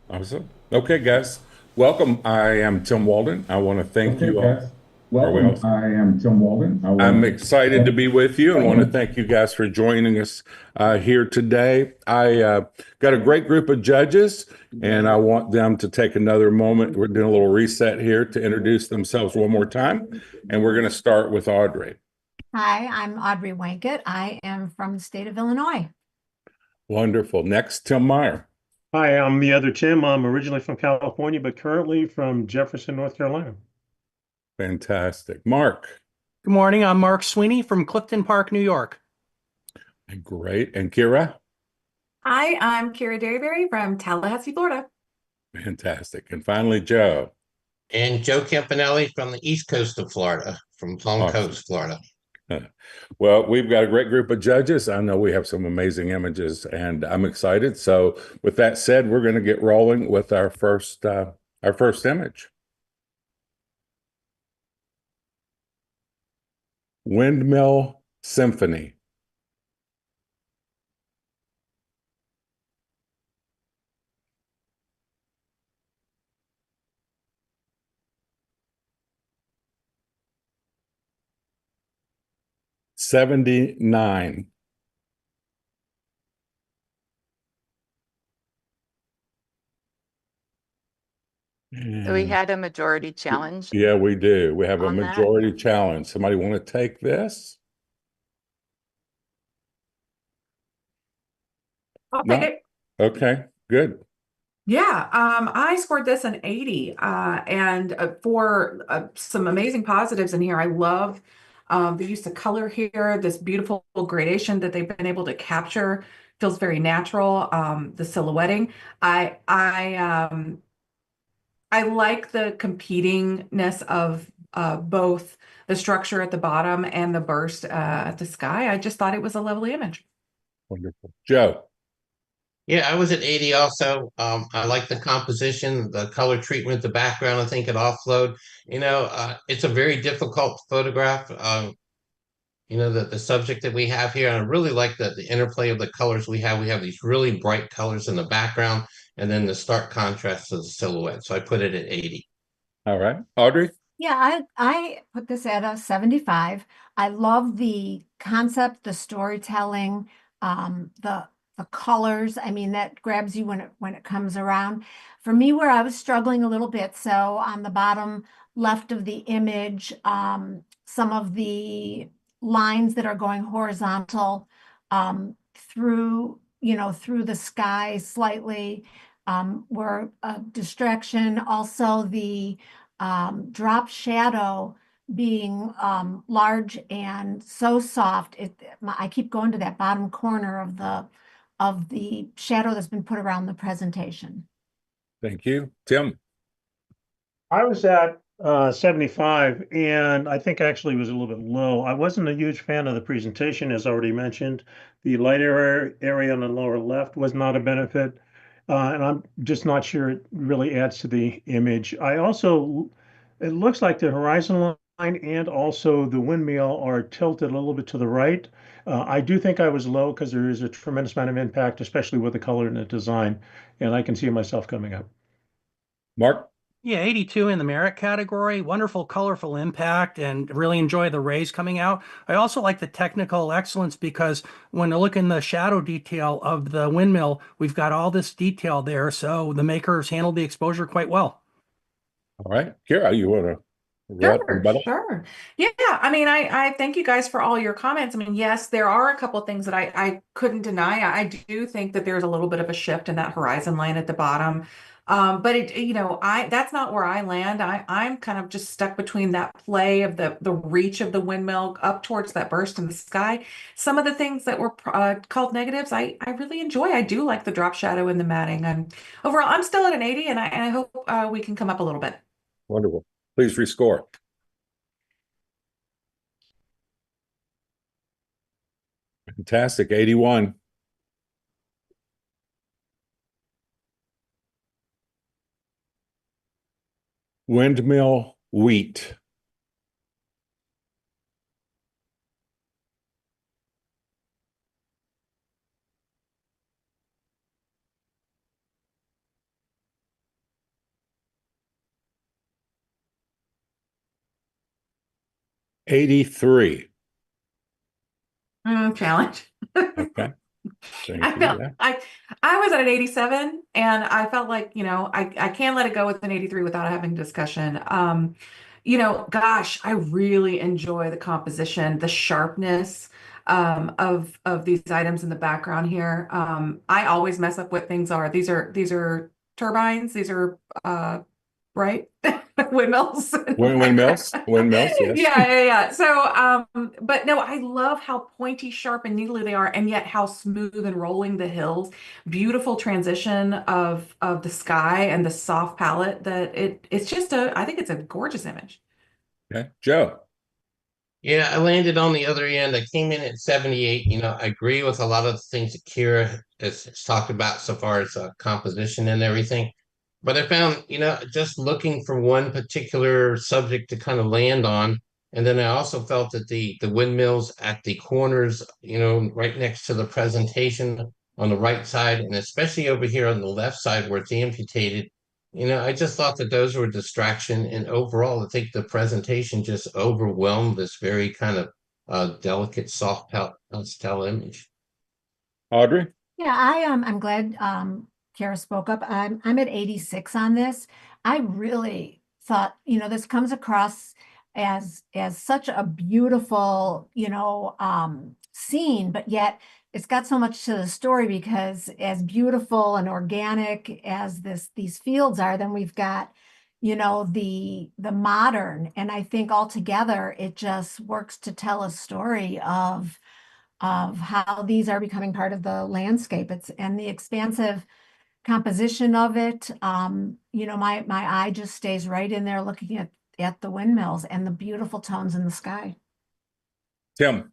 Awesome. Okay, guys. Welcome. I am Tim Walden. I want to thank Okay, you all. guys. Are we all? Welcome. I am Tim Walden. I I'm want excited to be with you and want to to. thank you guys for joining us here today. I got a great group of judges, and I want them to take another moment. We're doing a little reset here to introduce themselves one more time, and we're going to start with Audrey. Hi, I'm Audrey Wankett. I am from the state of Illinois. Wonderful. Next, Tim Meyer. Hi, I'm the other Tim. I'm originally from California, but currently from Jefferson, North Carolina. Fantastic. Mark. Good morning. I'm Mark Sweeney from Clifton Park, New York. Great. And Kira. Hi, I'm Kira Derryberry from Tallahassee, Florida. Fantastic. And finally, Joe. And Joe Campanelli from the east coast of Florida, from Palm Awesome. Coast, Florida. Well, we've got a great group of judges. I know we have some amazing images, and I'm excited. So, with that said, we're going to get rolling with our first image. Windmill Symphony. '79. So we had a majority challenge Yeah, we do. We have a on that. majority challenge. Somebody want to take this? I'll No? take it. Okay, good. Yeah, I scored this an 80, and for some amazing positives in here. I love the use of color here. This beautiful gradation that they've been able to capture feels very natural. The silhouetting, I like the competingness of both the structure at the bottom and the burst at the sky. I just thought it was a lovely image. Wonderful. Joe. Yeah, I was at 80 also. I like the composition, the color treatment, the background. I think it offload. It's a very difficult photograph. The subject that we have here, and I really like the interplay of the colors we have. We have these really bright colors in the background, and then the stark contrast to the silhouette. So I put it at 80. All right. Audrey. Yeah, I put this at a 75. I love the concept, the storytelling, the colors. I mean, that grabs you when it comes around. For me, where I was struggling a little bit, so on the bottom left of the image, some of the lines that are going horizontal through the sky slightly were a distraction. Also, the drop shadow being large and so soft. I keep going to that bottom corner of the shadow that's been put around the presentation. Thank you. Tim. I was at 75, and I think actually it was a little bit low. I wasn't a huge fan of the presentation, as already mentioned. The light area on the lower left was not a benefit, and I'm just not sure it really adds to the image. It looks like the horizon line and also the windmill are tilted a little bit to the right. I do think I was low because there is a tremendous amount of impact, especially with the color and the design, and I can see myself coming up. Mark. Yeah, 82 in the merit category. Wonderful, colorful impact, and really enjoy the rays coming out. I also like the technical excellence because when I look in the shadow detail of the windmill, we've got all this detail there. So the makers handled the exposure quite well. All right. Kira, you want to Sure, rebuttal? sure. Yeah, I mean, I thank you guys for all your comments. I mean, yes, there are a couple of things that I couldn't deny. I do think that there's a little bit of a shift in that horizon line at the bottom. But that's not where I land. I'm kind of just stuck between that play of the reach of the windmill up towards that burst in the sky. Some of the things that were called negatives, I really enjoy. I do like the drop shadow and the matting. And overall, I'm still at an 80, and I hope we can come up a little bit. Wonderful. Please rescore. Fantastic. 81. Windmill wheat. 83. Challenge. Okay. Thank I you. felt Yeah. I was at an 87 and I felt like, I can't let it go with an 83 without having discussion. Gosh, I really enjoy the composition, the sharpness of these items in the background here. I always mess up what things are. These are turbines, these are right? Windmills. Windmills, yes. Yeah. So, but no, I love how pointy, sharp, and needly they are, and yet how smooth and rolling the hills. Beautiful transition of the sky and the soft palette that it's just I think it's a gorgeous image. Okay. Joe. Yeah, I landed on the other end. I came in at 78. I agree with a lot of the things that Kira has talked about so far as composition and everything. But I found, just looking for one particular subject to kind of land on. And then I also felt that the windmills at the corners, right next to the presentation on the right side, and especially over here on the left side where it's amputated, I just thought that those were a distraction. And overall, I think the presentation just overwhelmed this very kind of delicate, soft pastel image. Audrey. Yeah, I'm glad Kara spoke up. I'm at 86 on this. I really thought, this comes across as such a beautiful, scene, but yet it's got so much to the story because as beautiful and organic as these fields are, then we've got, the modern, and I think altogether it just works to tell a story of how these are becoming part of the landscape. It's and the expansive composition of it. My eye just stays right in there looking at the windmills and the beautiful tones in the sky. Tim.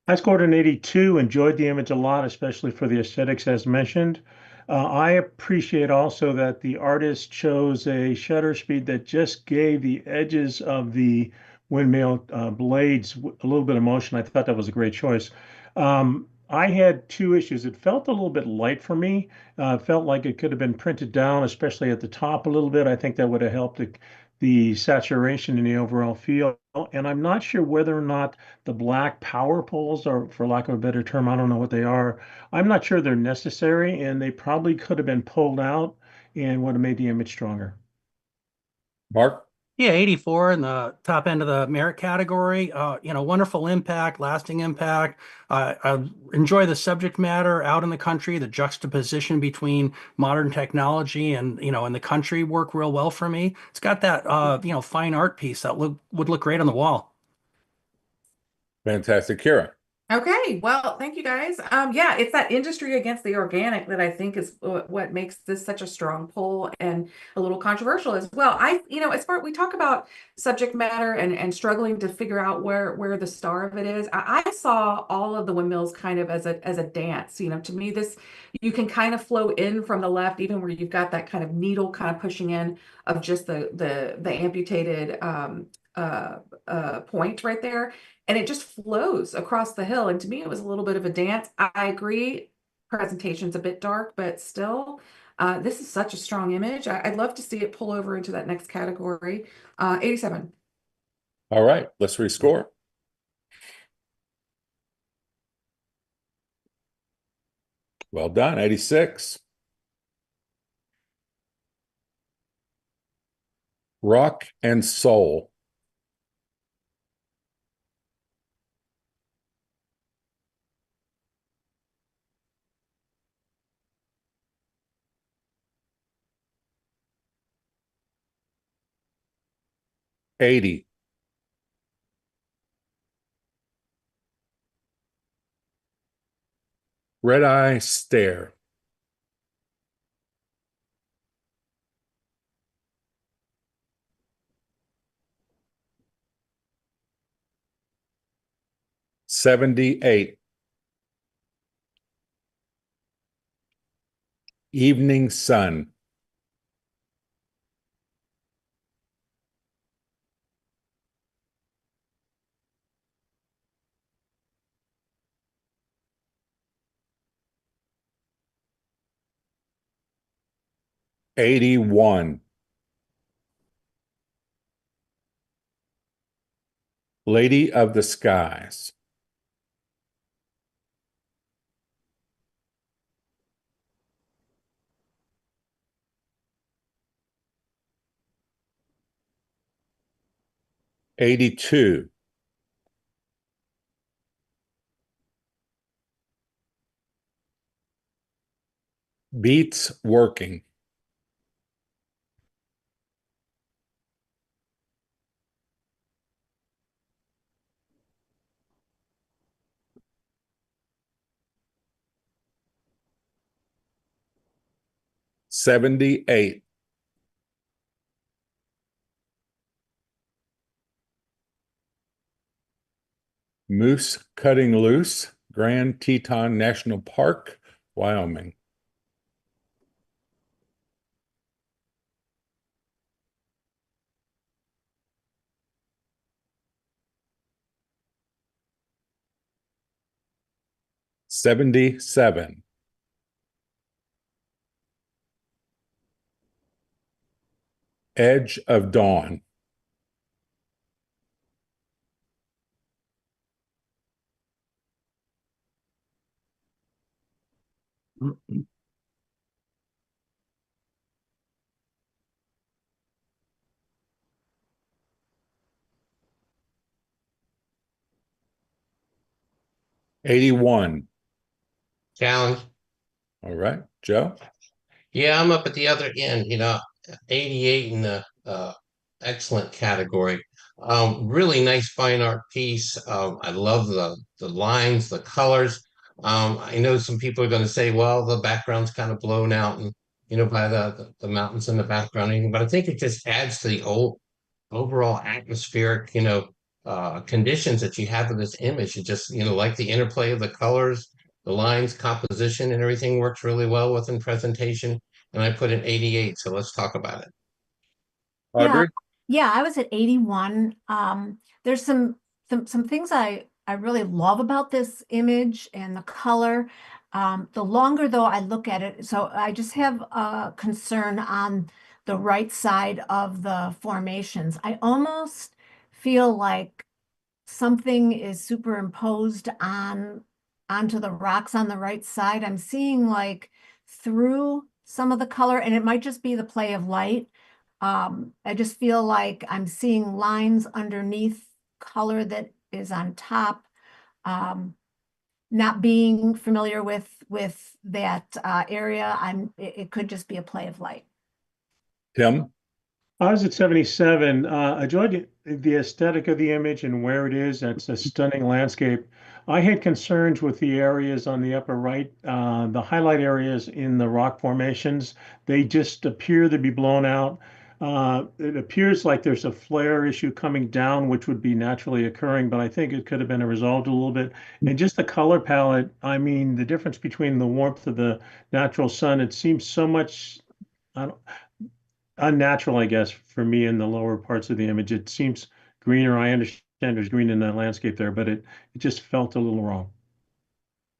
I scored an 82, enjoyed the image a lot, especially for the aesthetics as mentioned. I appreciate also that the artist chose a shutter speed that just gave the edges of the windmill blades a little bit of motion. I thought that was a great choice. I had two issues. It felt a little bit light for me. Felt like it could have been printed down, especially at the top a little bit. I think that would have helped the saturation in the overall feel. And I'm not sure whether or not the black power poles, or for lack of a better term, I don't know what they are. I'm not sure they're necessary, and they probably could have been pulled out and would have made the image stronger. Mark. Yeah, 84 in the top end of the merit category. Wonderful impact, lasting impact. I enjoy the subject matter out in the country. The juxtaposition between modern technology and in the country work real well for me. It's got that fine art piece that would look great on the wall. Fantastic. Kira. Okay, well, thank you guys. Yeah, it's that industry against the organic that I think is what makes this such a strong pull and a little controversial as well. As far we talk about subject matter and struggling to figure out where the star of it is, I saw all of the windmills kind of as a dance. To me, this you can kind of flow in from the left, even where you've got that kind of needle kind of pushing in of just the amputated point right there. And it just flows across the hill. And to me, it was a little bit of a dance. I agree, presentation's a bit dark, but still, this is such a strong image. I'd love to see it pull over into that next category. 87. All right, let's rescore. Well done. 86. Rock and Soul. $80. Red Eye Stare. $78. Evening Sun. $81. Lady of the Skies. $82. Beats Working. $78. Moose Cutting Loose, Grand Teton National Park, Wyoming. $77. Edge of Dawn. $81. Challenge. All right, Joe. Yeah, I'm up at the other end, 88 in the excellent category. Really nice fine art piece. I love the lines, the colors. I know some people are going to say, well, the background's kind of blown out and by the mountains in the background, but I think it just adds to the overall atmospheric, conditions that you have in this image. It just, like the interplay of the colors, the lines, composition, and everything works really well within presentation. And I put in 88, so let's talk about it. Yeah, Audrey? yeah, I was at 81. There's some things I really love about this image and the color. The longer though I look at it, so I just have a concern on the right side of the formations. I almost feel like something is superimposed onto the rocks on the right side. I'm seeing like through some of the color, and it might just be the play of light. I just feel like I'm seeing lines underneath color that is on top. Not being familiar with that area, it could just be a play of light. Tim? I was at 77. I enjoyed the aesthetic of the image and where it is. It's a stunning landscape. I had concerns with the areas on the upper right, the highlight areas in the rock formations. They just appear to be blown out. It appears like there's a flare issue coming down, which would be naturally occurring, but I think it could have been resolved a little bit. And just the color palette, I mean, the difference between the warmth of the natural sun, it seems so much, I don't, unnatural, I guess, for me in the lower parts of the image. It seems greener. I understand there's green in the landscape there, but it just felt a little wrong.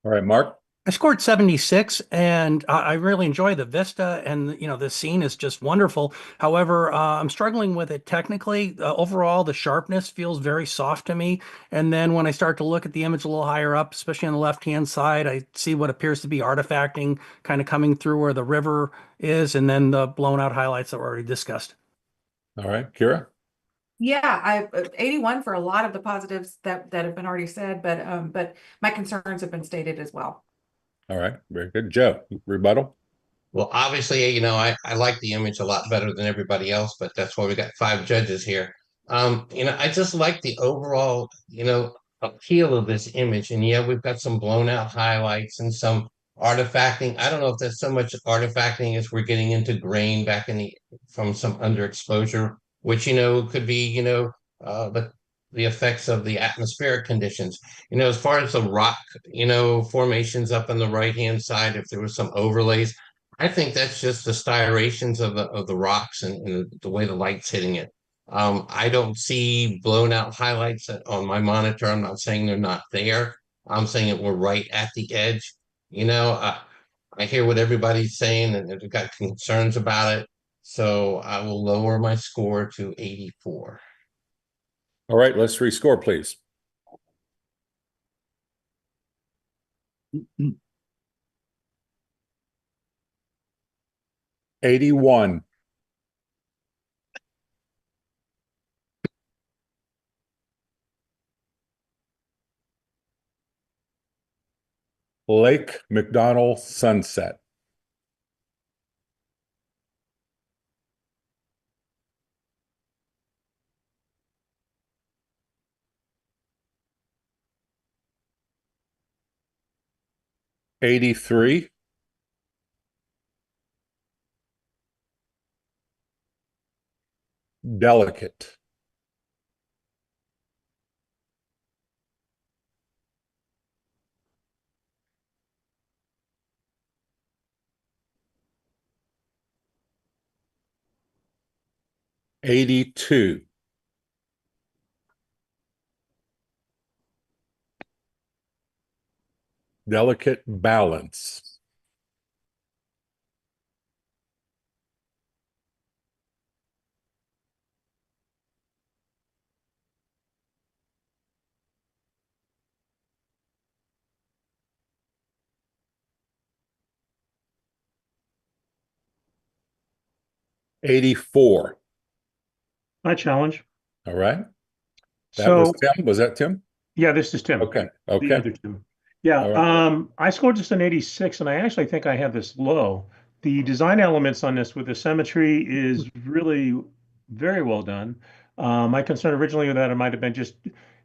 All right, Mark? I scored 76, and I really enjoy the vista, and the scene is just wonderful. However, I'm struggling with it technically. Overall, the sharpness feels very soft to me. And then when I start to look at the image a little higher up, especially on the left-hand side, I see what appears to be artifacting kind of coming through where the river is, and then the blown-out highlights that were already discussed. All right, Kira? Yeah, I 81 for a lot of the positives that have been already said, but my concerns have been stated as well. All right, very good. Joe, rebuttal? Well, obviously, I like the image a lot better than everybody else, but that's why we got 5 judges here. I just like the overall, appeal of this image. And yeah, we've got some blown out highlights and some artifacting. I don't know if that's so much artifacting as we're getting into grain back from some underexposure, which, could be, the effects of the atmospheric conditions. As far as the rock, formations up on the right-hand side, if there was some overlays, I think that's just the striations of the rocks and the way the light's hitting it. I don't see blown out highlights on my monitor. I'm not saying they're not there. I'm saying that we're right at the edge. I hear what everybody's saying and they've got concerns about it. So I will lower my score to 84. All right, let's rescore, please. Mm-hmm. 81. Lake McDonald Sunset. 83. Delicate. 82. Delicate balance. 84. I challenge. All right. That was So, Tim. Was that Tim? yeah, this is Tim. Okay. The Okay. other Tim. Yeah, All right. I scored just an 86, and I actually think I have this low. The design elements on this with the symmetry is really very well done. My concern originally with that it might have been just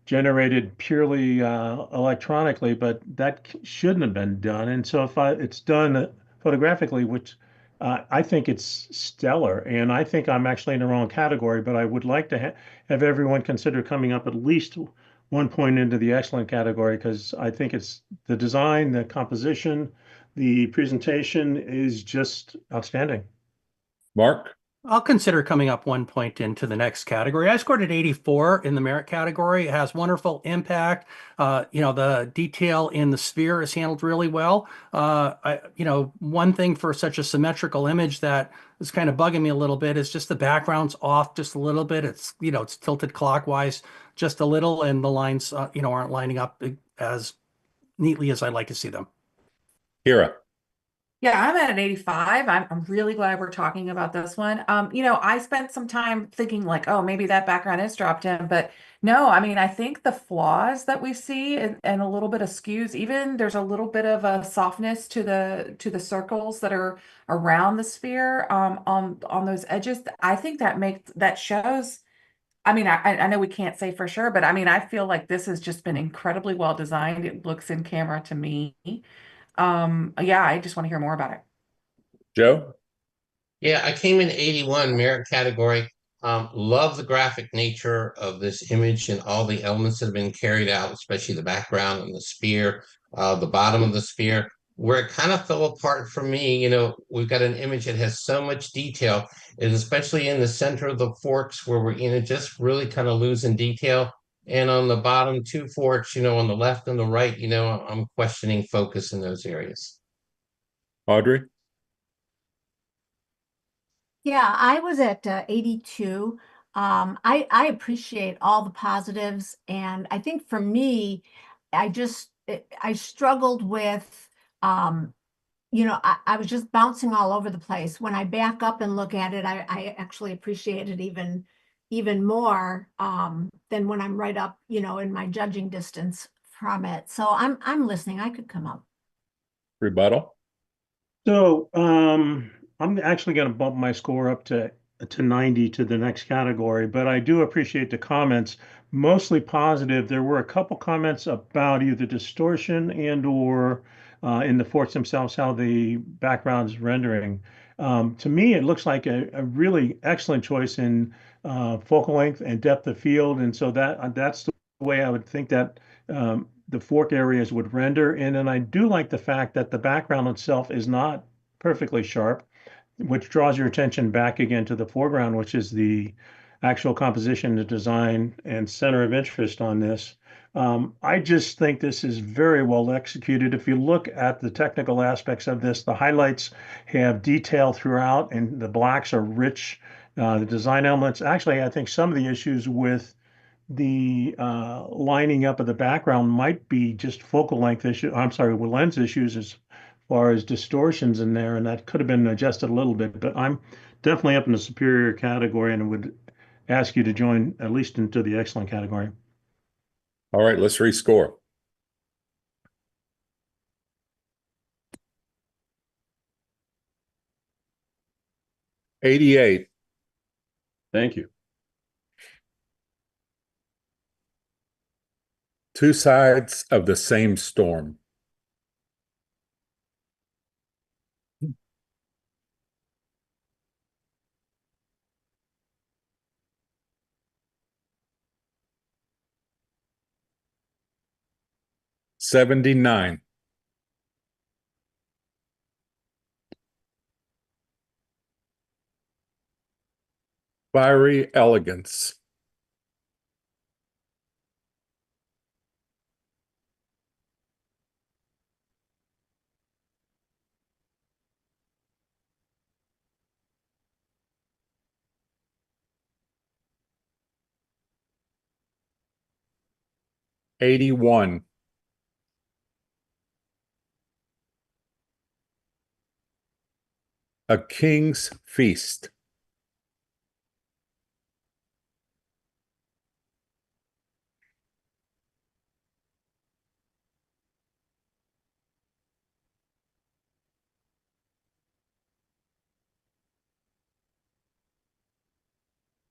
generated purely electronically, but that shouldn't have been done. And so if it's done photographically, which I think it's stellar, and I think I'm actually in the wrong category, but I would like to have everyone consider coming up at least 1 point into the excellent category because I think it's the design, the composition, the presentation is just outstanding. Mark? I'll consider coming up 1 point into the next category. I scored at 84 in the merit category. It has wonderful impact. The detail in the sphere is handled really well. One thing for such a symmetrical image that is kind of bugging me a little bit is just the background's off just a little bit. It's tilted clockwise just a little, and the lines, aren't lining up as neatly as I'd like to see them. Kira? Yeah, I'm at an 85. I'm really glad we're talking about this one. I spent some time thinking like, oh, maybe that background is dropped in, but no, I mean, I think the flaws that we see and a little bit of skews, even there's a little bit of a softness to the circles that are around the sphere on those edges. I think that shows. I mean, I know we can't say for sure, but I mean, I feel like this has just been incredibly well designed. It looks in camera to me. Yeah, I just want to hear more about it. Joe? Yeah, I came in 81 merit category. Love the graphic nature of this image and all the elements that have been carried out, especially the background and the sphere, the bottom of the sphere. Where it kind of fell apart for me, we've got an image that has so much detail, and especially in the center of the forks where we're, just really kind of losing detail. And on the bottom two forks, on the left and the right, I'm questioning focus in those areas. Audrey? Yeah, I was at 82. I appreciate all the positives, and I think for me, I struggled with, I was just bouncing all over the place. When I back up and look at it, I actually appreciate it even more than when I'm right up, in my judging distance from it. So I'm listening. I could come up. Rebuttal? So I'm actually going to bump my score up to 90 to the next category, but I do appreciate the comments, mostly positive. There were a couple comments about either distortion and or in the forts themselves, how the background's rendering. To me, it looks like a really excellent choice in focal length and depth of field, and so that's the way I would think that the fork areas would render. And then I do like the fact that the background itself is not perfectly sharp, which draws your attention back again to the foreground, which is the actual composition, the design, and center of interest on this. I just think this is very well executed. If you look at the technical aspects of this, the highlights have detail throughout, and the blacks are rich. The design elements, actually, I think some of the issues with the lining up of the background might be just focal length issue. I'm sorry, with lens issues as far as distortions in there, and that could have been adjusted a little bit. But I'm definitely up in the superior category, and would ask you to join at least into the excellent category. All right, let's rescore. $88. Thank you. Two sides of the same storm. $79. Fiery elegance. $81. A King's Feast.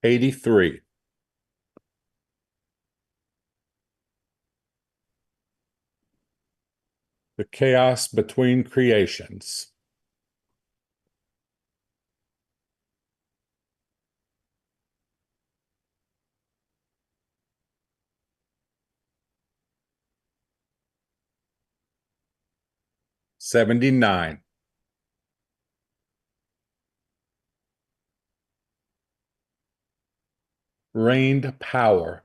$83. The Chaos Between Creations. $79. Reigned Power.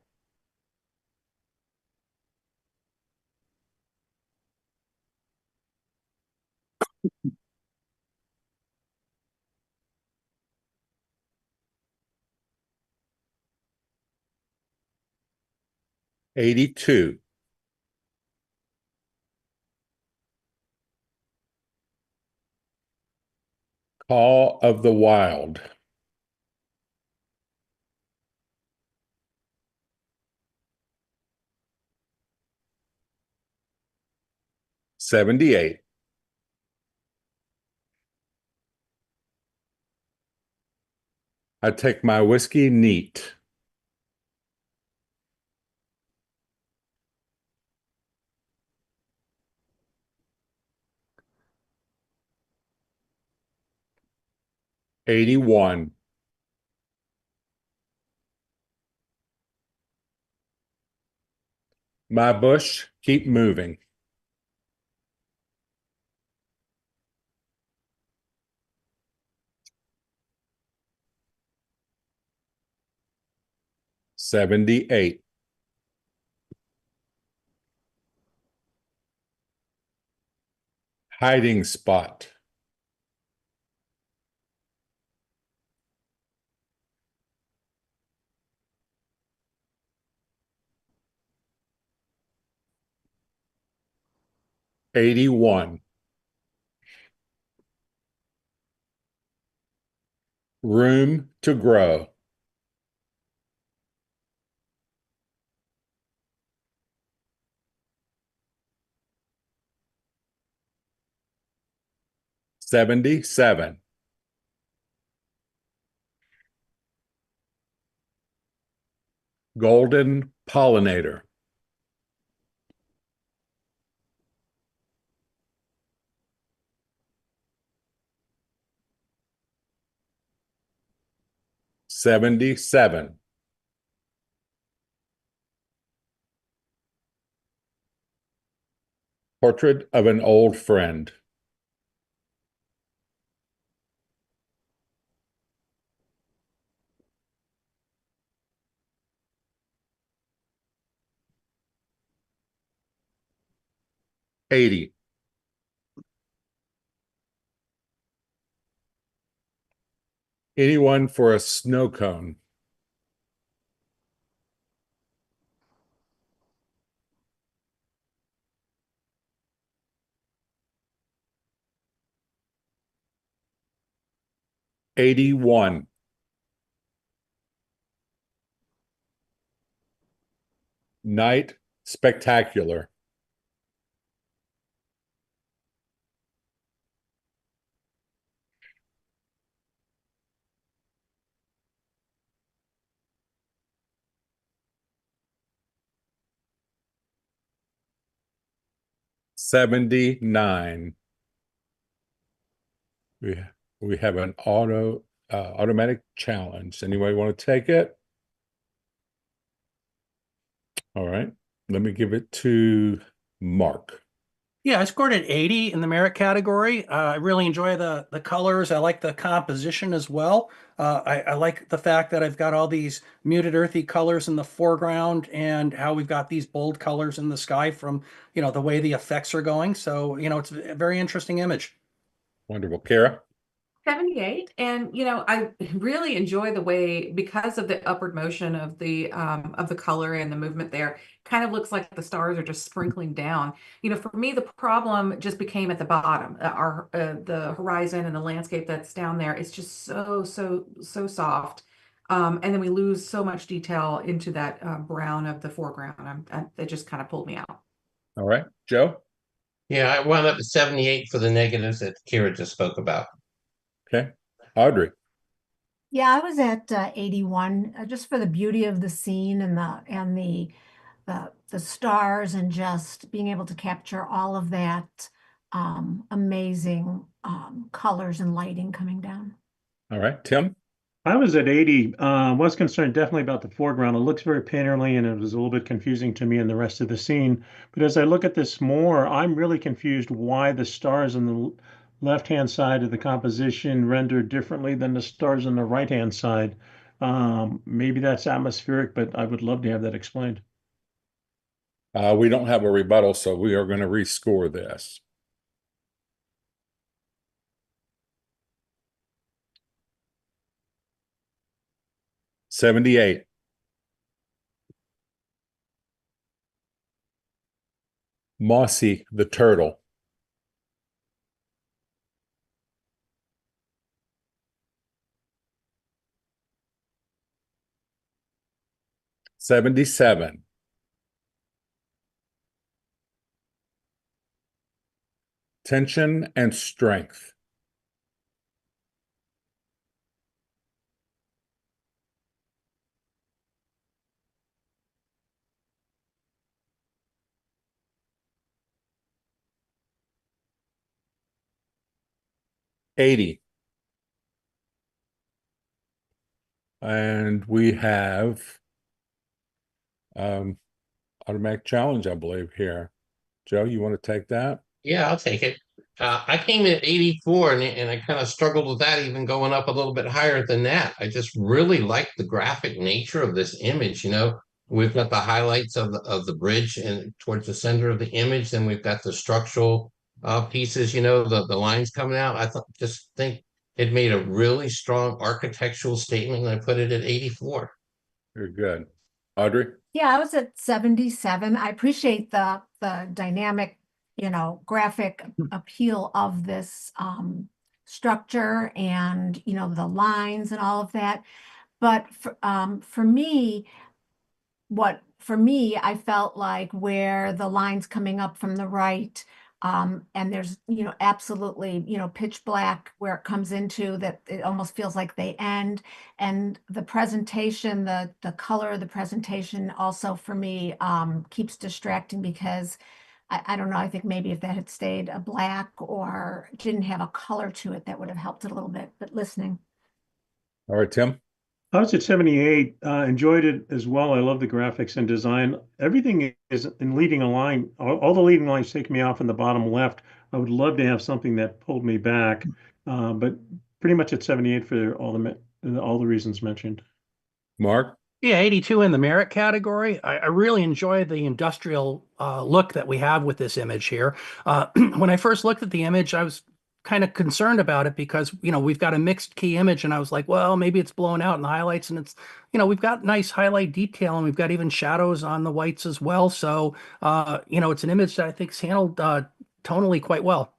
$82. Call of the Wild. $78. I Take My Whiskey Neat. $81. My Bush Keep Moving. $78. Hiding Spot. $81. Room to Grow. $77. Golden Pollinator. $77. Portrait of an Old Friend. $80. Anyone for a Snow Cone. 81. Night Spectacular. 79. We have an automatic challenge. Anybody want to take it? All right. Let me give it to Mark. Yeah, I scored an 80 in the merit category. I really enjoy the colors. I like the composition as well. I like the fact that I've got all these muted earthy colors in the foreground and how we've got these bold colors in the sky from, the way the effects are going. So, it's a very interesting image. Wonderful. Kara? 78. And I really enjoy the way, because of the upward motion of the color and the movement there, kind of looks like the stars are just sprinkling down. For me, the problem just became at the bottom. The horizon and the landscape that's down there, it's just so soft. And then we lose so much detail into that brown of the foreground. It just kind of pulled me out. All right. Joe? Yeah, I wound up at 78 for the negatives that Kira just spoke about. Okay. Audrey? Yeah, I was at 81, just for the beauty of the scene and the stars, and just being able to capture all of that amazing colors and lighting coming down. All right. Tim? I was at 80. Was concerned definitely about the foreground. It looks very painterly, and it was a little bit confusing to me in the rest of the scene. But as I look at this more, I'm really confused why the stars on the left-hand side of the composition render differently than the stars on the right-hand side. Maybe that's atmospheric, but I would love to have that explained. We don't have a rebuttal, so we are going to rescore this. $78. Mossy the turtle. $77. Tension and strength. $80. And we have automatic challenge, I believe, here. Joe, you want to take that? Yeah, I'll take it. I came in at 84 and I kind of struggled with that, even going up a little bit higher than that. I just really like the graphic nature of this image. We've got the highlights of the bridge and towards the center of the image. Then we've got the structural pieces, the lines coming out. Just think it made a really strong architectural statement, and I put it at 84. Very good. Audrey? Yeah, I was at 77. I appreciate the dynamic, graphic appeal of this structure, and the lines and all of that. But for me, I felt like where the lines coming up from the right, and there's absolutely pitch black where it comes into that, it almost feels like they end. And the presentation, the color of the presentation also for me keeps distracting, because I don't know, I think maybe if that had stayed a black or didn't have a color to it, that would have helped it a little bit. But listening. All right, Tim? I was at 78, enjoyed it as well. I love the graphics and design. Everything is in leading a line. All the leading lines take me off in the bottom left. I would love to have something that pulled me back, but pretty much at 78 for all the reasons mentioned. Mark? Yeah, 82 in the merit category. I really enjoy the industrial look that we have with this image here. When I first looked at the image, I was kind of concerned about it because, we've got a mixed key image, and I was like, well, maybe it's blown out in the highlights, and it's, we've got nice highlight detail, and we've got even shadows on the whites as well. So, it's an image that I think is handled tonally quite well.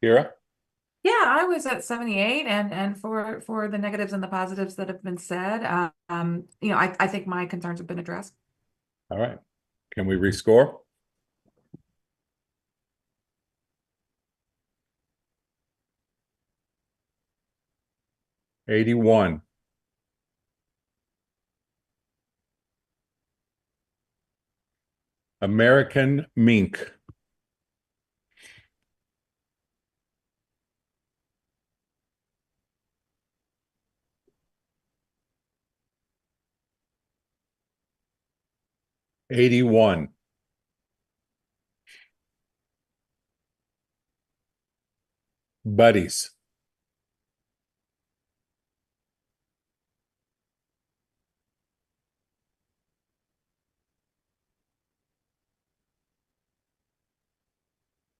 Kira? Yeah, I was at 78, and for the negatives and the positives that have been said, I think my concerns have been addressed. All right. Can we rescore? $81. American mink. $81. Buddies.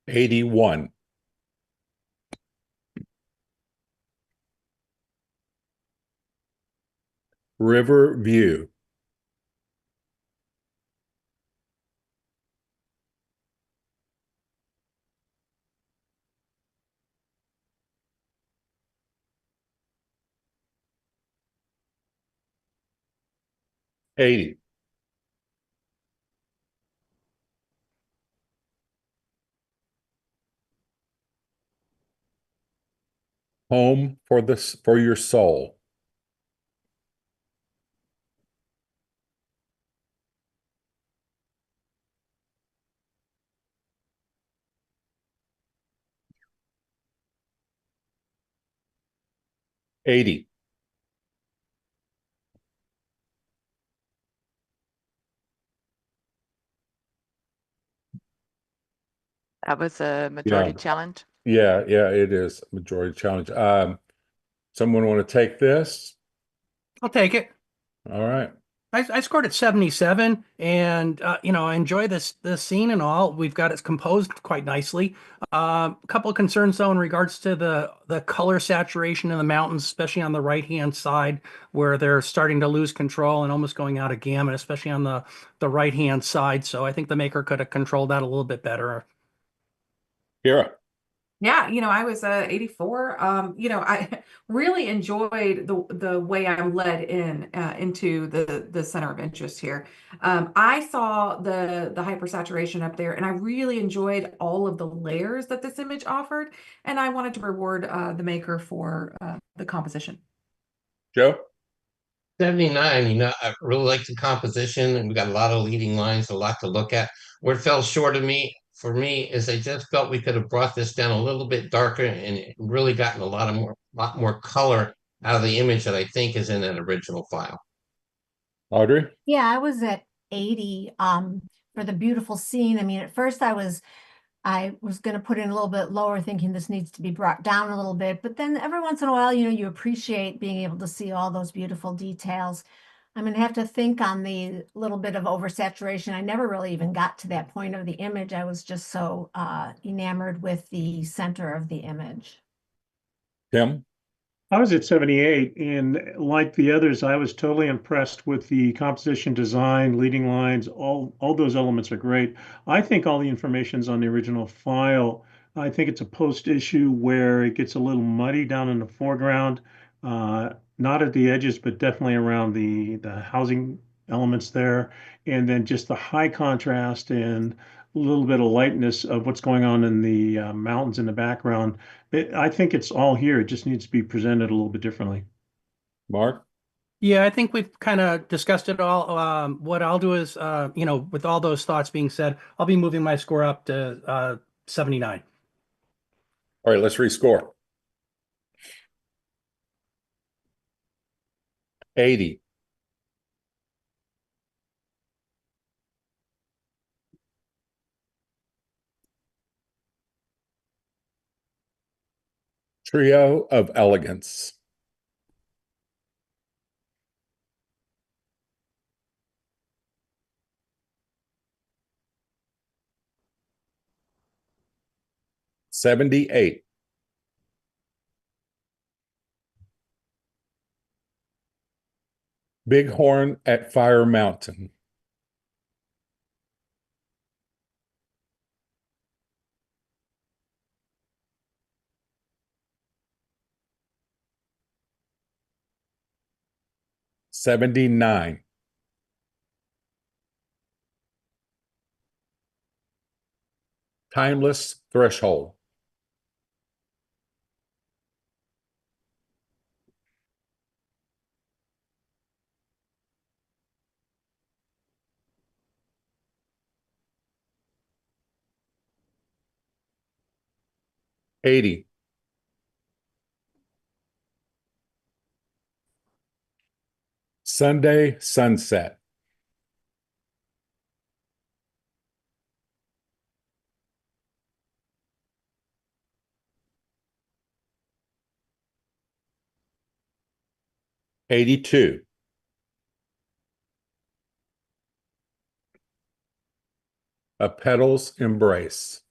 $81. River View. $80. Home for your soul. $80. That was a Yeah. majority challenge. Yeah, it is majority challenge. Someone want to take this? I'll take it. All right. I scored at 77, and I enjoy this scene and all. We've got it composed quite nicely. A couple of concerns though in regards to the color saturation in the mountains, especially on the right-hand side, where they're starting to lose control and almost going out of gamut, especially on the right-hand side. So I think the maker could have controlled that a little bit better. Kira. Yeah, I was 84. I really enjoyed the way I'm led into the center of interest here. I saw the hypersaturation up there, and I really enjoyed all of the layers that this image offered, and I wanted to reward the maker for the composition. Joe? 79, I really like the composition, and we got a lot of leading lines, a lot to look at. Where it fell short of me, for me, is I just felt we could have brought this down a little bit darker and really gotten a lot more color out of the image that I think is in that original file. Audrey? Yeah, I was at 80 for the beautiful scene. I mean, at first I was going to put in a little bit lower, thinking this needs to be brought down a little bit. But then every once in a while, you appreciate being able to see all those beautiful details. I'm going to have to think on the little bit of oversaturation. I never really even got to that point of the image. I was just so enamored with the center of the image. Tim? I was at 78, and like the others, I was totally impressed with the composition design, leading lines, all those elements are great. I think all the information's on the original file. I think it's a post issue where it gets a little muddy down in the foreground, not at the edges, but definitely around the housing elements there. And then just the high contrast and a little bit of lightness of what's going on in the mountains in the background. I think it's all here. It just needs to be presented a little bit differently. Mark? Yeah, I think we've kind of discussed it all. What I'll do is, with all those thoughts being said, I'll be moving my score up to 79. All right, let's rescore. 80. Trio of Elegance. $78. Bighorn at Fire Mountain. 79. Timeless threshold. 80. Sunday sunset. 82. A petal's embrace.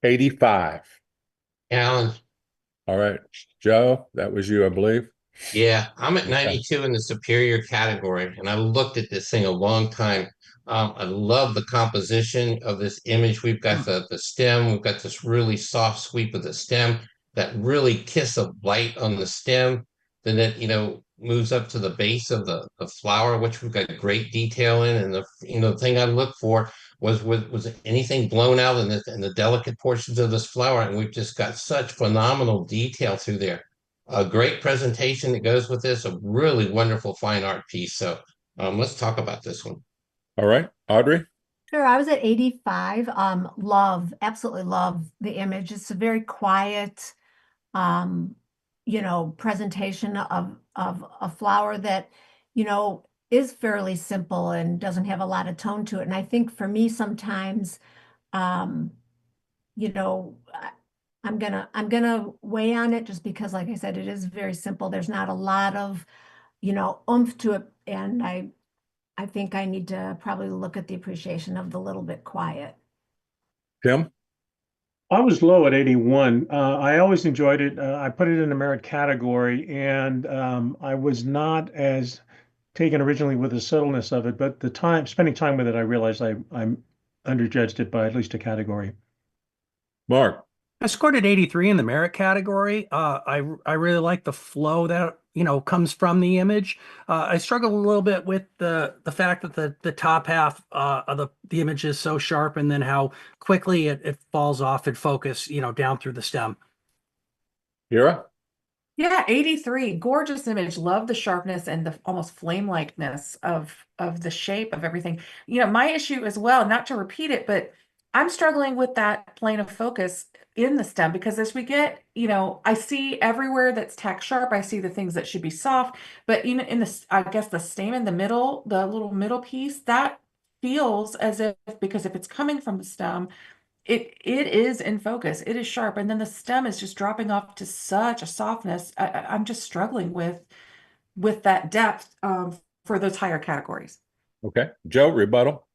85. Alan, All right, Joe, that was you, I believe. yeah, I'm at Okay. 92 in the superior category, and I looked at this thing a long time. I love the composition of this image. We've got the stem, we've got this really soft sweep of the stem, that really kiss of light on the stem. Then it, moves up to the base of the flower, which we've got great detail in. And the thing I looked for was anything blown out in the delicate portions of this flower, and we've just got such phenomenal detail through there. A great presentation that goes with this, a really wonderful fine art piece. So let's talk about this one. All right, Audrey. Sure, I was at 85. Absolutely love the image. It's a very quiet, um, presentation of a flower that, is fairly simple and doesn't have a lot of tone to it. And I think for me sometimes, um, you know, I- I'm gonna weigh on it just because, like I said, it is very simple. There's not a lot of, oomph to it, and I think I need to probably look at the appreciation of the little bit quiet. Tim. I was low at 81. I always enjoyed it. I put it in the merit category, and I was not as taken originally with the subtleness of it, but spending time with it, I realized I'm underjudged it by at least a category. Mark. I scored at 83 in the merit category. I really like the flow that comes from the image. I struggle a little bit with the fact that the top half of the image is so sharp, and then how quickly it falls off in focus, down through the stem. Kira. Yeah, 83. Gorgeous image. Love the sharpness and the almost flame-likeness of the shape of everything. My issue as well, not to repeat it, but I'm struggling with that plane of focus in the stem, because as we get, I see everywhere that's tack sharp. I see the things that should be soft, but in this, I guess the stamen, the little middle piece, that feels as if, because if it's coming from the stem, it is in focus, it is sharp, and then the stem is just dropping off to such a softness. I'm just struggling with that depth for those higher categories. Okay. Joe, rebuttal.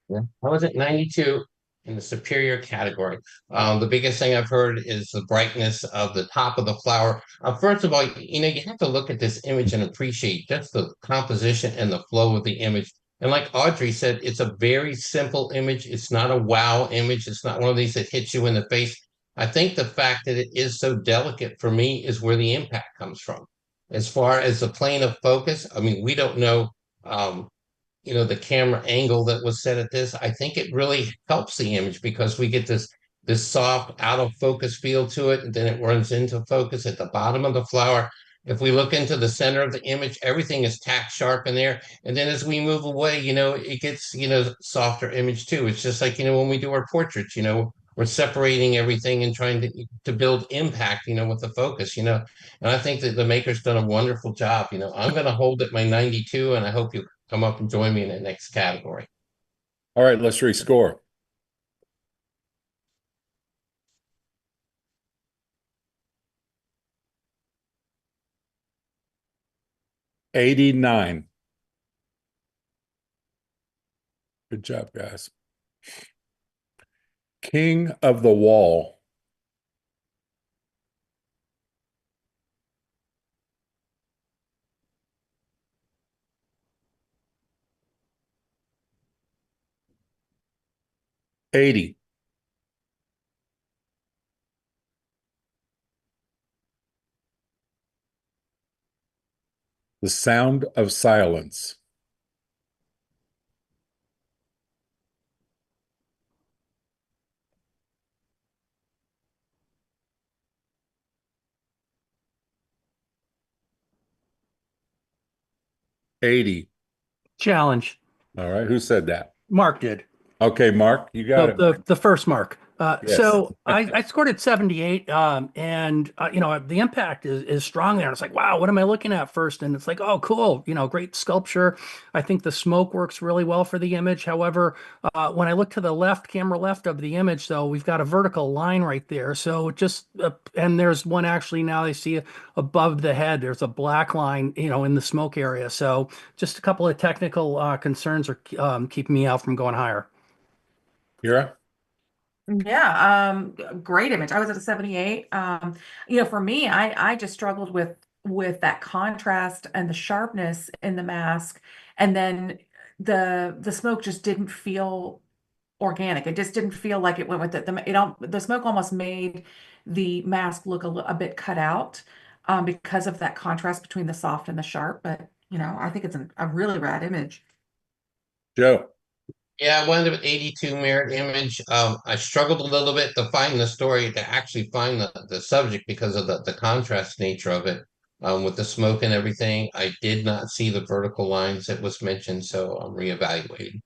Yeah. I was at 92 in the superior category. The biggest thing I've heard is the brightness of the top of the flower. First of all, you have to look at this image and appreciate just the composition and the flow of the image. And like Audrey said, it's a very simple image. It's not a wow image. It's not one of these that hits you in the face. I think the fact that it is so delicate for me is where the impact comes from. As far as the plane of focus, I mean, we don't know the camera angle that was set at this. I think it really helps the image because we get this soft out of focus feel to it, and then it runs into focus at the bottom of the flower. If we look into the center of the image, everything is tack sharp in there. And then as we move away, it gets, softer image too. It's just like, when we do our portraits, we're separating everything and trying to build impact, with the focus, and I think that the maker's done a wonderful job. I'm going to hold at my 92, and I hope you come up and join me in the next category. All right, let's rescore. $89. Good job, guys. King of the Wall. 80. The Sound of Silence. 80. Challenge. All right. Who said that? Mark did. Okay, Mark, you got it. The first mark. Yes. So I scored at 78, and the impact is strong there. And it's like, wow, what am I looking at first? And it's like, oh, cool, great sculpture. I think the smoke works really well for the image. However, when I look to the camera left of the image, though, we've got a vertical line right there. So just and there's one actually now they see above the head. There's a black line, in the smoke area. So just a couple of technical concerns are keeping me out from going higher. Kira? Yeah, great image. I was at a 78. For me, I just struggled with that contrast and the sharpness in the mask, and then the smoke just didn't feel organic. It just didn't feel like it went with it. The smoke almost made the mask look a bit cut out, because of that contrast between the soft and the sharp. But I think it's a really rad image. Joe? Yeah, I went with 82 mirrored image. I struggled a little bit to find the story, to actually find the subject because of the contrast nature of it. With the smoke and everything, I did not see the vertical lines that was mentioned, so I'm reevaluating.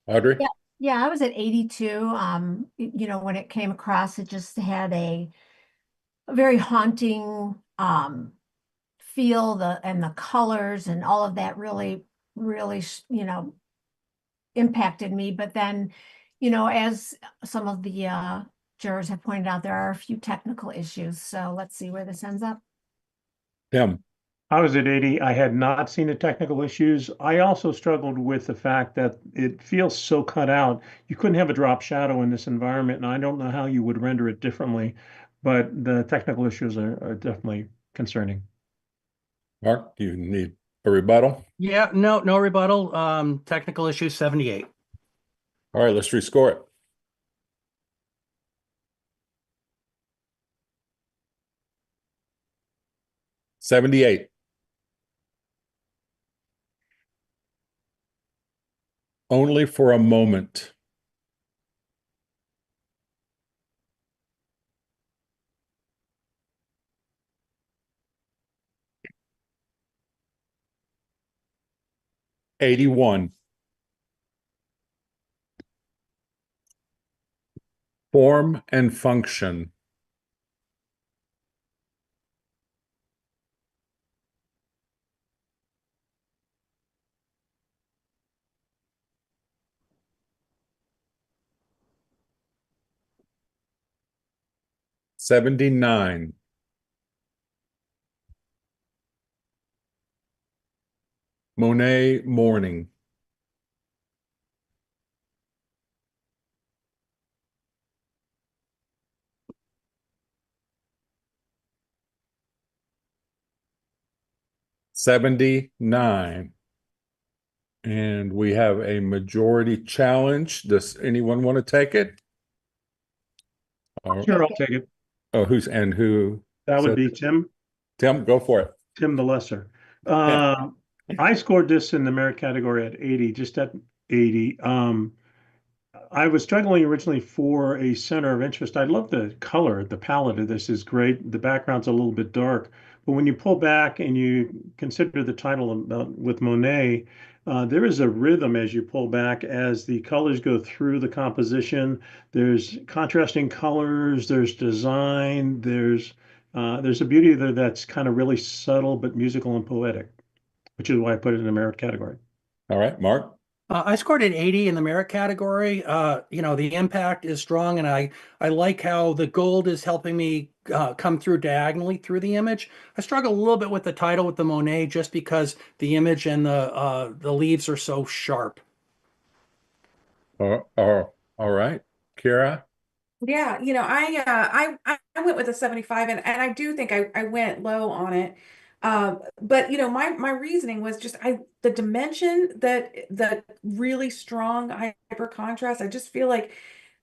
Audrey? Yeah, yeah, I was at 82. When it came across, it just had a very haunting feel, and the colors and all of that really impacted me. But then, as some of the jurors have pointed out, there are a few technical issues. So let's see where this ends up. Tim? I was at 80. I had not seen the technical issues. I also struggled with the fact that it feels so cut out. You couldn't have a drop shadow in this environment, and I don't know how you would render it differently, but the technical issues are definitely concerning. Mark, you need a rebuttal? Yeah, no rebuttal. Technical issue 78. All right, let's rescore it. $78. Only for a moment. $81. Form and function. $79. Monet Morning. $79. And we have a majority challenge. Does anyone want to take it? Sure, I'll take it. Oh, who? That would said be it? Tim Tim, go for it. the Lesser. Yeah. I scored this in the merit category at 80, just at 80. I was struggling originally for a center of interest. I love the color, the palette of this is great. The background's a little bit dark, but when you pull back and you consider the title with Monet, there is a rhythm as you pull back, as the colors go through the composition. There's contrasting colors, there's design, there's a beauty there that's kind of really subtle but musical and poetic, which is why I put it in the merit category. All right, Mark. I scored an 80 in the merit category. The impact is strong, and I like how the gold is helping me come through diagonally through the image. I struggle a little bit with the title with the Monet just because the image and the leaves are so sharp. All right, Kira. Yeah, I went with a 75, and I do think I went low on it. But you know, my reasoning was just the dimension, that the really strong hyper contrast. I just feel like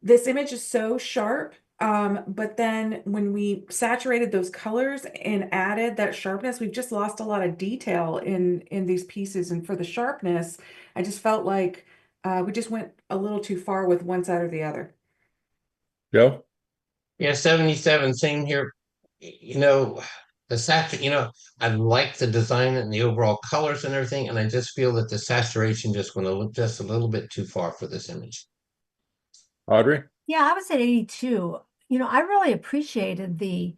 this image is so sharp. But then when we saturated those colors and added that sharpness, we've just lost a lot of detail in these pieces. And for the sharpness, I just felt like we just went a little too far with one side or the other. Joe? Yeah, 77, same here. You know, I like the design and the overall colors and everything, and I just feel that the saturation just went just a little bit too far for this image. Audrey? Yeah, I was at 82. You know, I really appreciated the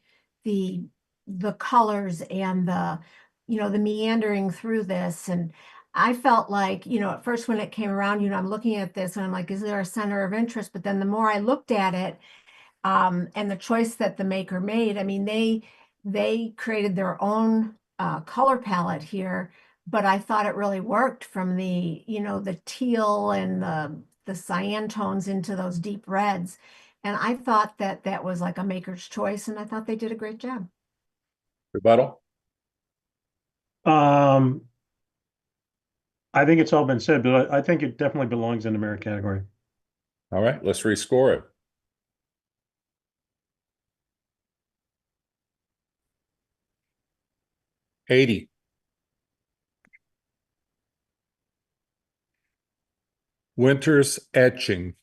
the colors and the, you know, the meandering through this. And I felt like, you know, at first when it came around, you know, I'm looking at this and I'm like, is there a center of interest? But then the more I looked at it, and the choice that the maker made, I mean, they created their own color palette here, but I thought it really worked from the, you know, the teal and the cyan tones into those deep reds. And I thought that that was like a maker's choice, and I thought they did a great job. Rebuttal? I think it's all been said, but I think it definitely belongs in the merit category. All right, let's rescore it. $80. Winter's Etching.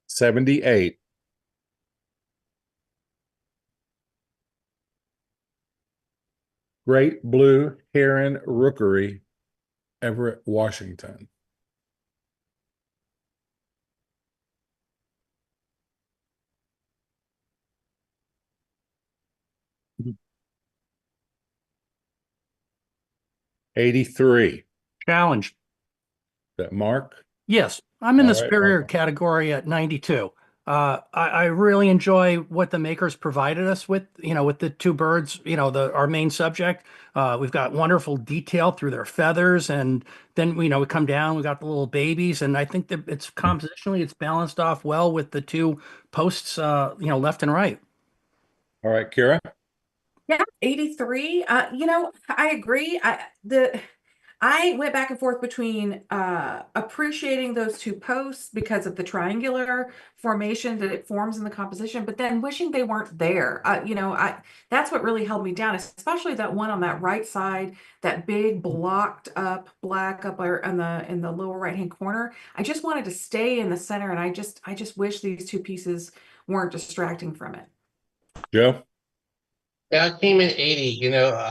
$78. Great Blue Heron Rookery, Everett, Washington. $83. Challenge. That Mark? Yes, I'm in the All right, superior Michael. category at 92. I really enjoy what the makers provided us with, you know, with the two birds, you know, our main subject. We've got wonderful detail through their feathers, and then, you know, we come down, we got the little babies, and I think that it's compositionally, it's balanced off well with the two posts, you know, left and right. All right, Kira? Yeah, 83. You know, I agree. I went back and forth between appreciating those two posts because of the triangular formation that it forms in the composition, but then wishing they weren't there. You know, that's what really held me down, especially that one on that right side, that big blocked up black up there in the lower right hand corner. I just wanted to stay in the center, and I just wish these two pieces weren't distracting from it. Joe? Yeah, I came in 80,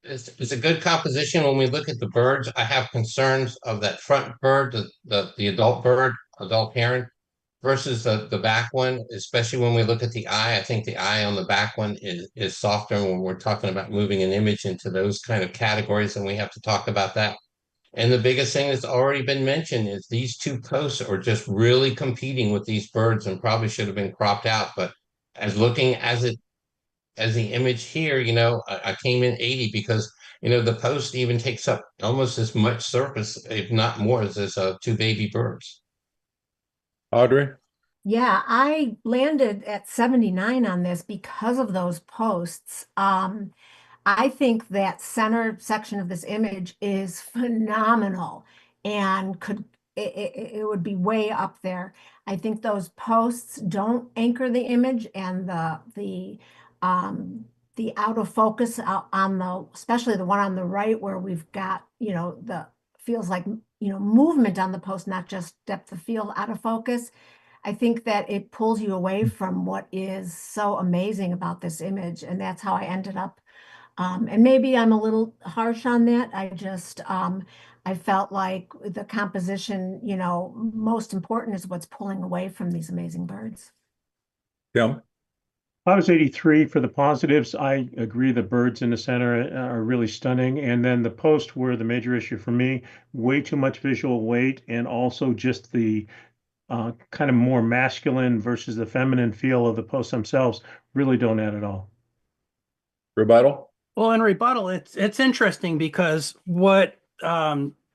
it's a good composition. When we look at the birds, I have concerns of that front bird, the adult bird, adult heron, versus the back one, especially when we look at the eye. I think the eye on the back one is softer when we're talking about moving an image into those kind of categories, and we have to talk about that. And the biggest thing that's already been mentioned is these two posts are just really competing with these birds and probably should have been cropped out. But looking as the image here, I came in 80 because, the post even takes up almost as much surface, if not more, as this two baby birds. Audrey? Yeah, I landed at 79 on this because of those posts. I think that center section of this image is phenomenal and it would be way up there. I think those posts don't anchor the image, and the out of focus on especially the one on the right where we've got, you know, the feels like, you know, movement on the post, not just depth of field out of focus. I think that it pulls you away from what is so amazing about this image. And that's how I ended up. And maybe I'm a little harsh on that. I felt like the composition, you know, most important is what's pulling away from these amazing birds. Tim? I was 83 for the positives. I agree the birds in the center are really stunning. And then the posts were the major issue for me. Way too much visual weight, and also just the kind of more masculine versus the feminine feel of the posts themselves really don't add at all. Rebuttal? Well, in rebuttal, it's interesting because what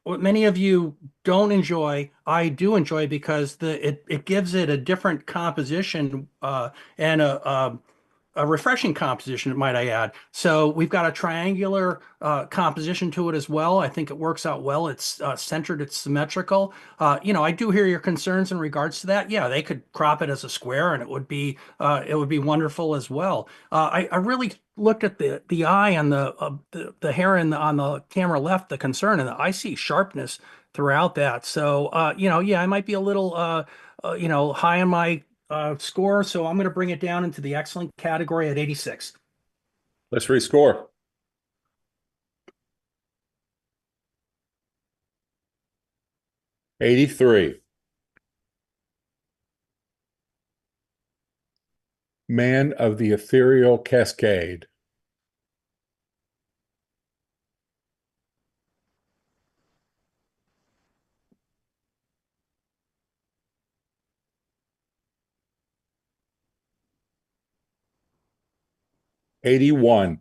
what many of you don't enjoy, I do enjoy because it gives it a different composition and a refreshing composition, might I add. So we've got a triangular composition to it as well. I think it works out well. It's centered, it's symmetrical. I do hear your concerns in regards to that. Yeah, they could crop it as a square, and it would be wonderful as well. I really looked at the eye and the hair on the camera left, the concern, and I see sharpness throughout that. So yeah, I might be a little high on my score, so I'm going to bring it down into the excellent category at 86. Let's rescore. '83. Man of the Ethereal Cascade. '81.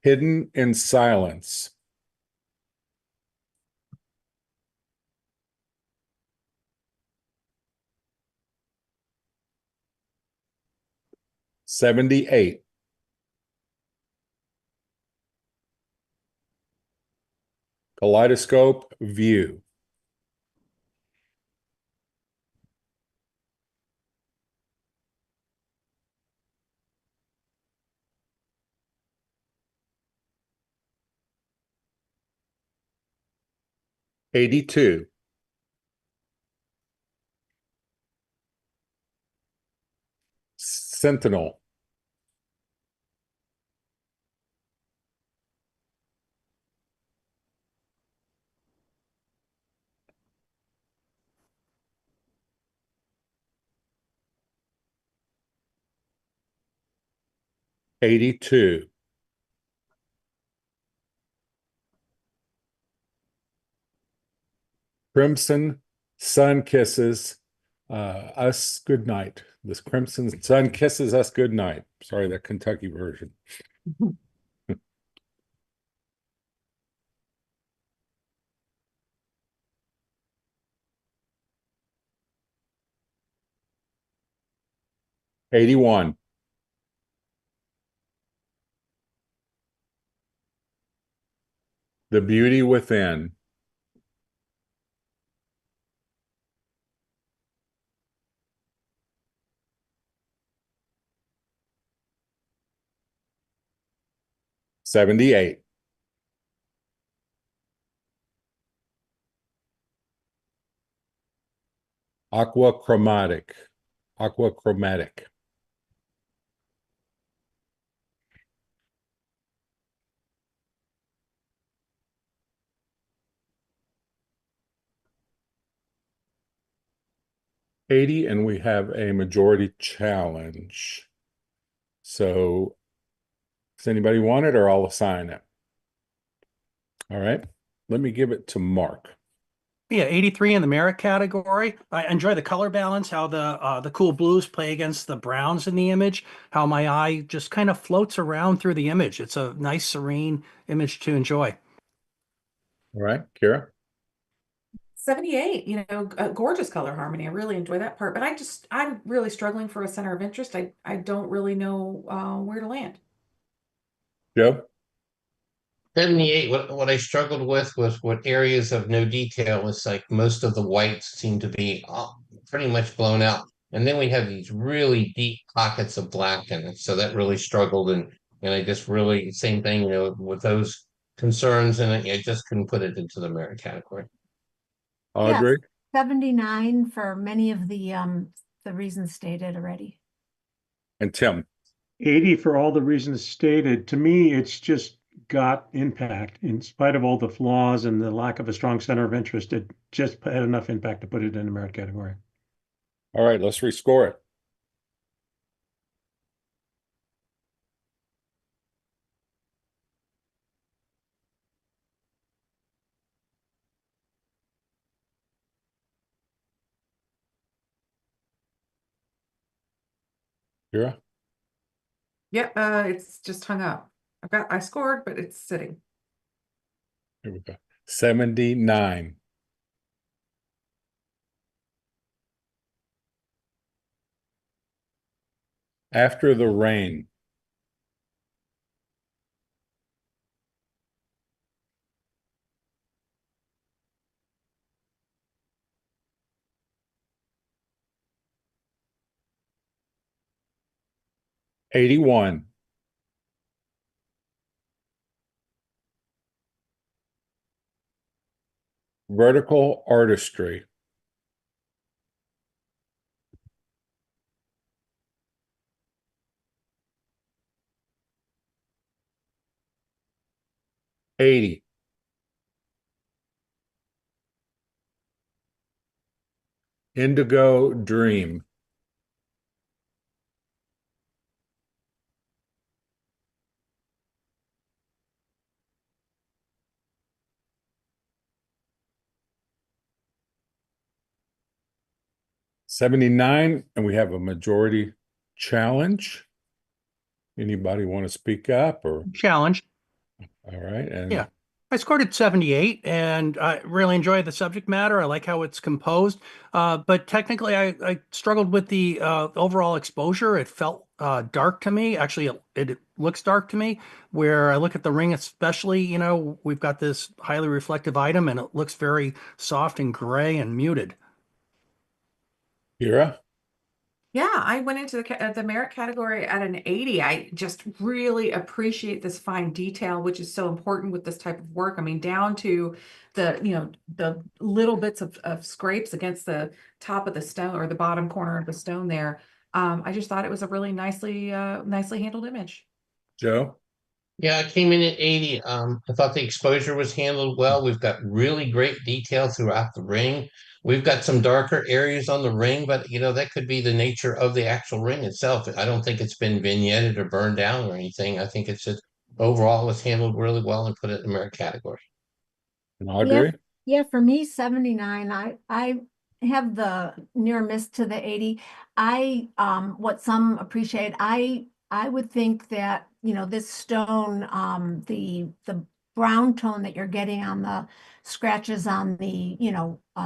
Hidden in Silence. '78. Kaleidoscope View. '82. Sentinel. '82. Crimson Sun Kisses Us Goodnight. This Crimson Sun Kisses Us Goodnight. Sorry, that Kentucky version. '81. The Beauty Within. '78. Aquachromatic. Aquachromatic. '80, and we have a majority challenge. So does anybody want it, or I'll assign it? All right. Let me give it to Mark. Yeah, 83 in the merit category. I enjoy the color balance, how the cool blues play against the browns in the image, how my eye just kind of floats around through the image. It's a nice, serene image to enjoy. All right, Kira. 78, gorgeous color harmony. I really enjoy that part, but I'm really struggling for a center of interest. I don't really know where to land. Joe. 78, what I struggled with was what areas of no detail was like most of the whites seem to be pretty much blown out. And then we have these really deep pockets of black in it. So that really struggled and I just really same thing, with those concerns and I just couldn't put it into the merit category. Audrey. 79 for many of the reasons stated already. And Tim. 80 for all the reasons stated. To me, it's just got impact in spite of all the flaws and the lack of a strong center of interest. It just had enough impact to put it in the merit category. All right, let's rescore it. Kira. Yep, it's just hung up. I scored, but it's sitting. Here we go. 79. After the rain. '81. Vertical artistry. '80. Indigo Dream. '79, and we have a majority challenge. Anybody want to speak up or, Challenge. all right, and Yeah. I scored at 78 and I really enjoy the subject matter. I like how it's composed. But technically, I struggled with the overall exposure. It felt dark to me. Actually, it looks dark to me. Where I look at the ring, especially, we've got this highly reflective item and it looks very soft and gray and muted. Kira? Yeah, I went into the merit category at an 80. I just really appreciate this fine detail, which is so important with this type of work. I mean, down to the little bits of scrapes against the top of the stone or the bottom corner of the stone there. I just thought it was a really nicely handled image. Joe? Yeah, I came in at 80. I thought the exposure was handled well. We've got really great detail throughout the ring. We've got some darker areas on the ring, but that could be the nature of the actual ring itself. I don't think it's been vignetted or burned down or anything. I think it's just overall was handled really well and put it in the merit category. And Yeah, Audrey? yeah, for me, 79. I have the near miss to the 80. What some appreciate, I would think that, this stone, the brown tone that you're getting on the scratches on the,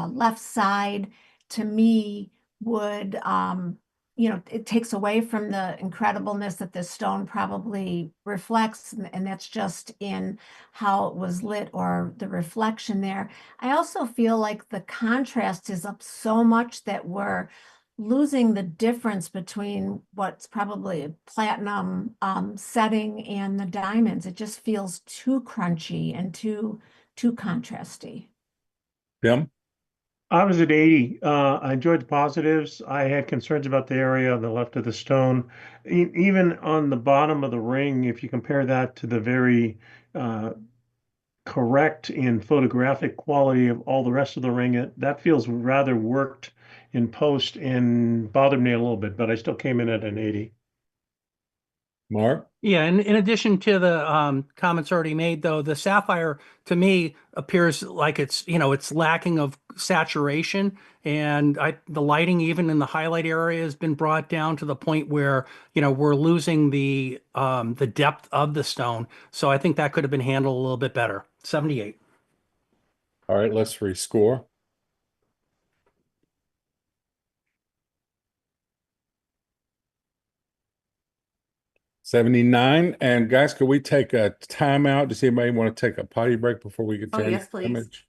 left side, to me would, it takes away from the incredibleness that this stone probably reflects, and that's just in how it was lit or the reflection there. I also feel like the contrast is up so much that we're losing the difference between what's probably a platinum setting and the diamonds. It just feels too crunchy and too contrasty. Tim? I was at 80. I enjoyed the positives. I had concerns about the area on the left of the stone. Even on the bottom of the ring, if you compare that to the very correct in photographic quality of all the rest of the ring, that feels rather worked in post and bothered me a little bit, but I still came in at an 80. Mark? Yeah, and in addition to the comments already made, though, the sapphire to me appears like it's lacking of saturation, and the lighting even in the highlight area has been brought down to the point where we're losing the depth of the stone. So I think that could have been handled a little bit better. 78. All right, let's rescore. '79. And guys, could we take a timeout? Does anybody want to take a potty break before we get to Oh, our yes, next please. image?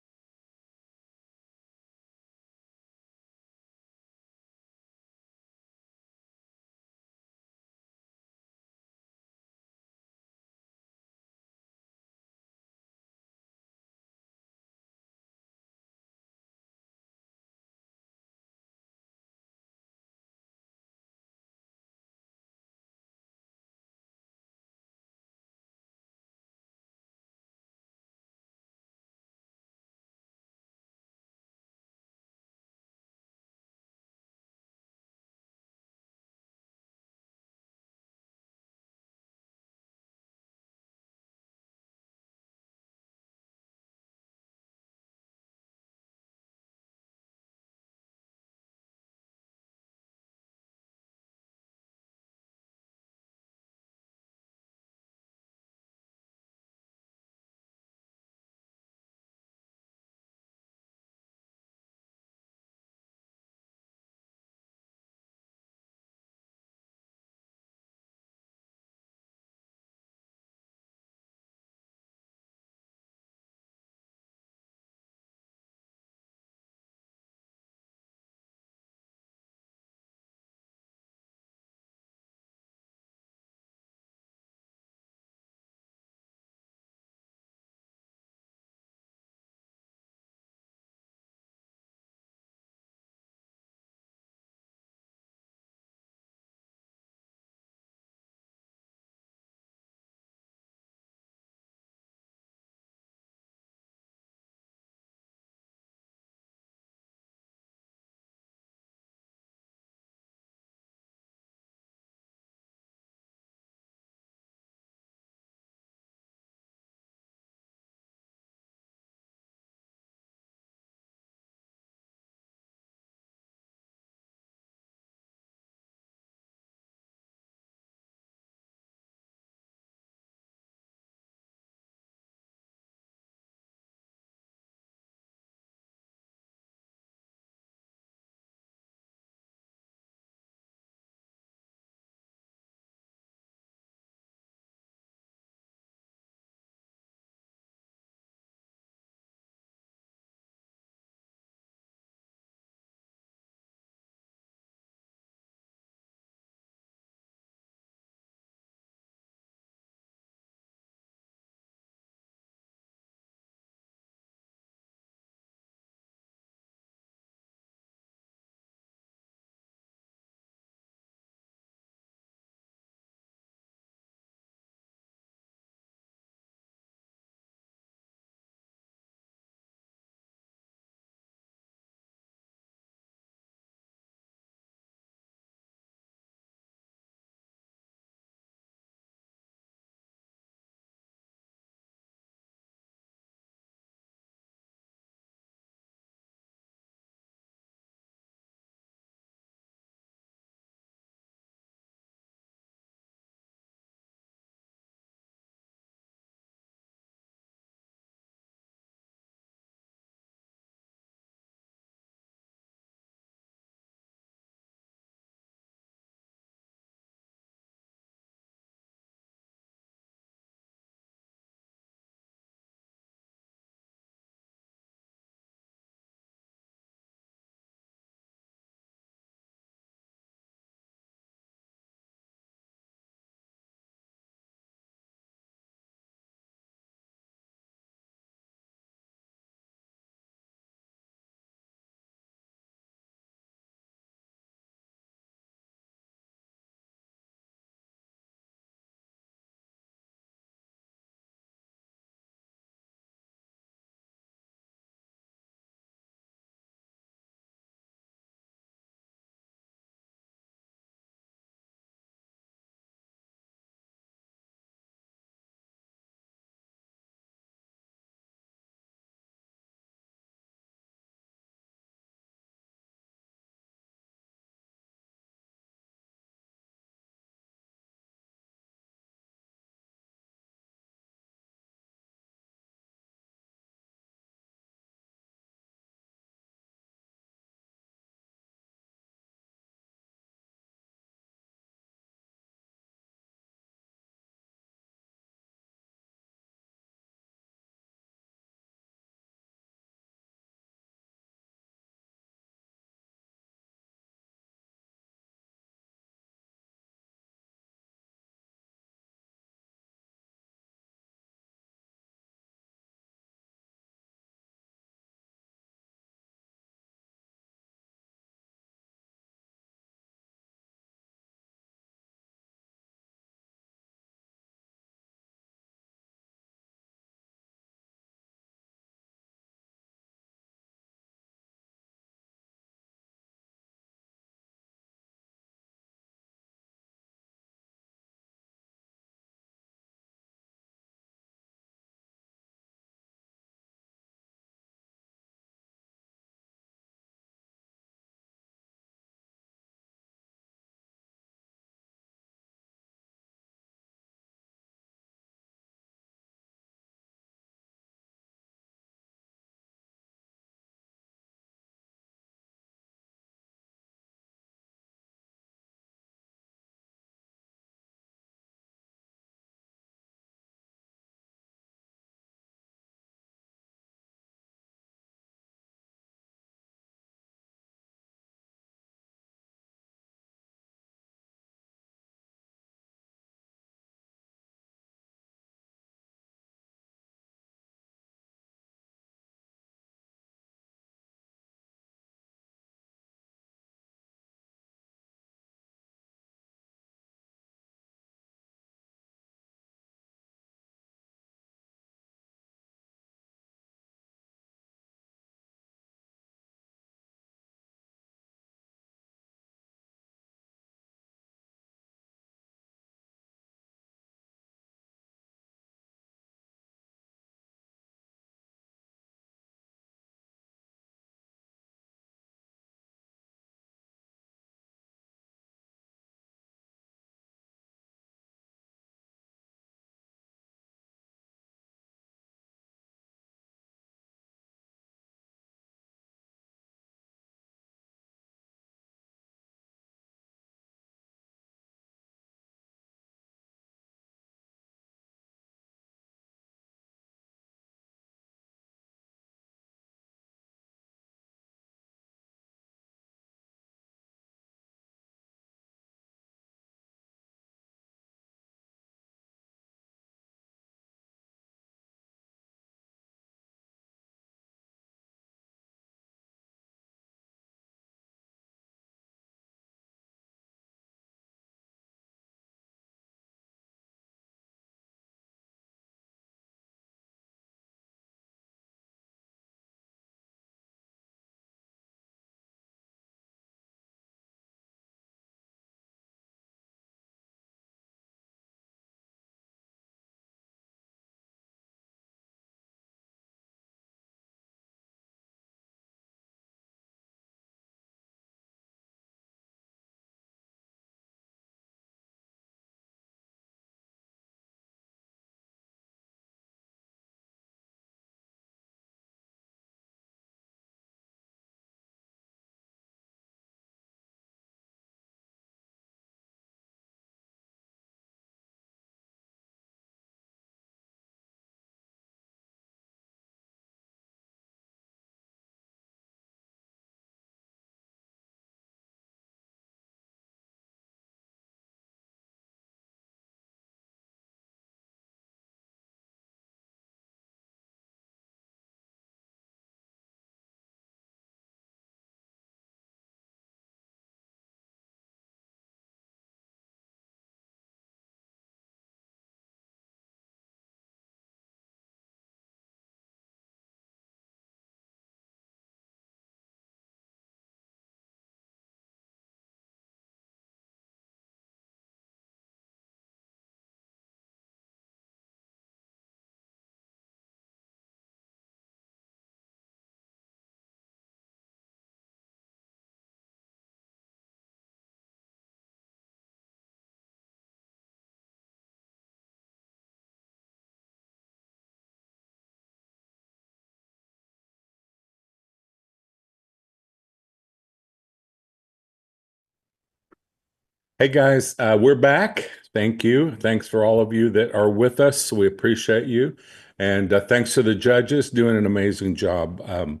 Hey guys, we're back. Thank you. Thanks for all of you that are with us. We appreciate you. And thanks to the judges doing an amazing job.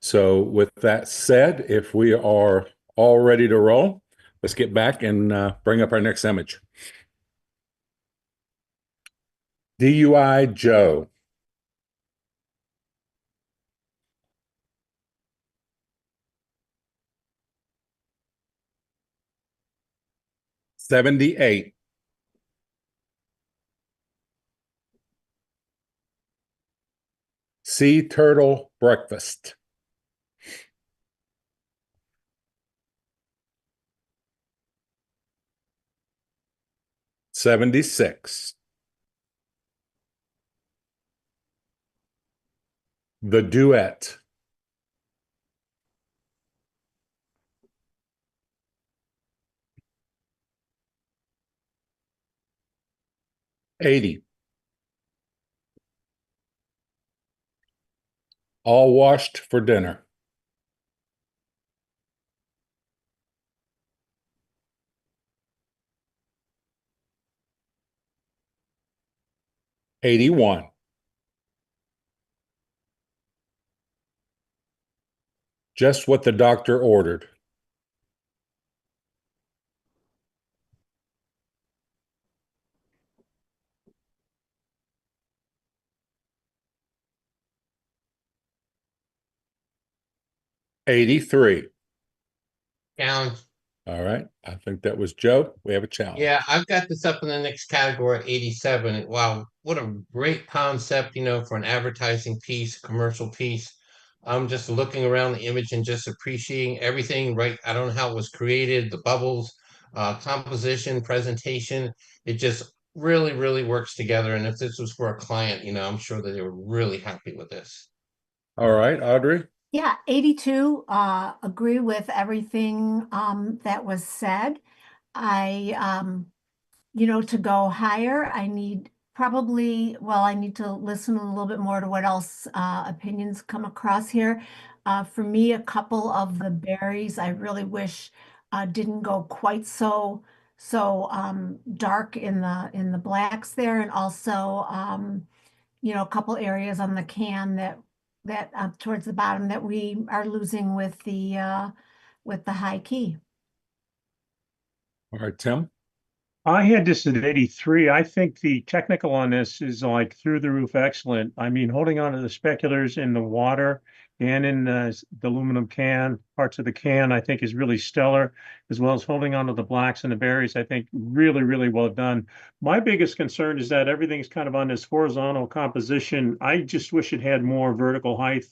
So with that said, if we are all ready to roll, let's get back and bring up our next image. DUI Joe. $78. Sea turtle breakfast. $76. The duet. $80. All washed for dinner. $81. Just what the doctor ordered. $83. Challenge. All right. I think that was Joe. We have a challenge. Yeah, I've got this up in the next category, 87. Wow, what a great concept, for an advertising piece, commercial piece. I'm just looking around the image and just appreciating everything, right? I don't know how it was created, the bubbles, composition, presentation. It just really, really works together. And if this was for a client, I'm sure that they were really happy with this. All right, Audrey. Yeah, 82, agree with everything that was said. To go higher, I need I need to listen a little bit more to what else opinions come across here. For me, a couple of the berries I really wish didn't go quite so dark in the blacks there, and also a couple areas on the can that towards the bottom that we are losing with the high key. All right, Tim. I had this at 83. I think the technical on this is like through the roof excellent. I mean, holding on to the speculars in the water and in the aluminum can, parts of the can, I think is really stellar, as well as holding on to the blacks and the berries. I think really, really well done. My biggest concern is that everything's kind of on this horizontal composition. I just wish it had more vertical height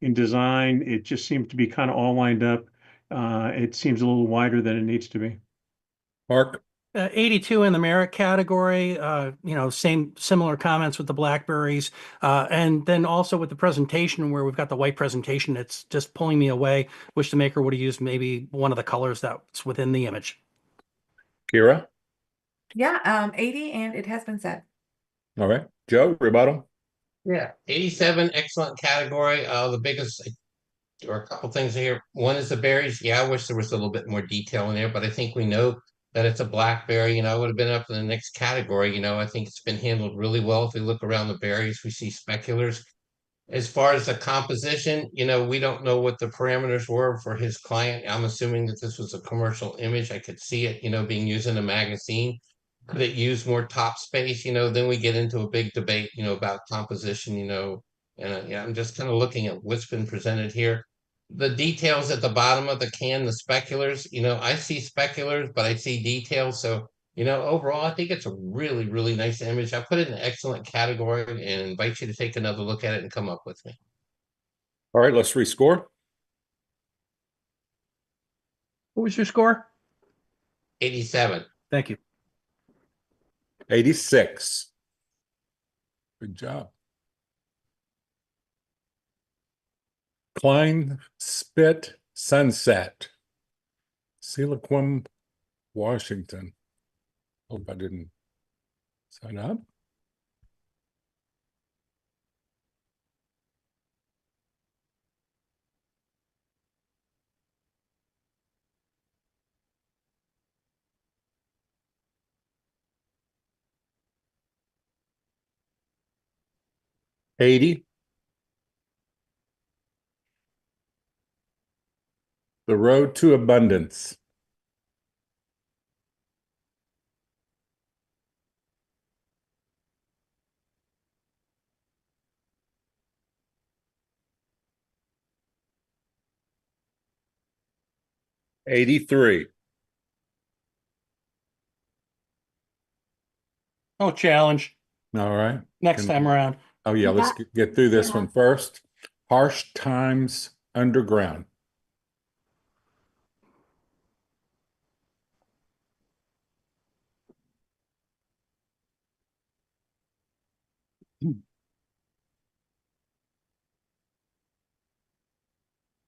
in design. It just seems to be kind of all lined up. It seems a little wider than it needs to be. Mark. 82 in the merit category, similar comments with the blackberries. And then also with the presentation where we've got the white presentation, it's just pulling me away. Wish the maker would have used maybe one of the colors that's within the image. Kira. Yeah, 80, and it has been said. All right. Joe, rebuttal. Yeah, 87, excellent category. The biggest, or a couple things here. One is the berries. Yeah, I wish there was a little bit more detail in there, but I think we know that it's a blackberry. I would have been up in the next category. I think it's been handled really well. If we look around the berries, we see speculars. As far as the composition, we don't know what the parameters were for his client. I'm assuming that this was a commercial image. I could see it, being used in a magazine. Could it use more top space? Then we get into a big debate, about composition, and yeah, I'm just kind of looking at what's been presented here. The details at the bottom of the can, the speculars, I see speculars, but I see details. So, overall, I think it's a really, really nice image. I put it in an excellent category and invite you to take another look at it and come up with me. All right, let's rescore. What was your score? 87. Thank you. 86. Good job. Klein Spit Sunset. Seligquim, Washington. Hope I didn't sign up. 80. The Road to Abundance. 83. Oh, challenge. All right. Next time around. Oh, yeah, let's get through this Yeah. one first. Harsh Times Underground.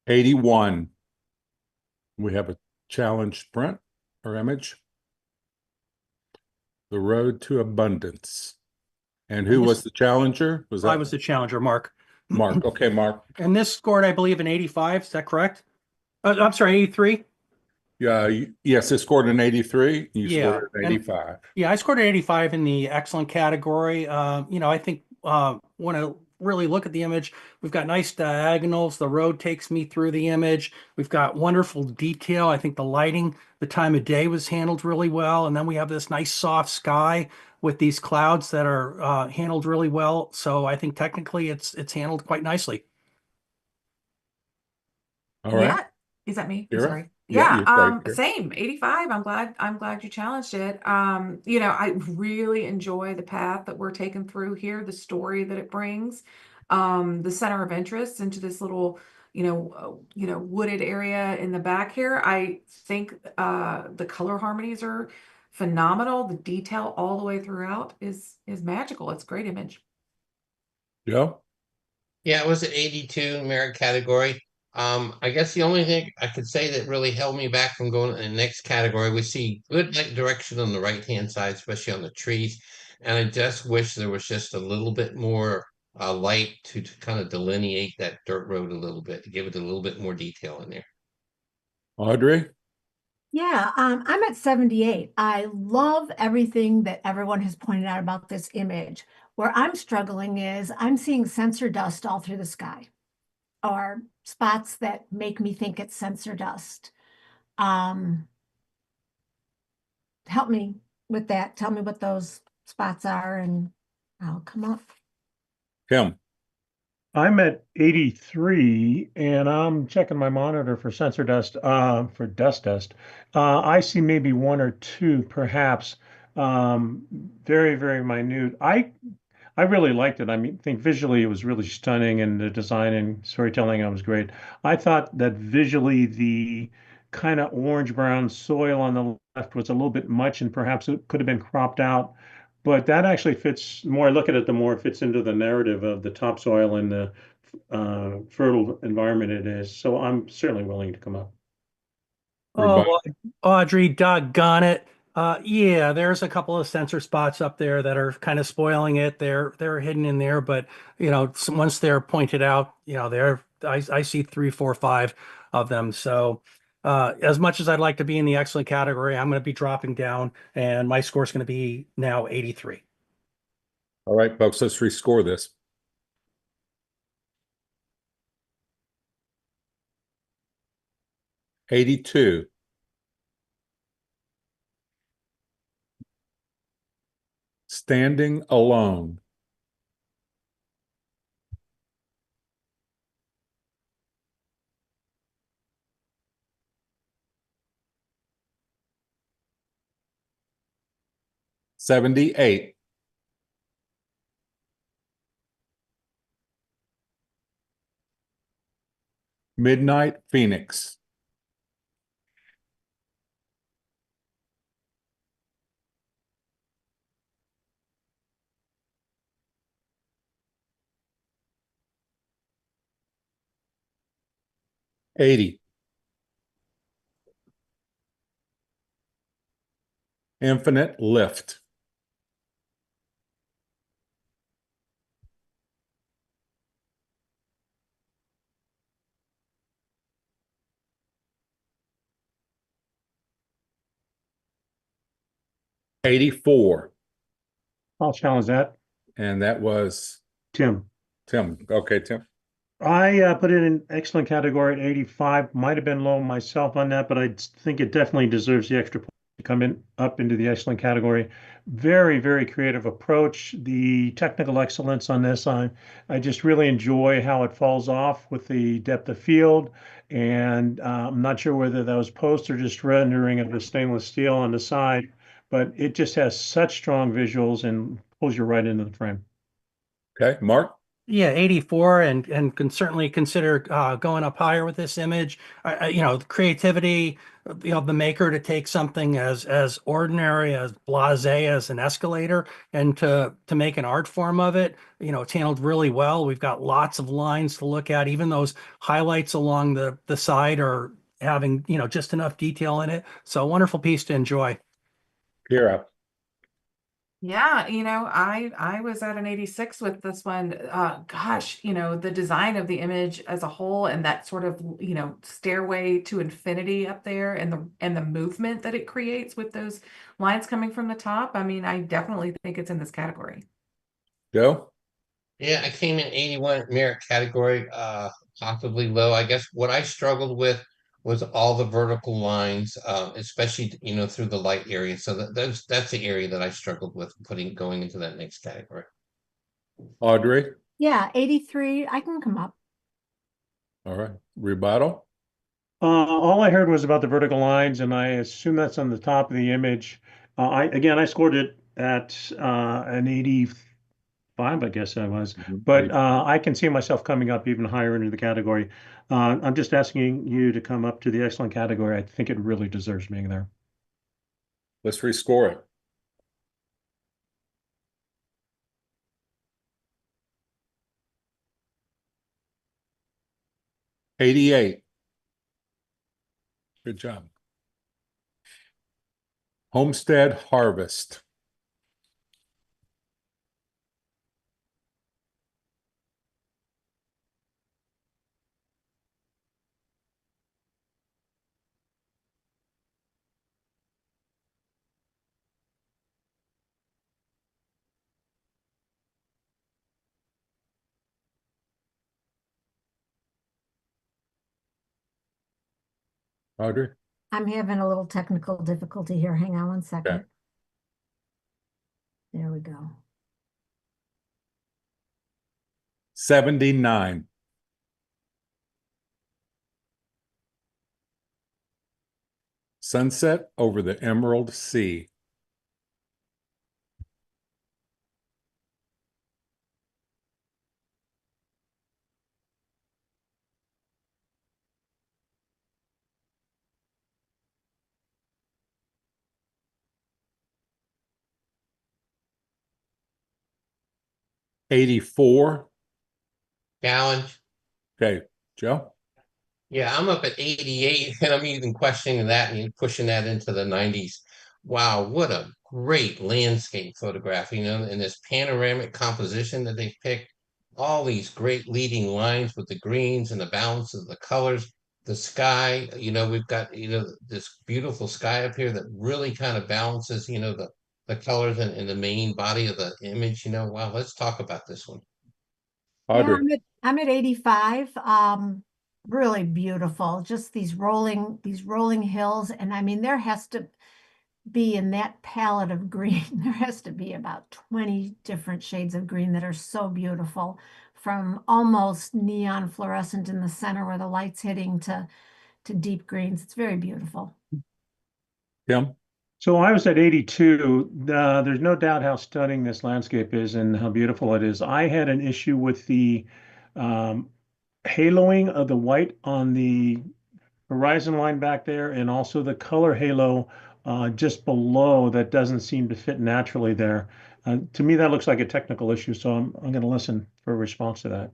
81. We have a challenge print or image. The Road to Abundance. And who was the challenger? Was I that was the challenger, Mark. Mark? Okay, Mark. And this scored, I believe, an 85. Is that correct? I'm sorry, 83. Yeah, yes, it scored an 83. You Yeah, scored an and- 85. Yeah, I scored an 85 in the excellent category. I think when I really look at the image, we've got nice diagonals. The road takes me through the image. We've got wonderful detail. I think the lighting, the time of day was handled really well. And then we have this nice soft sky with these clouds that are handled really well. So I think technically it's handled quite nicely. All right. Yeah. Is that me? I'm Kira? sorry. Yeah, Yeah, you're right, Kira. same, 85. I'm glad you challenged it. I really enjoy the path that we're taking through here, the story that it brings, the center of interest into this little, wooded area in the back here. I think the color harmonies are phenomenal. The detail all the way throughout is magical. It's a great image. Joe? Yeah, it was an 82 merit category. I guess the only thing I could say that really held me back from going to the next category, we see good light direction on the right-hand side, especially on the trees. And I just wish there was just a little bit more light to kind of delineate that dirt road a little bit, to give it a little bit more detail in there. Audrey? Yeah, I'm at 78. I love everything that everyone has pointed out about this image. Where I'm struggling is I'm seeing sensor dust all through the sky, or spots that make me think it's sensor dust. Help me with that. Tell me what those spots are and I'll come up. Kim? I'm at 83 and I'm checking my monitor for sensor dust, for dust. I see maybe one or two, perhaps, very, very minute. I really liked it. I mean, I think visually it was really stunning and the design and storytelling was great. I thought that visually the kind of orange brown soil on the left was a little bit much and perhaps it could have been cropped out. But that actually fits, the more I look at it, the more it fits into the narrative of the topsoil and the fertile environment it is. So I'm certainly willing to come up. Oh, Audrey, doggone it. Yeah, there's a couple of sensor spots up there that are kind of spoiling it. They're hidden in there, but once they're pointed out, I see 3, 4, 5 of them. So as much as I'd like to be in the excellent category, I'm going to be dropping down, and my score is going to be now 83. All right, folks, let's rescore this. '82. Standing Alone. 78. Midnight Phoenix. 80. Infinite Lift. 84. I'll challenge that. And that was Tim. Tim. Okay, Tim. I put it in excellent category at 85. Might have been low myself on that, but I think it definitely deserves the extra point to come in up into the excellent category. Very, very creative approach. The technical excellence on this, I just really enjoy how it falls off with the depth of field. And I'm not sure whether that was post or just rendering of the stainless steel on the side, but it just has such strong visuals and pulls you right into the frame. Okay, Mark. Yeah, 84, and can certainly consider going up higher with this image. You know, the creativity, the maker to take something as ordinary, as blasé as an escalator, and to make an art form of it. You know, it's handled really well. We've got lots of lines to look at. Even those highlights along the side are having, you know, just enough detail in it. So a wonderful piece to enjoy. Kira. Yeah, I was at an 86 with this one. Gosh, the design of the image as a whole and that sort of, stairway to infinity up there and the movement that it creates with those lines coming from the top. I mean, I definitely think it's in this category. Joe. Yeah, I came in 81 merit category, possibly low. I guess what I struggled with was all the vertical lines, especially through the light area. So that's the area that I struggled with going into that next category. Audrey. Yeah, 83. I can come up. All right. Rebuttal. All I heard was about the vertical lines, and I assume that's on the top of the image. I scored it at an 85, I guess I was, but I can see myself coming up even higher into the category. I'm just asking you to come up to the excellent category. I think it really deserves being there. Let's rescore it. $88. Good job. Homestead Harvest. Audrey. I'm having a little technical difficulty here. Hang on one second. Okay. There we go. 79. Sunset over the Emerald Sea. $84. Challenge. Okay, Joe. Yeah, I'm up at 88, and I'm even questioning that and pushing that into the 90s. Wow, what a great landscape photograph, and this panoramic composition that they picked. All these great leading lines with the greens and the balance of the colors, the sky, we've got, this beautiful sky up here that really kind of balances, the colors and the main body of the image. Wow, let's talk about this one. Yeah, Audrey. I'm at 85. Really beautiful. Just these rolling hills. And I mean, there has to be in that palette of green, there has to be about 20 different shades of green that are so beautiful, from almost neon fluorescent in the center where the light's hitting to deep greens. It's very beautiful. Tim. So I was at 82. There's no doubt how stunning this landscape is and how beautiful it is. I had an issue with the haloing of the white on the horizon line back there, and also the color halo just below that doesn't seem to fit naturally there. To me, that looks like a technical issue, so I'm going to listen for a response to that.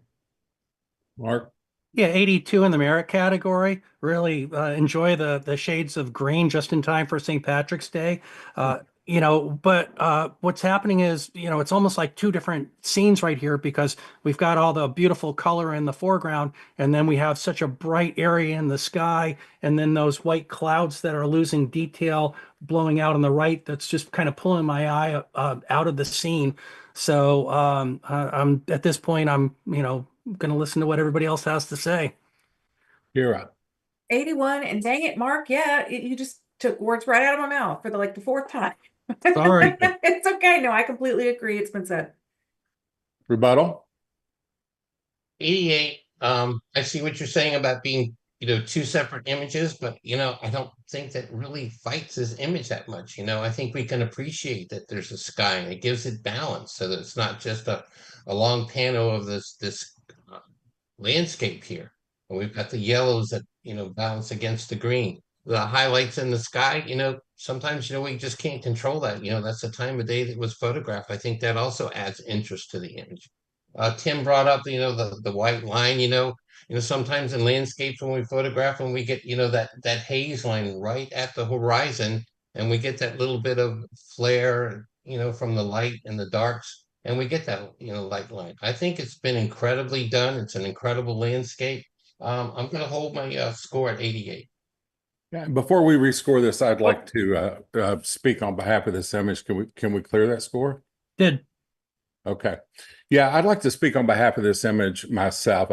Mark. Yeah, 82 in the merit category. Really enjoy the shades of green just in time for St. Patrick's Day. But what's happening is, it's almost like two different scenes right here, because we've got all the beautiful color in the foreground, and then we have such a bright area in the sky, and then those white clouds that are losing detail blowing out on the right. That's just kind of pulling my eye out of the scene. So I'm at this point, I'm going to listen to what everybody else has to say. Kira. 81, and dang it, Mark, yeah, you just took words right out of my mouth for the fourth time. Sorry. It's okay. No, I completely agree. It's been said. Rebuttal. 88, I see what you're saying about being, two separate images, but I don't think that really fights his image that much. I think we can appreciate that there's a sky and it gives it balance so that it's not just a long panel of this landscape here. And we've got the yellows that, balance against the green. The highlights in the sky, sometimes, we just can't control that. That's the time of day that was photographed. I think that also adds interest to the image. Tim brought up, the white line, sometimes in landscapes when we photograph and we get, that haze line right at the horizon, and we get that little bit of flare, from the light and the darks, and we get that, light line. I think it's been incredibly done. It's an incredible landscape. I'm going to hold my score at 88. Yeah, before we rescore this, I'd like to speak on behalf of this image. Can we clear that score? Did. Okay. Yeah, I'd like to speak on behalf of this image myself.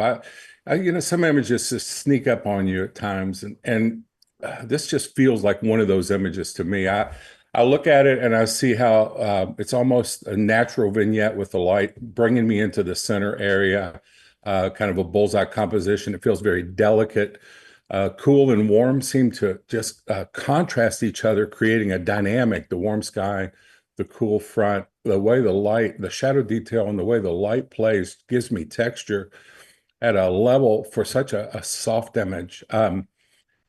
Some images just sneak up on you at times, and this just feels like one of those images to me. I look at it and I see how it's almost a natural vignette with the light bringing me into the center area, kind of a bullseye composition. It feels very delicate. Cool and warm seem to just contrast each other, creating a dynamic. The warm sky, the cool front, the way the light, the shadow detail, and the way the light plays gives me texture at a level for such a soft image. If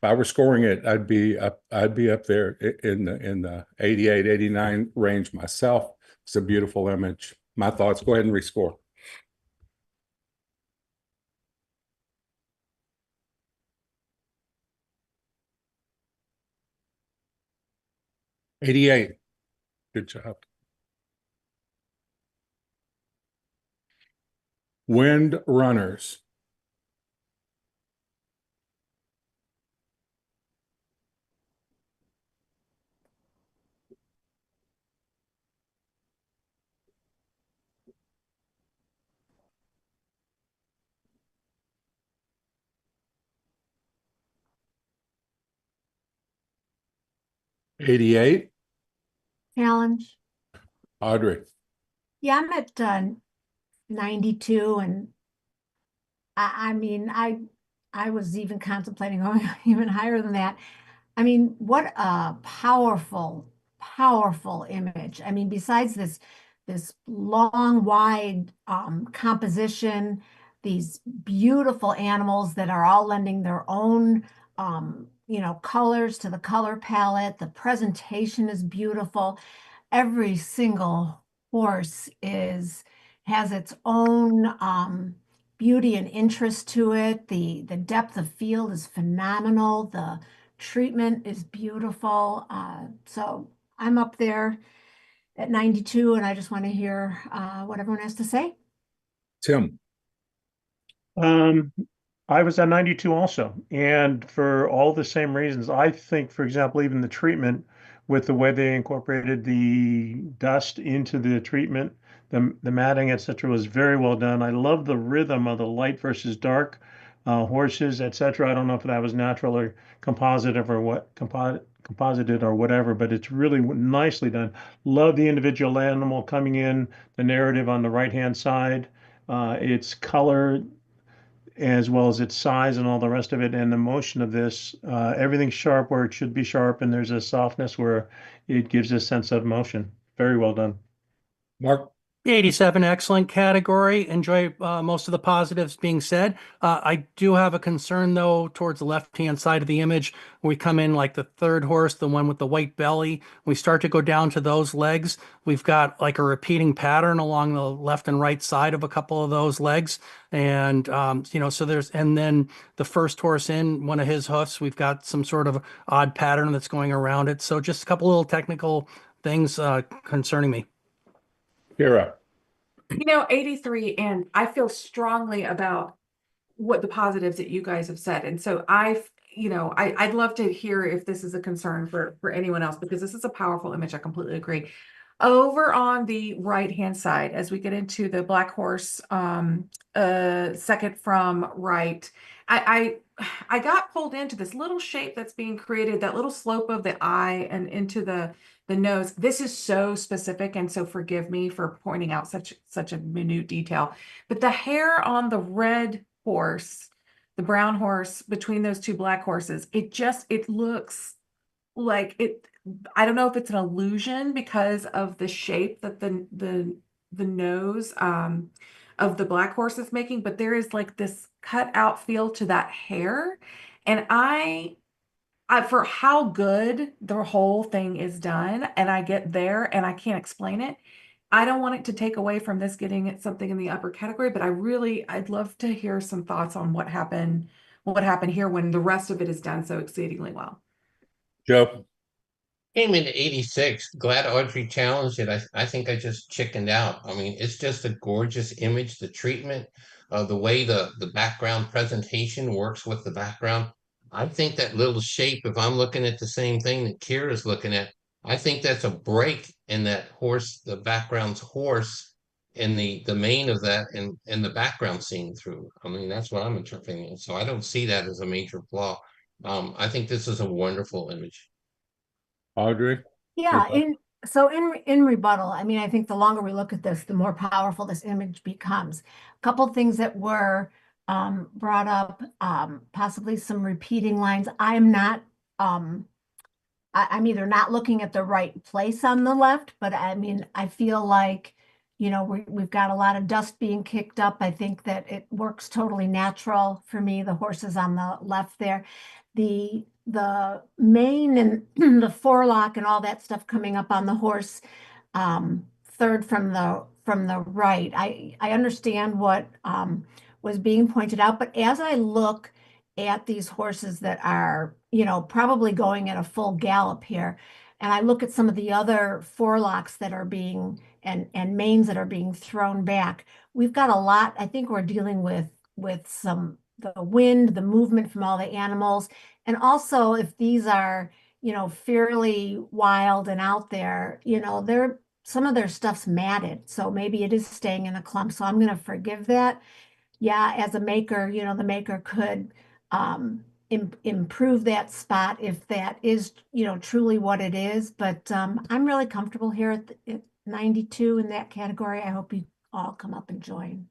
I were scoring it, I'd be up there in the 88, 89 range myself. It's a beautiful image. My thoughts. Go ahead and rescore. '88. Good job. Wind Runners. '88. Challenge. Audrey. Yeah, I'm at 92, and I mean, I was even contemplating going even higher than that. I mean, what a powerful, powerful image. I mean, besides this long, wide composition, these beautiful animals that are all lending their own colors to the color palette. The presentation is beautiful. Every single horse has its own beauty and interest to it. The depth of field is phenomenal. The treatment is beautiful. So I'm up there at 92, and I just want to hear what everyone has to say. Tim. I was at 92 also, and for all the same reasons. I think, for example, even the treatment with the way they incorporated the dust into the treatment, the matting, etc., was very well done. I love the rhythm of the light versus dark horses, etc. I don't know if that was natural or compositive or what composited or whatever, but it's really nicely done. Love the individual animal coming in, the narrative on the right-hand side, its color, as well as its size and all the rest of it, and the motion of this. Everything's sharp where it should be sharp, and there's a softness where it gives a sense of motion. Very well done. Mark. 87, excellent category. Enjoy most of the positives being said. I do have a concern, though, towards the left-hand side of the image. We come in like the third horse, the one with the white belly. We start to go down to those legs. We've got like a repeating pattern along the left and right side of a couple of those legs. And, so and then the first horse in, one of his hoofs, we've got some sort of odd pattern that's going around it. So just a couple little technical things concerning me. Kira. 83, and I feel strongly about what the positives that you guys have said. And so I'd love to hear if this is a concern for anyone else, because this is a powerful image. I completely agree. Over on the right-hand side, as we get into the black horse, second from right, I got pulled into this little shape that's being created, that little slope of the eye and into the nose. This is so specific, and so forgive me for pointing out such a minute detail. But the hair on the red horse, the brown horse between those two black horses, it looks like it. I don't know if it's an illusion because of the shape that the nose of the black horse is making, but there is like this cut out feel to that hair. And I for how good the whole thing is done, and I get there and I can't explain it. I don't want it to take away from this getting it something in the upper category, but I'd love to hear some thoughts on what happened here when the rest of it is done so exceedingly well. Joe? Came in 86. Glad Audrey challenged it. I think I just chickened out. I mean, it's just a gorgeous image. The treatment, the way the background presentation works with the background. I think that little shape, if I'm looking at the same thing that Kira's looking at, I think that's a break in that horse, the background's horse, and the mane of that and the background seen through. I mean, that's what I'm interpreting. So I don't see that as a major flaw. I think this is a wonderful image. Audrey? Yeah, in rebuttal, I mean, I think the longer we look at this, the more powerful this image becomes. A couple things that were brought up, possibly some repeating lines. I'm either not looking at the right place on the left, but I mean, I feel like, you know, we've got a lot of dust being kicked up. I think that it works totally natural for me. The horses on the left there, the mane and the forelock and all that stuff coming up on the horse, third from the right. I understand what was being pointed out, but as I look at these horses that are, you know, probably going at a full gallop here, and I look at some of the other forelocks that are being and manes that are being thrown back, we've got a lot. I think we're dealing with some the wind, the movement from all the animals. And also if these are, you know, fairly wild and out there, you know, some of their stuff's matted. So maybe it is staying in a clump. So I'm going to forgive that. Yeah, as a maker, you know, the maker could improve that spot if that is, you know, truly what it is. But I'm really comfortable here at 92 in that category. I hope you all come up and join.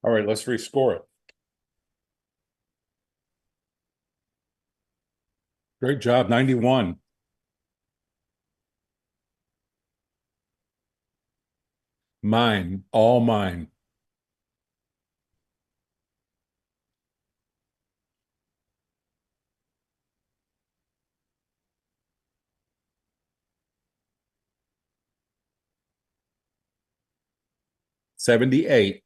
All right, let's rescore it. Great job, 91. Mine, all mine. $78.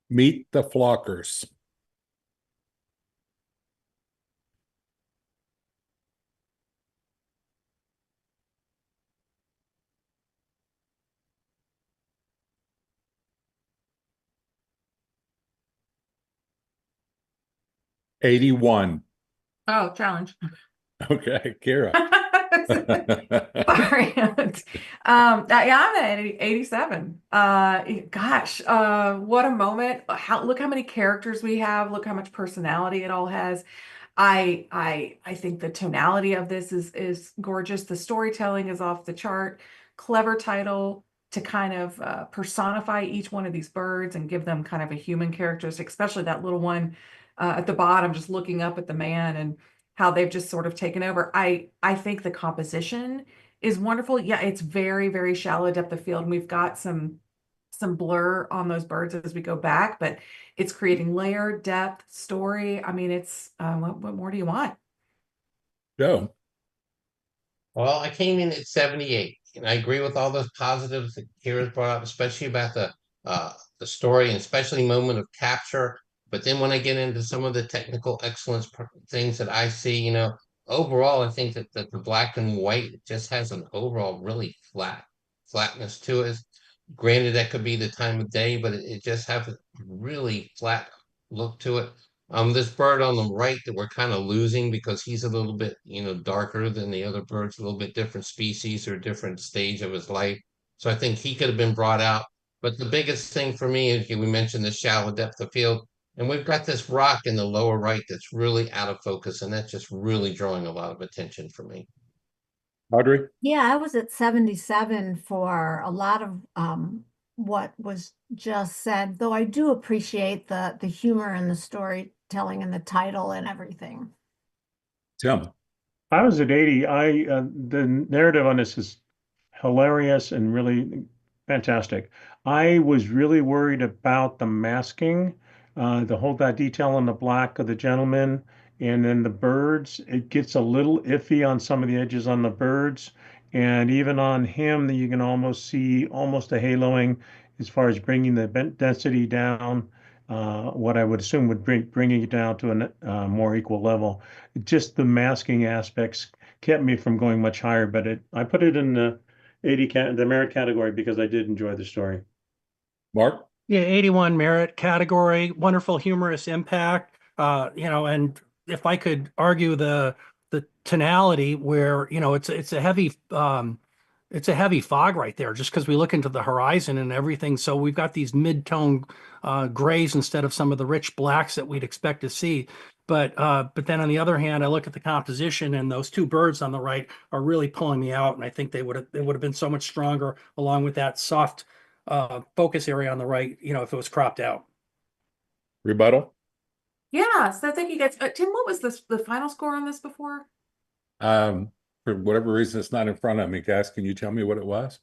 Meet the Flockers. $81. Oh, challenge. Okay, Kira. Sorry. Yeah, I'm at 87. Gosh, what a moment. Look how many characters we have. Look how much personality it all has. I think the tonality of this is gorgeous. The storytelling is off the chart. Clever title to kind of personify each one of these birds and give them kind of a human characteristic, especially that little one at the bottom, just looking up at the man and how they've just sort of taken over. I think the composition is wonderful. Yeah, it's very, very shallow depth of field. And we've got some blur on those birds as we go back, but it's creating layer, depth, story. I mean, it's what more do you want? Joe. Well, I came in at 78, and I agree with all those positives that Kira's brought up, especially about the story and especially moment of capture. But then when I get into some of the technical excellence things that I see, you know, overall, I think that the black and white just has an overall really flatness to it. Granted, that could be the time of day, but it just has a really flat look to it. This bird on the right that we're kind of losing because he's a little bit, darker than the other birds, a little bit different species or different stage of his life. So I think he could have been brought out. But the biggest thing for me is we mentioned the shallow depth of field, and we've got this rock in the lower right that's really out of focus, and that's just really drawing a lot of attention for me. Audrey? Yeah, I was at 77 for a lot of what was just said, though I do appreciate the humor and the storytelling and the title and everything. Tim? I was at 80. The narrative on this is hilarious and really fantastic. I was really worried about the masking, that detail on the black of the gentleman, and then the birds. It gets a little iffy on some of the edges on the birds, and even on him, you can almost see almost a haloing as far as bringing the density down. What I would assume would bringing it down to a more equal level. Just the masking aspects kept me from going much higher, but I put it in the the merit category because I did enjoy the story. Mark? Yeah, 81 merit category, wonderful humorous impact. And if I could argue the tonality where, it's a heavy fog right there just because we look into the horizon and everything. So we've got these mid-tone grays instead of some of the rich blacks that we'd expect to see. But then on the other hand, I look at the composition and those two birds on the right are really pulling me out. And I think they would have been so much stronger along with that soft focus area on the right, if it was cropped out. Rebuttal? Yeah, so thank you guys. Tim, what was the final score on this before? For whatever reason, it's not in front of me. Guys, can you tell me what it was?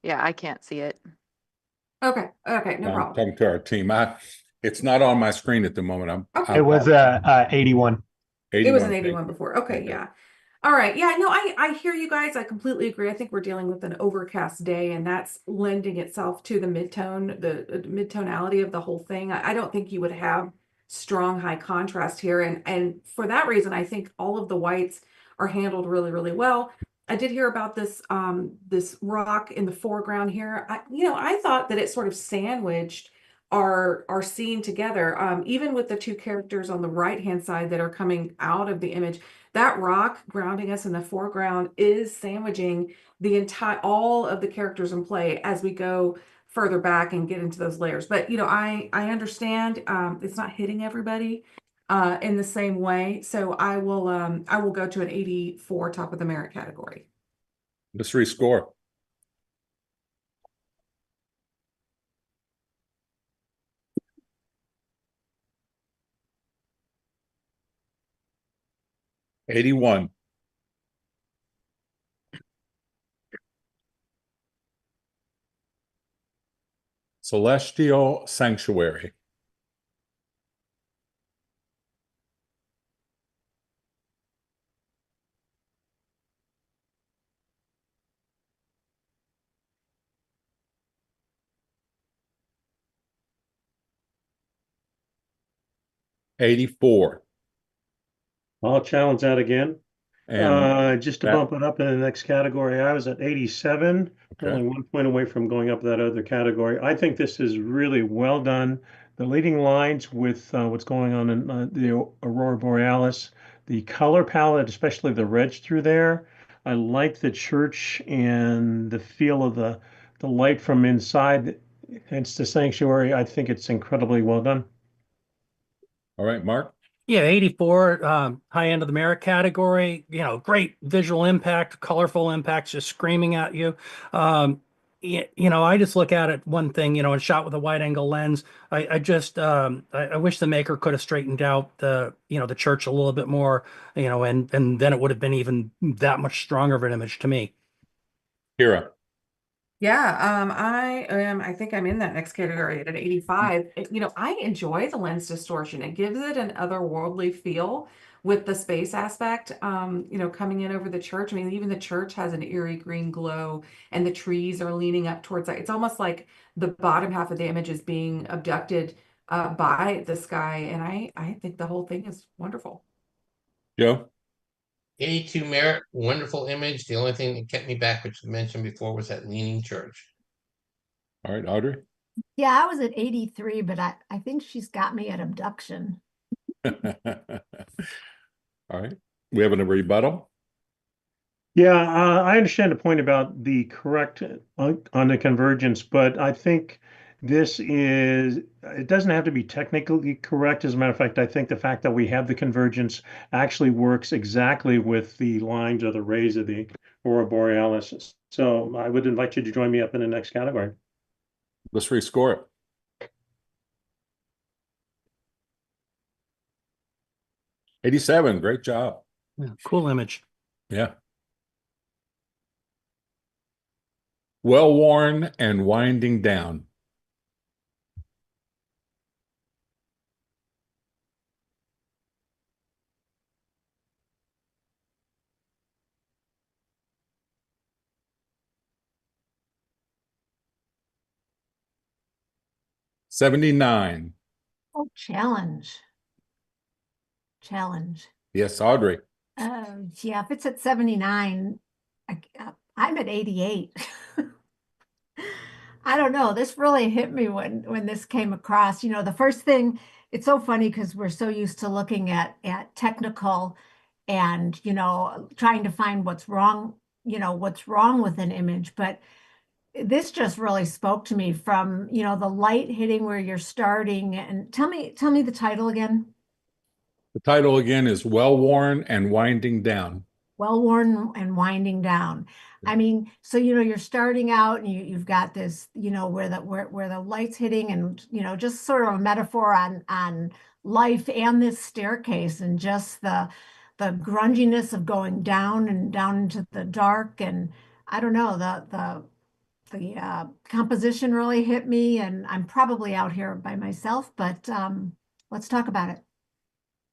Yeah, I can't see it. Okay, no I'm problem. talking to our team. It's not on my screen at the moment. Okay. It was 81. It was an 81. 81 before. Okay, Okay. yeah. All right. Yeah, no, I hear you guys. I completely agree. I think we're dealing with an overcast day, and that's lending itself to the mid-tonality of the whole thing. I don't think you would have strong high contrast here. And for that reason, I think all of the whites are handled really, really well. I did hear about this rock in the foreground here. I thought that it sort of sandwiched our scene together. Even with the two characters on the right-hand side that are coming out of the image, that rock grounding us in the foreground is sandwiching all of the characters in play as we go further back and get into those layers. But I understand it's not hitting everybody in the same way. So I will go to an 84 top of the merit category. Let's rescore. '81. Celestial Sanctuary. '84. I'll challenge that again. And Just to that- bump it up in the next category, I was at 87, Okay. only 1 point away from going up that other category. I think this is really well done. The leading lines with what's going on in the Aurora Borealis, the color palette, especially the reds through there. I like the church and the feel of the light from inside. It's the sanctuary. I think it's incredibly well done. All right, Mark? Yeah, 84, high end of the merit category, great visual impact, colorful impacts just screaming at you. I just look at it one thing, and shot with a wide angle lens. I wish the maker could have straightened out the church a little bit more, and then it would have been even that much stronger of an image to me. Kira? Yeah, I think I'm in that next category at an 85. I enjoy the lens distortion. It gives it an otherworldly feel with the space aspect, coming in over the church. I mean, even the church has an eerie green glow and the trees are leaning up towards that. It's almost like the bottom half of the image is being abducted by the sky. And I think the whole thing is wonderful. Joe? 82 merit, wonderful image. The only thing that kept me back, which I mentioned before, was that leaning church. All right, Audrey? Yeah, I was at 83, but I think she's got me at abduction. All right. We have a rebuttal. Yeah, I understand the point about the correct on the convergence, but I think it doesn't have to be technically correct. As a matter of fact, I think the fact that we have the convergence actually works exactly with the lines or the rays of the Aurora Borealis. So I would invite you to join me up in the next category. Let's rescore it. '87. Great job. Yeah, cool image. Yeah. Well worn and winding down. '79. Oh, challenge. Challenge. Yes, Audrey. Yeah, if it's at 79, I'm at 88. I don't know. This really hit me when this came across. You know, the first thing, it's so funny because we're so used to looking at technical and, you know, trying to find what's wrong, you know, what's wrong with an image. But this just really spoke to me from, you know, the light hitting where you're starting. And tell me the title again. The title again is Well Worn and Winding Down. Well worn and winding down. I mean, so you know, you're starting out and you've got this, you know, where the light's hitting and you know, just sort of a metaphor on life and this staircase and just the grunginess of going down and down into the dark. And I don't know, the composition really hit me, and I'm probably out here by myself, but let's talk about it.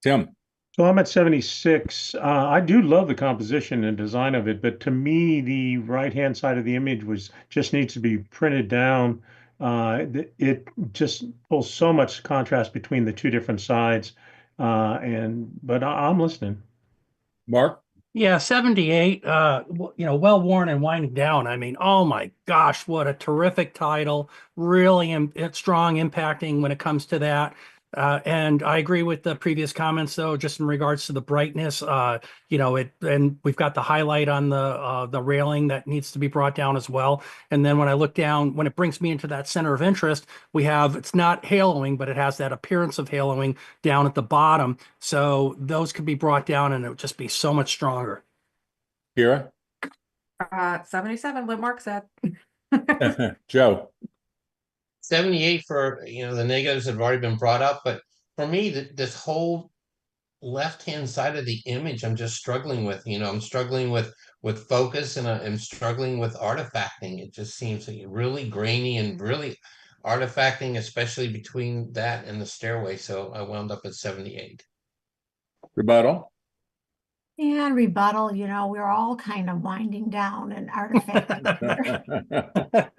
Tim. So I'm at 76. I do love the composition and design of it, but to me, the right-hand side of the image just needs to be printed down. It just pulls so much contrast between the two different sides. But I'm listening. Mark. Yeah, 78, you know, well worn and winding down. I mean, oh my gosh, what a terrific title. Really strong impacting when it comes to that. And I agree with the previous comments, though, just in regards to the brightness. You know, and we've got the highlight on the railing that needs to be brought down as well. And then when I look down, when it brings me into that center of interest, it's not haloing, but it has that appearance of haloing down at the bottom. So those could be brought down, and it would just be so much stronger. Kira. 77, what Mark said. Joe. 78 for, you know, the negatives have already been brought up, but for me, this whole left-hand side of the image, I'm just struggling with, you know, I'm struggling with focus, and I'm struggling with artifacting. It just seems like really grainy and really artifacting, especially between that and the stairway. So I wound up at 78. Rebuttal. Yeah, and rebuttal, you know, we're all kind of winding down and artifacting here.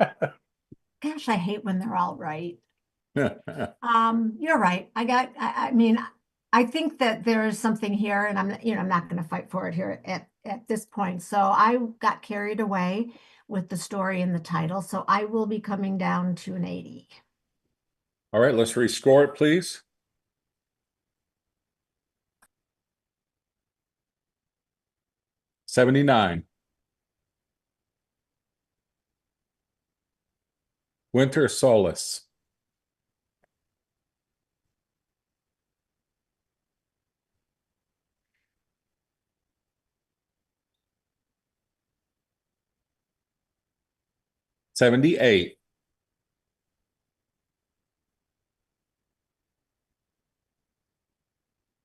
Gosh, I hate when they're all right. You're right. I mean, I think that there is something here, and I'm not going to fight for it here at this point. So I got carried away with the story and the title. So I will be coming down to an 80. All right, let's rescore it, please. '79. Winter Solace. '78.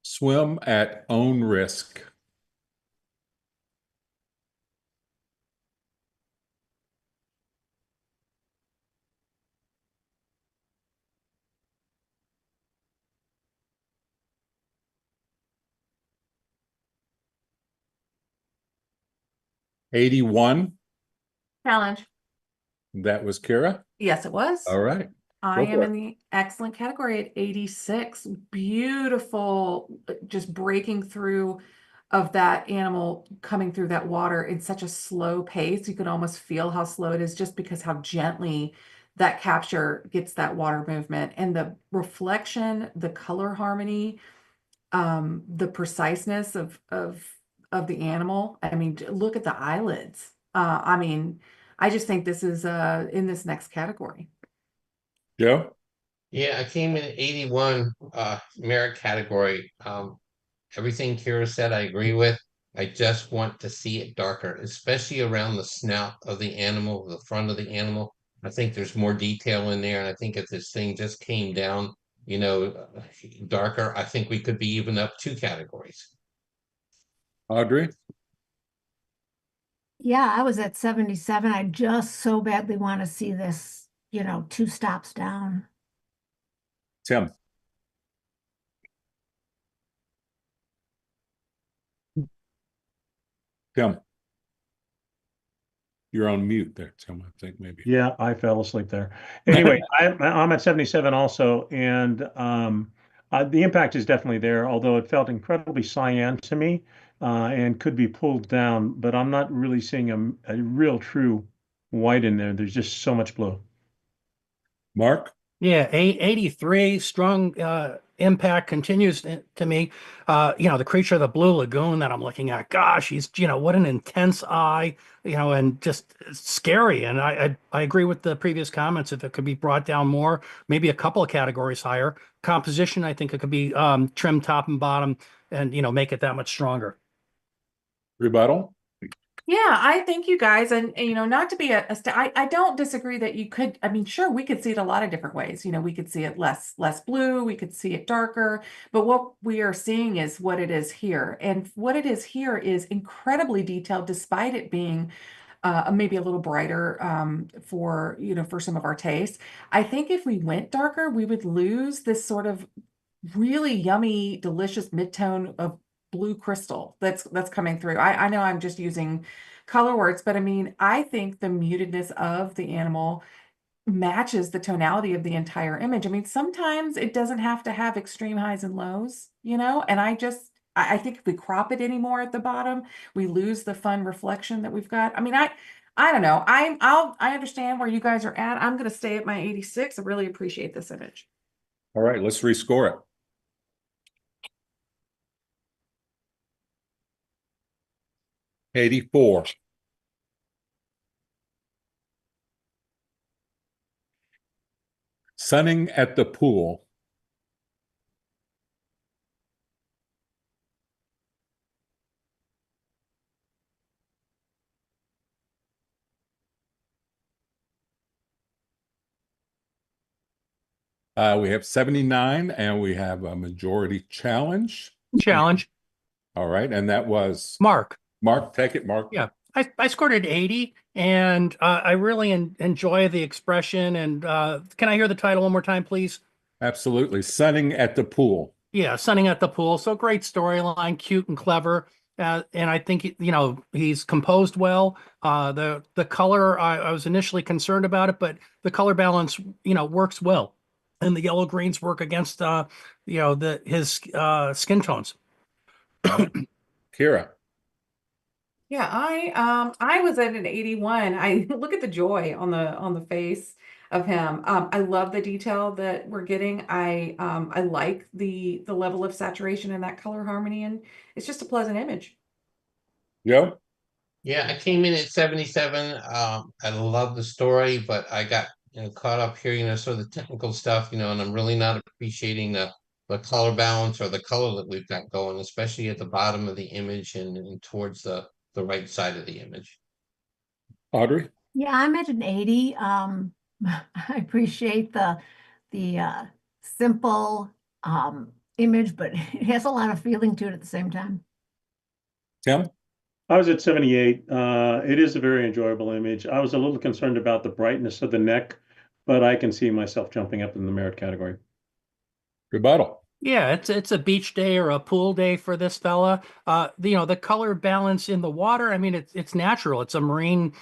Swim at own risk. '81. Challenge. That was Kira. Yes, it was. All right. I Go am for in the excellent category at 86. Beautiful, just breaking through of that animal coming through that water in such a slow pace. You can almost feel how slow it is just because how gently that capture gets that water movement and the reflection, the color harmony, the preciseness of the animal. I mean, look at the eyelids. I mean, I just think this is in this next category. Joe? Yeah, I came in at 81 merit category. Everything Kira said, I agree with. I just want to see it darker, especially around the snout of the animal, the front of the animal. I think there's more detail in there, and I think if this thing just came down, darker, I think we could be even up 2 categories. Audrey? Yeah, I was at 77. I just so badly want to see this, 2 stops down. Tim? Tim? You're on mute there, Tim, I think maybe. Yeah, I fell asleep there. Anyway, I'm at 77 also, and the impact is definitely there, although it felt incredibly cyan to me, and could be pulled down, but I'm not really seeing a real true white in there. There's just so much blue. Mark? Yeah, 83, strong impact continues to me. The creature of the blue lagoon that I'm looking at, gosh, he's, what an intense eye, and just scary. And I agree with the previous comments. If it could be brought down more, maybe a couple of categories higher. Composition, I think it could be trimmed top and bottom and, make it that much stronger. Rebuttal? Yeah, I think you guys, and not to be I don't disagree that you could, I mean, sure, we could see it a lot of different ways. We could see it less blue, we could see it darker, but what we are seeing is what it is here. And what it is here is incredibly detailed, despite it being maybe a little brighter for some of our tastes. I think if we went darker, we would lose this sort of really yummy, delicious mid-tone of blue crystal that's coming through. I know I'm just using color words, but I mean, I think the mutedness of the animal matches the tonality of the entire image. I mean, sometimes it doesn't have to have extreme highs and lows, and I think if we crop it anymore at the bottom, we lose the fun reflection that we've got. I mean, I don't know. I understand where you guys are at. I'm going to stay at my 86. I really appreciate this image. All right, let's rescore it. '84. Sunning at the pool. We have 79 and we have a majority challenge. Challenge. All right, and that was Mark. Mark, take it, Mark. Yeah, I scored at 80, and I really enjoy the expression. And can I hear the title one more time, please? Absolutely. Sunning at the pool. Yeah, Sunning at the Pool. So great storyline, cute and clever. And I think, he's composed well. The color, I was initially concerned about it, but the color balance, works well. And the yellow greens work against, his skin tones. Kira. Yeah, I was at an 81. I look at the joy on the face of him. I love the detail that we're getting. I like the level of saturation and that color harmony, and it's just a pleasant image. Joe? Yeah, I came in at 77. I love the story, but I got caught up here, sort of the technical stuff, and I'm really not appreciating the color balance or the color that we've got going, especially at the bottom of the image and towards the right side of the image. Audrey? Yeah, I'm at an 80. I appreciate the simple image, but it has a lot of feeling to it at the same time. Tim? I was at 78. It is a very enjoyable image. I was a little concerned about the brightness of the neck, but I can see myself jumping up in the merit category. Rebuttal. Yeah, it's a beach day or a pool day for this fella. The color balance in the water, I mean, it's natural. It's a marine,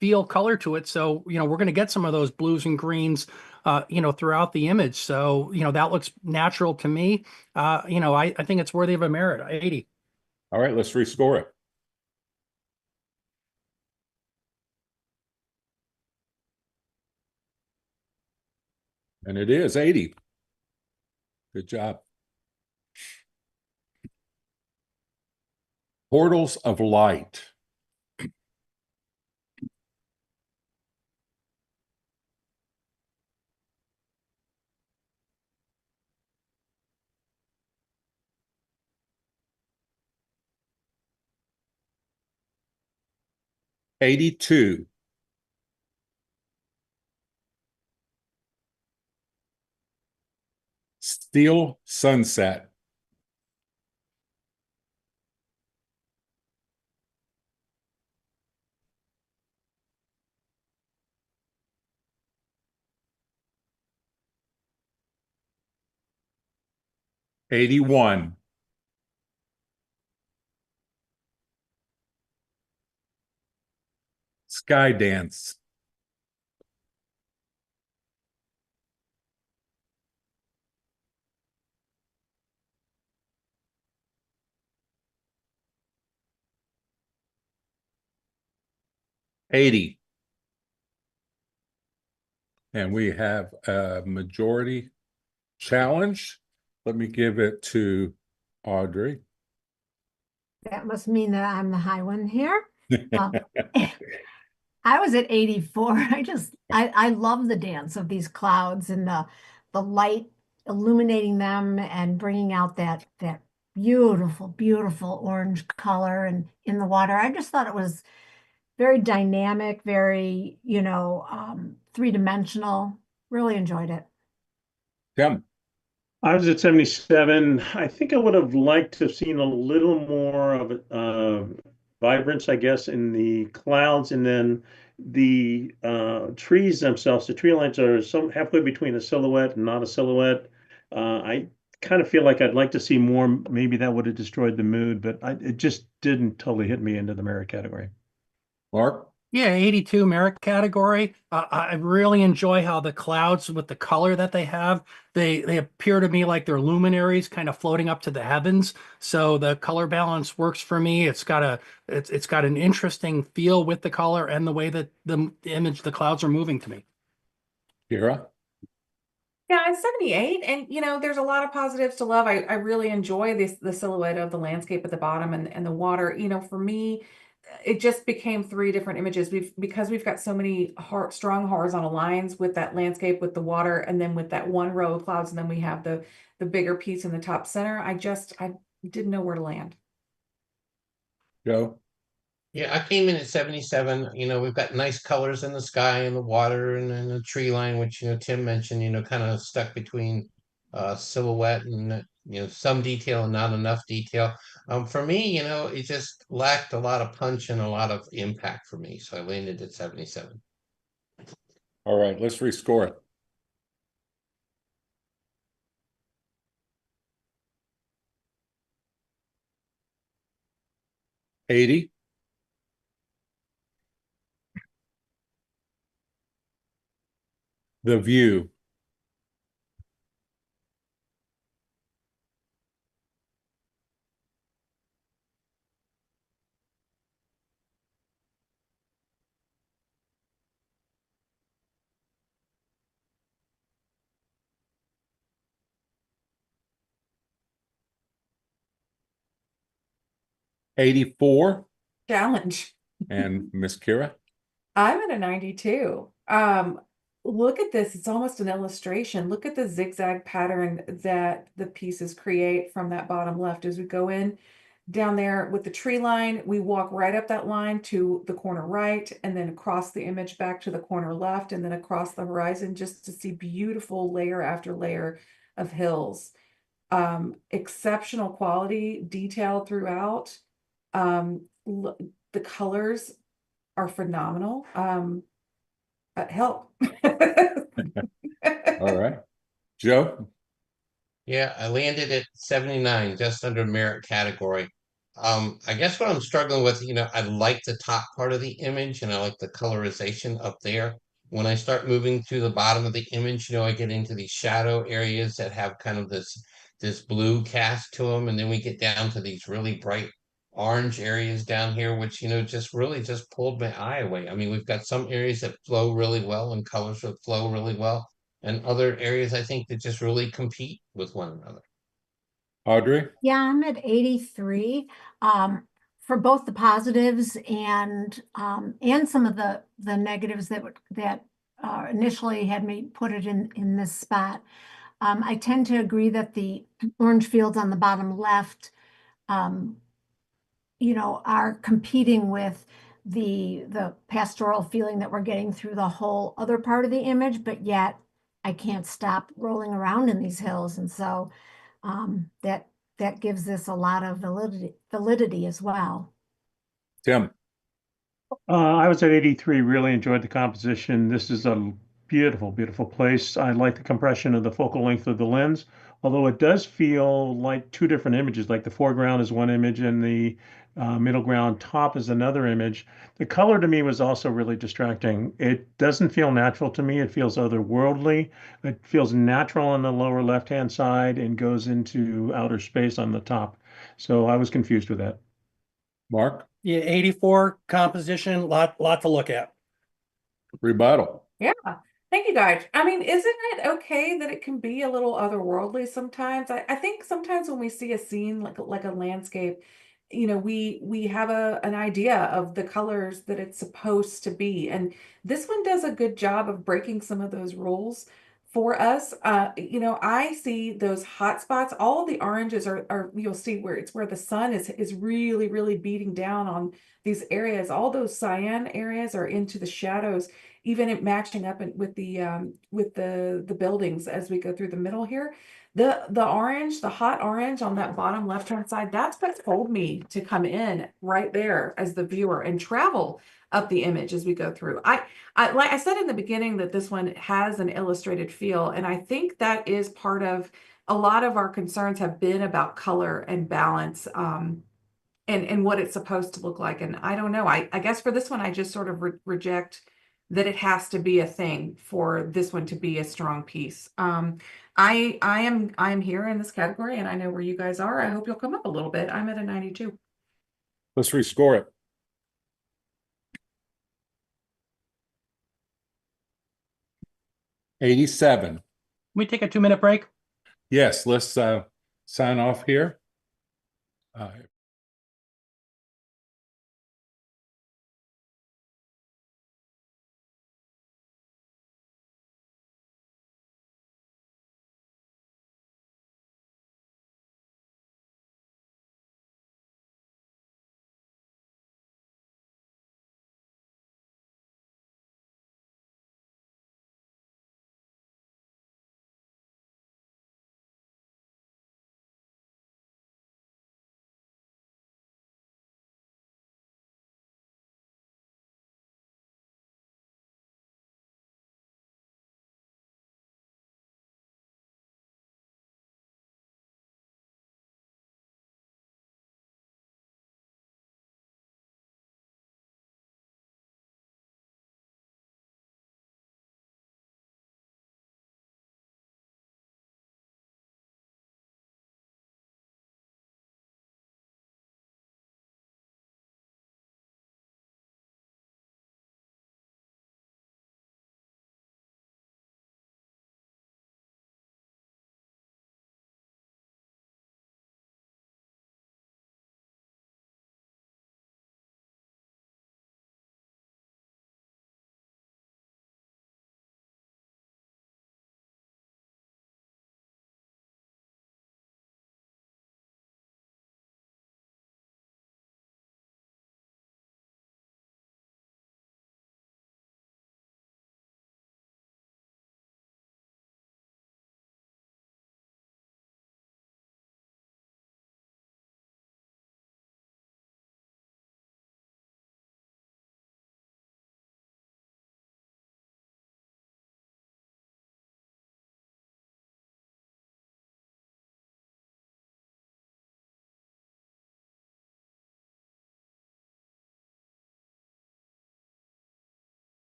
feel color to it. So, we're going to get some of those blues and greens, throughout the image. So, that looks natural to me. I think it's worthy of a merit, 80. All right, let's rescore it. And it is 80. Good job. Portals of light. $82. Steel sunset. $81. Sky dance. $80. And we have a majority challenge. Let me give it to Audrey. That must mean that I'm the high one here. I was at 84. I love the dance of these clouds and the light illuminating them and bringing out that beautiful, beautiful orange color and in the water. I just thought it was very dynamic, very, three-dimensional. Really enjoyed it. Tim. I was at 77. I think I would have liked to have seen a little more of vibrance, I guess, in the clouds, and then the trees themselves. The tree lines are some halfway between a silhouette and not a silhouette. I kind of feel like I'd like to see more. Maybe that would have destroyed the mood, but it just didn't totally hit me into the merit category. Mark. Yeah, 82 merit category. I really enjoy how the clouds with the color that they have, they appear to me like they're luminaries kind of floating up to the heavens. So the color balance works for me. It's got an interesting feel with the color and the way that the image, the clouds are moving to me. Kira. Yeah, it's 78. And there's a lot of positives to love. I really enjoy the silhouette of the landscape at the bottom and the water. For me, it just became three different images. Because we've got so many strong horizontal lines with that landscape, with the water, and then with that one row of clouds, and then we have the bigger piece in the top center. I didn't know where to land. Joe. Yeah, I came in at 77. We've got nice colors in the sky and the water and then the tree line, which Tim mentioned, kind of stuck between silhouette and some detail and not enough detail. For me, it just lacked a lot of punch and a lot of impact for me. So I landed at 77. All right, let's rescore it. $80. The View. $84. Challenge. And Miss Kira. I'm at a 92. Look at this. It's almost an illustration. Look at the zigzag pattern that the pieces create from that bottom left as we go in. Down there with the tree line, we walk right up that line to the corner right, and then across the image back to the corner left, and then across the horizon just to see beautiful layer after layer of hills. Exceptional quality, detail throughout. The colors are phenomenal. Help. All right. Joe. Yeah, I landed at 79, just under merit category. I guess what I'm struggling with, I like the top part of the image and I like the colorization up there. When I start moving to the bottom of the image, I get into these shadow areas that have kind of this blue cast to them, and then we get down to these really bright orange areas down here, which just really just pulled my eye away. I mean, we've got some areas that flow really well and colors that flow really well, and other areas I think that just really compete with one another. Audrey? Yeah, I'm at 83. For both the positives and some of the negatives that initially had me put it in this spot. I tend to agree that the orange fields on the bottom left, um, are competing with the pastoral feeling that we're getting through the whole other part of the image, but yet I can't stop rolling around in these hills, and so that gives this a lot of validity as well. Tim? I was at 83, really enjoyed the composition. This is a beautiful, beautiful place. I like the compression of the focal length of the lens, although it does feel like two different images, like the foreground is one image and the middle ground top is another image. The color to me was also really distracting. It doesn't feel natural to me. It feels otherworldly. It feels natural on the lower left-hand side and goes into outer space on the top. So I was confused with that. Mark? Yeah, 84 composition, lot to look at. Rebuttal. Yeah. Thank you, guys. I mean, isn't it okay that it can be a little otherworldly sometimes? I think sometimes when we see a scene like a landscape, we have an idea of the colors that it's supposed to be. And this one does a good job of breaking some of those rules for us. I see those hot spots. All of the oranges are you'll see where it's where the sun is really, really beating down on these areas. All those cyan areas are into the shadows, even it matching up with the buildings as we go through the middle here. The orange, the hot orange on that bottom left-hand side, that's what told me to come in right there as the viewer and travel up the image as we go through. I like I said in the beginning that this one has an illustrated feel, and I think that is part of a lot of our concerns have been about color and balance, and what it's supposed to look like. And I don't know. I guess for this one, I just sort of reject that it has to be a thing for this one to be a strong piece. I am here in this category, and I know where you guys are. I hope you'll come up a little bit. I'm at a 92. Let's rescore it. $87. Can we take a 2-minute break? Yes, let's sign off here.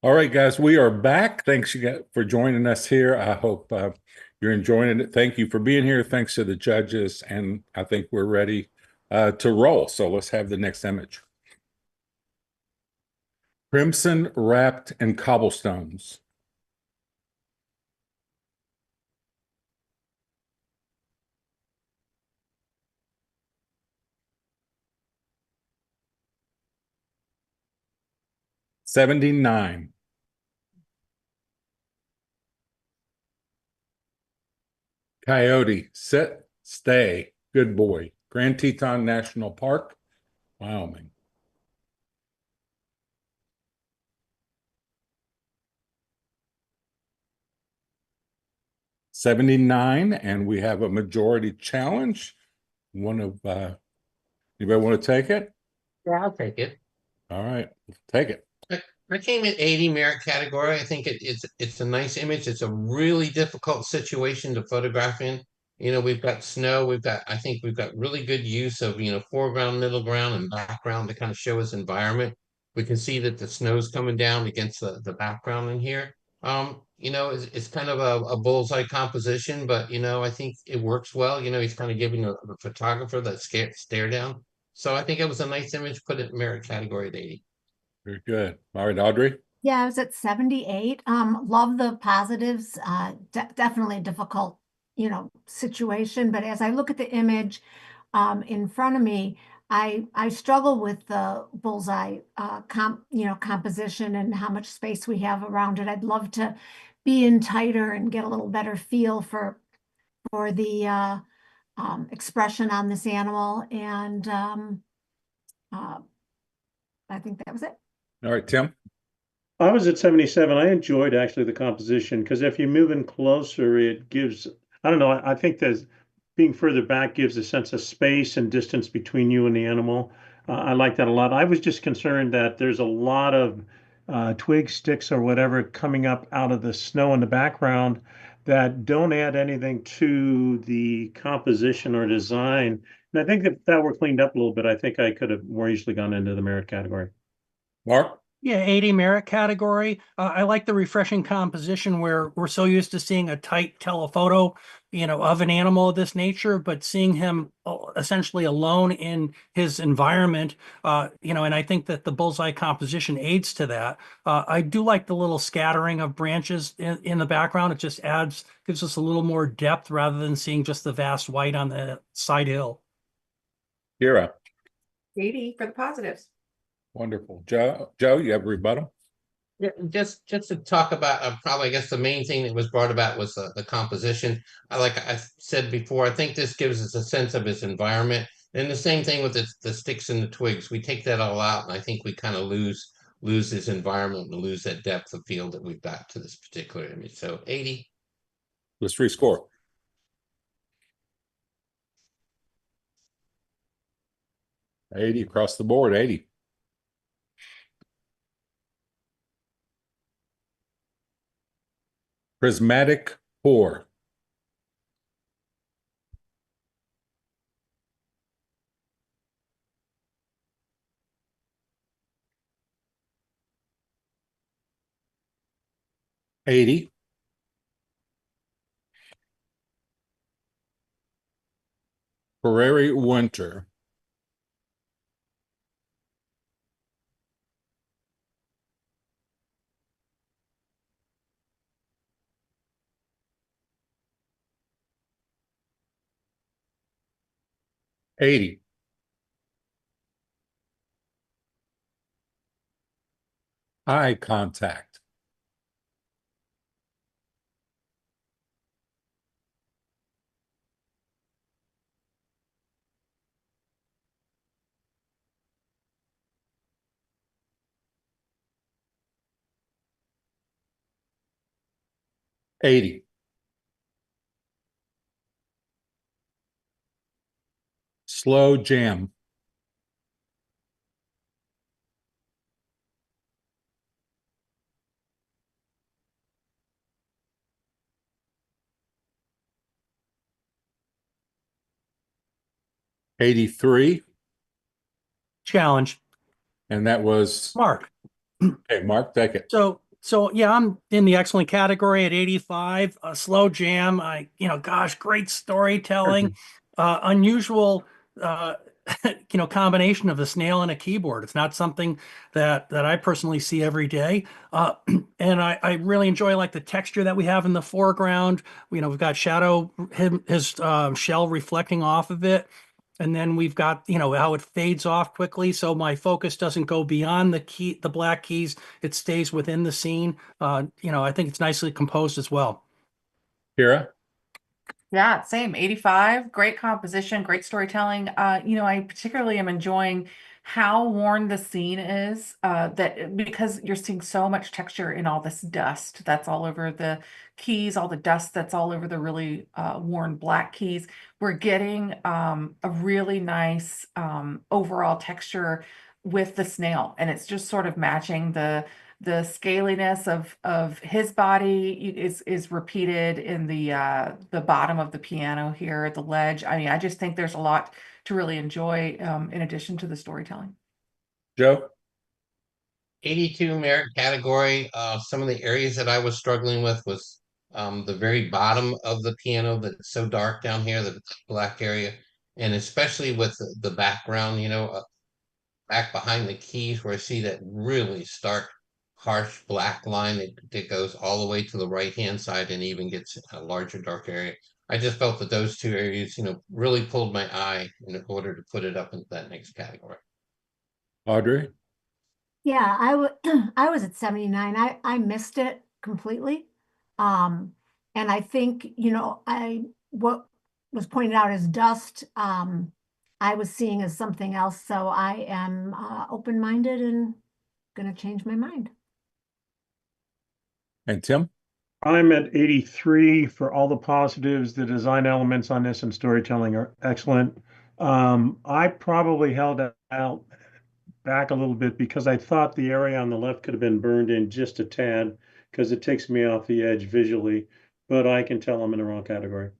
All right, guys, we are back. Thanks you guys for joining us here. I hope you're enjoying it. Thank you for being here. Thanks to the judges, and I think we're ready to roll. So let's have the next image. Crimson wrapped in cobblestones. $79. Coyote, sit, stay, good boy. Grand Teton National Park, Wyoming. $79, and we have a majority challenge. One of anybody want to take it? Yeah, I'll take it. All right, take it. I came in 80 merit category. I think it's a nice image. It's a really difficult situation to photograph in. You know, we've got snow, I think we've got really good use of, foreground, middle ground, and background to kind of show us environment. We can see that the snow's coming down against the background in here. It's kind of a bullseye composition, but I think it works well. He's kind of giving the photographer that stare down. So I think it was a nice image, put it in merit category at 80. Very good. All right, Audrey. Yeah, I was at 78. Love the positives. Definitely a difficult, situation. But as I look at the image in front of me, I struggle with the bullseye composition and how much space we have around it. I'd love to be in tighter and get a little better feel for the expression on this animal. And I think that was it. All right, Tim. I was at 77. I enjoyed actually the composition because if you move in closer, it gives, I don't know, I think that being further back gives a sense of space and distance between you and the animal. I like that a lot. I was just concerned that there's a lot of twigs, sticks, or whatever coming up out of the snow in the background that don't add anything to the composition or design. And I think if that were cleaned up a little bit, I think I could have more easily gone into the merit category. Mark. Yeah, 80 merit category. I like the refreshing composition where we're so used to seeing a tight telephoto, of an animal of this nature, but seeing him essentially alone in his environment, and I think that the bullseye composition aids to that. I do like the little scattering of branches in the background. It just gives us a little more depth rather than seeing just the vast white on the side hill. Kira. 80 for the positives. Wonderful. Joe, you have a rebuttal? Yeah, just to talk about probably I guess the main thing that was brought about was the composition. Like I said before, I think this gives us a sense of his environment. And the same thing with the sticks and the twigs. We take that all out, and I think we kind of lose his environment and lose that depth of field that we've got to this particular image. So 80. Let's rescore. $80 across the board, 80. Prismatic pour. $80. Prairie winter. $80. Eye contact. $80. Slow jam. $83. Challenge. And that was Mark. Okay, Mark, take it. So yeah, I'm in the excellent category at 85. Slow jam. Gosh, great storytelling. Unusual, uh, combination of a snail and a keyboard. It's not something that I personally see every day. And I really enjoy like the texture that we have in the foreground. We've got Shadow, his shell reflecting off of it. And then we've got, how it fades off quickly. So my focus doesn't go beyond the black keys. It stays within the scene. I think it's nicely composed as well. Kira? Yeah, same. 85. Great composition, great storytelling. I particularly am enjoying how worn the scene is, that because you're seeing so much texture in all this dust that's all over the keys, all the dust that's all over the really worn black keys. We're getting a really nice overall texture with the snail, and it's just sort of matching the scaliness of his body is repeated in the bottom of the piano here at the ledge. I mean, I just think there's a lot to really enjoy in addition to the storytelling. Joe? 82 merit category. Some of the areas that I was struggling with was the very bottom of the piano that's so dark down here, the black area, and especially with the background, back behind the keys where I see that really stark, harsh black line that goes all the way to the right-hand side and even gets a larger dark area. I just felt that those two areas, really pulled my eye in order to put it up into that next category. Audrey? Yeah, I was at 79. I missed it completely. And I think, what was pointed out as dust, I was seeing as something else. So I am open-minded and gonna change my mind. And Tim? I'm at 83 for all the positives. The design elements on this and storytelling are excellent. I probably held out back a little bit because I thought the area on the left could have been burned in just a tad because it takes me off the edge visually, but I can tell I'm in the wrong category.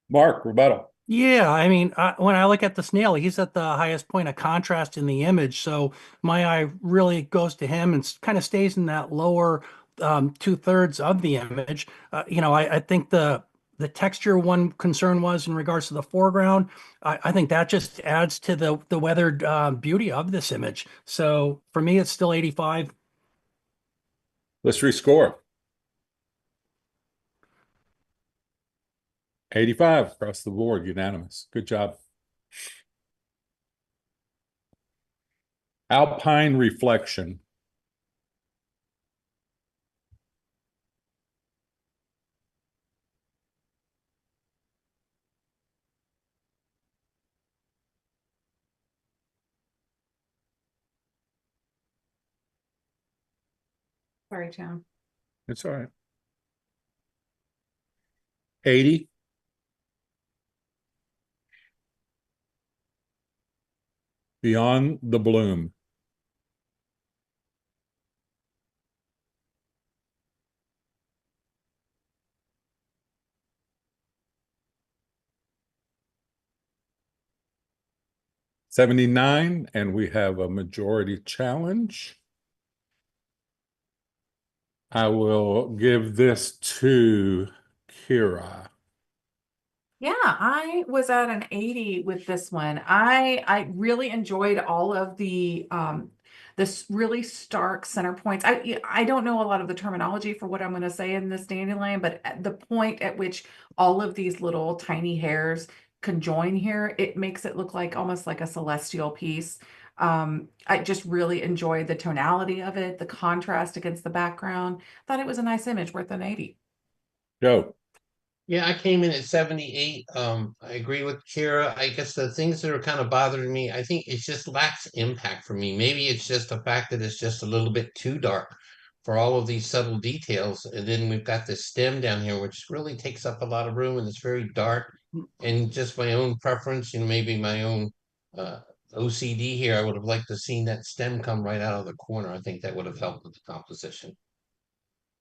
Mark, rebuttal. Yeah, I mean, when I look at the snail, he's at the highest point of contrast in the image. So my eye really goes to him and kind of stays in that lower 2/3 of the image. I think the texture one concern was in regards to the foreground. I think that just adds to the weathered beauty of this image. So for me, it's still 85. Let's rescore. 85 across the board, unanimous. Good job. Alpine Reflection. Sorry, Tim. It's all right. 80. Beyond the Bloom. $79, and we have a majority challenge. I will give this to Kira. Yeah, I was at an 80 with this one. I really enjoyed all of the this really stark center points. I don't know a lot of the terminology for what I'm going to say in this dandelion, but at the point at which all of these little tiny hairs conjoin here, it makes it look like almost like a celestial piece. I just really enjoyed the tonality of it, the contrast against the background. Thought it was a nice image, worth an 80. Joe. Yeah, I came in at 78. I agree with Kira. I guess the things that are kind of bothering me, I think it just lacks impact for me. Maybe it's just the fact that it's just a little bit too dark for all of these subtle details. And then we've got this stem down here, which really takes up a lot of room and it's very dark. And just my own preference, maybe my own OCD here, I would have liked to seen that stem come right out of the corner. I think that would have helped with the composition.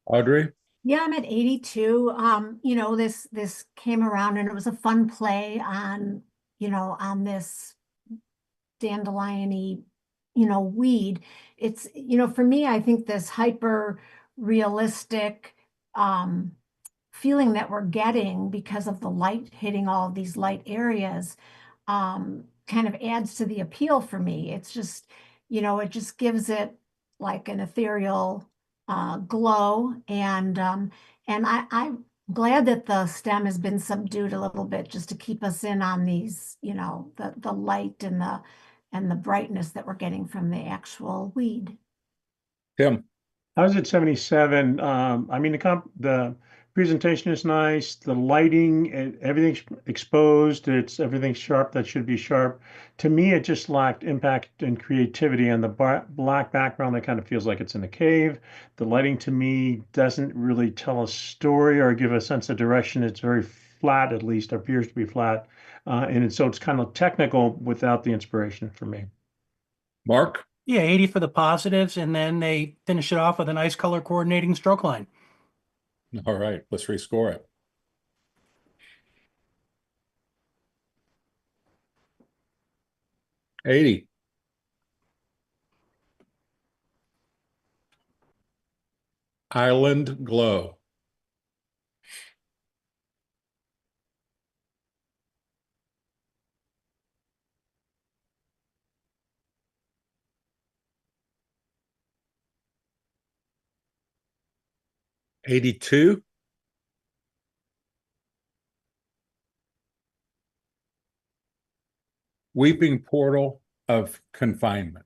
Audrey? Yeah, I'm at 82. This came around and it was a fun play on, on this dandelion-y weed. It's, for me, I think this hyper realistic feeling that we're getting because of the light hitting all of these light areas kind of adds to the appeal for me. It's just, it just gives it like an ethereal glow. And I'm glad that the stem has been subdued a little bit just to keep us in on these, the light and the brightness that we're getting from the actual weed. Tim, I was at 77. I mean, the presentation is nice. The lighting, everything's exposed. Everything's sharp that should be sharp. To me, it just lacked impact and creativity. And the black background that kind of feels like it's in a cave. The lighting to me doesn't really tell a story or give a sense of direction. It's very flat, at least appears to be flat. So it's kind of technical without the inspiration for me. Mark? Yeah, 80 for the positives, and then they finish it off with a nice color coordinating stroke line. All right, let's rescore it. $80. Island Glow. $82. Weeping Portal of Confinement.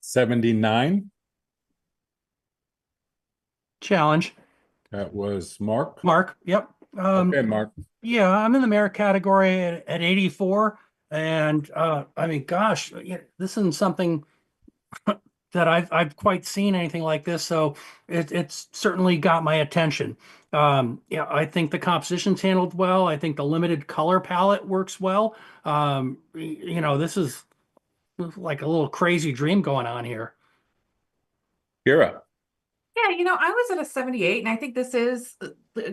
$79. Challenge. That was Mark. Mark, yep. Okay, Mark. Yeah, I'm in the merit category at 84. And I mean, gosh, this isn't something that I've quite seen anything like this. So it's certainly got my attention. Yeah, I think the composition's handled well. I think the limited color palette works well. This is like a little crazy dream going on here. Kira. Yeah, I was at a 78, and I think this is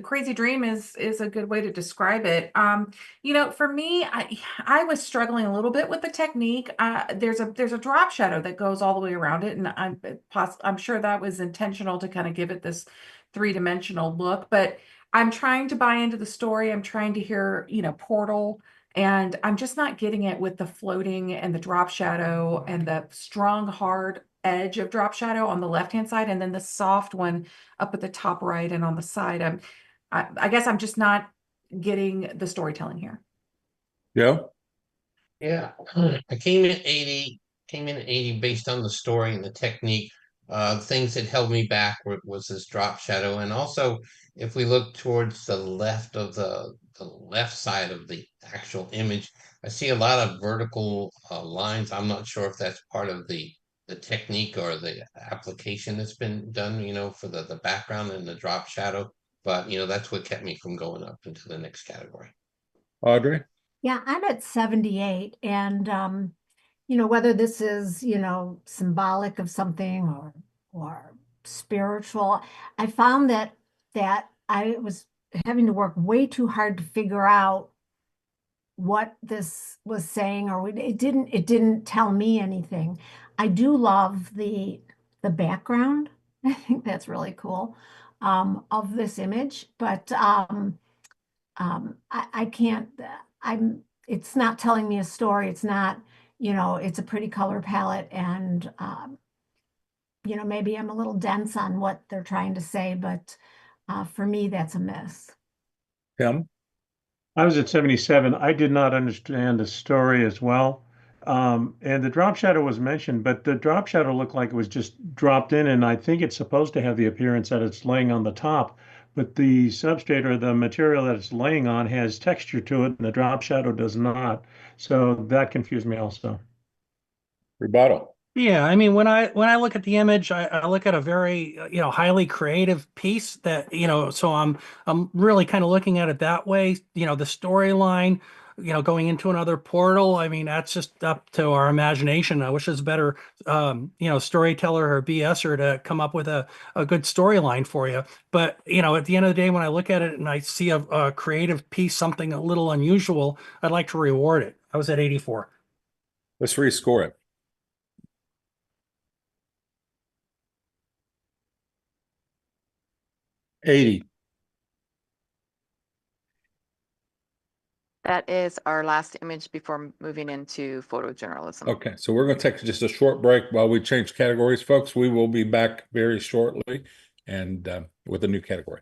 Crazy Dream is a good way to describe it. For me, I was struggling a little bit with the technique. There's a drop shadow that goes all the way around it, and I'm sure that was intentional to kind of give it this three-dimensional look. But I'm trying to buy into the story. I'm trying to hear, Portal. And I'm just not getting it with the floating and the drop shadow and the strong, hard edge of drop shadow on the left-hand side, and then the soft one up at the top right and on the side. I guess I'm just not getting the storytelling here. Yeah. Yeah, I came in at 80 based on the story and the technique. Things that held me back was this drop shadow. And also, if we look towards the left of the left side of the actual image, I see a lot of vertical lines. I'm not sure if that's part of the technique or the application that's been done, for the background and the drop shadow. But, that's what kept me from going up into the next category. Audrey? Yeah, I'm at 78. And, whether this is, symbolic of something or spiritual, I found that I was having to work way too hard to figure out what this was saying, or it didn't tell me anything. I do love the background. I think that's really cool of this image, but I can't. It's not telling me a story. It's not. It's a pretty color palette, and maybe I'm a little dense on what they're trying to say, but for me, that's a miss. Tim? I was at 77. I did not understand the story as well. And the drop shadow was mentioned, but the drop shadow looked like it was just dropped in, and I think it's supposed to have the appearance that it's laying on the top, but the substrate or the material that it's laying on has texture to it, and the drop shadow does not. So that confused me also. Rebuttal. Yeah, I mean, when I look at the image, I look at a very highly creative piece that so I'm really kind of looking at it that way. The storyline going into another portal. I mean, that's just up to our imagination. I wish there's better, storyteller or BSer to come up with a good storyline for you. But, at the end of the day, when I look at it and I see a creative piece, something a little unusual, I'd like to reward it. I was at 84. Let's rescore it. $80. That is our last image before moving into photojournalism. Okay, so we're going to take just a short break while we change categories, folks. We will be back very shortly and with a new category.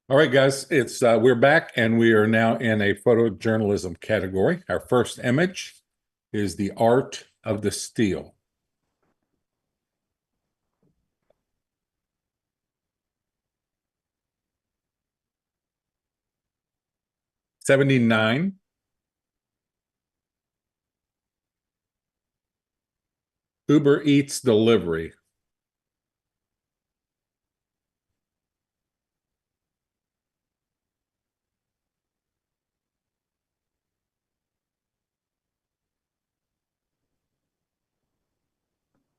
All right, guys, it's we're back and we are now in a photojournalism category. Our first image is the art of the steal. $79. Uber Eats delivery.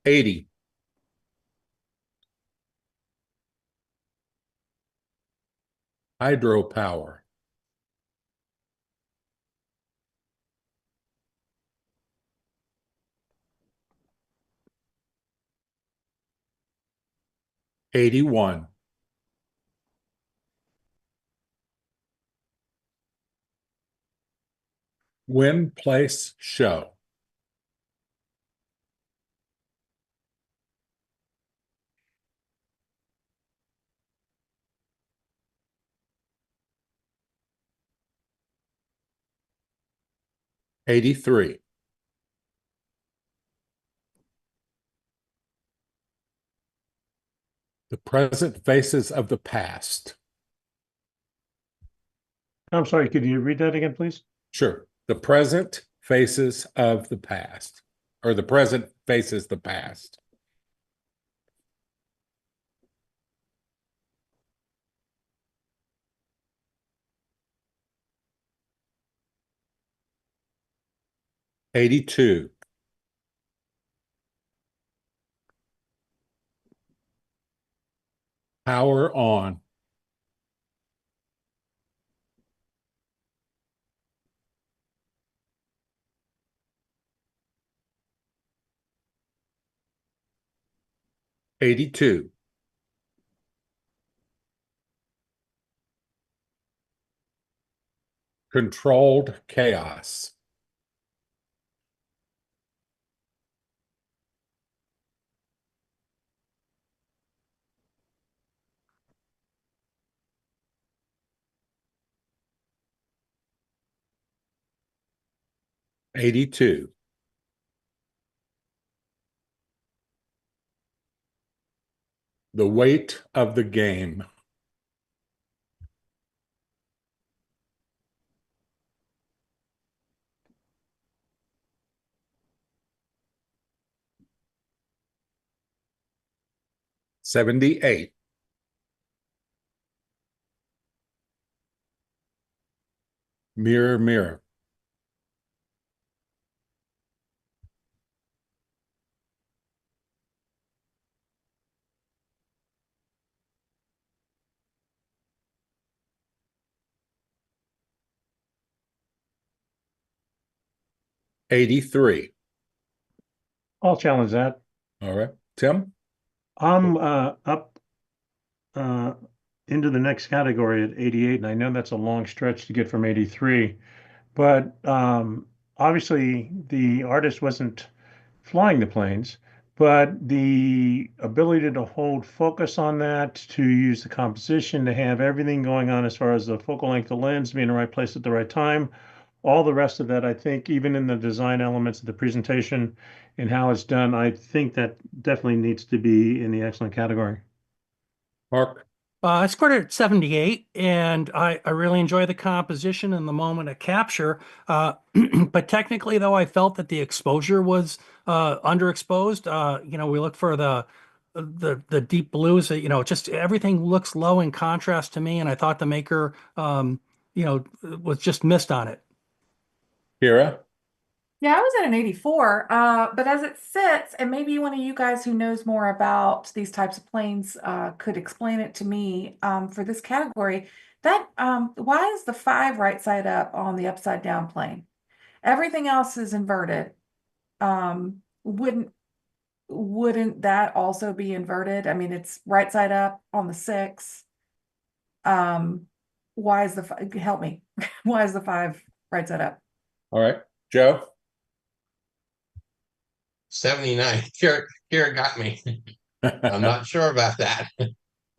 $80. Hydropower. $81. Win Place Show. $83. The present faces of the past. I'm sorry, could you read that again, please? Sure. The present faces of the past, or the present faces the past. $82. Power on. 82. Controlled chaos. 82. The weight of the game. 78. Mirror, mirror. 83. I'll challenge that. All right. Tim? I'm up uh, into the next category at 88, and I know that's a long stretch to get from 83, but obviously the artist wasn't flying the planes, but the ability to hold focus on that, to use the composition, to have everything going on as far as the focal length of the lens, being in the right place at the right time, all the rest of that, I think, even in the design elements of the presentation and how it's done, I think that definitely needs to be in the excellent category. Mark? I scored it at 78, and I really enjoy the composition and the moment of capture. But technically, though, I felt that the exposure was underexposed. We look for the deep blues. Just everything looks low in contrast to me, and I thought the maker, was just missed on it. Kira? Yeah, I was at an 84, but as it sits, and maybe one of you guys who knows more about these types of planes could explain it to me for this category, that why is the 5 right side up on the upside down plane? Everything else is inverted. Wouldn't that also be inverted? I mean, it's right side up on the 6. Why is help me? Why is the 5 right side up? All right. Joe? 79. Kira got me. I'm not sure about that.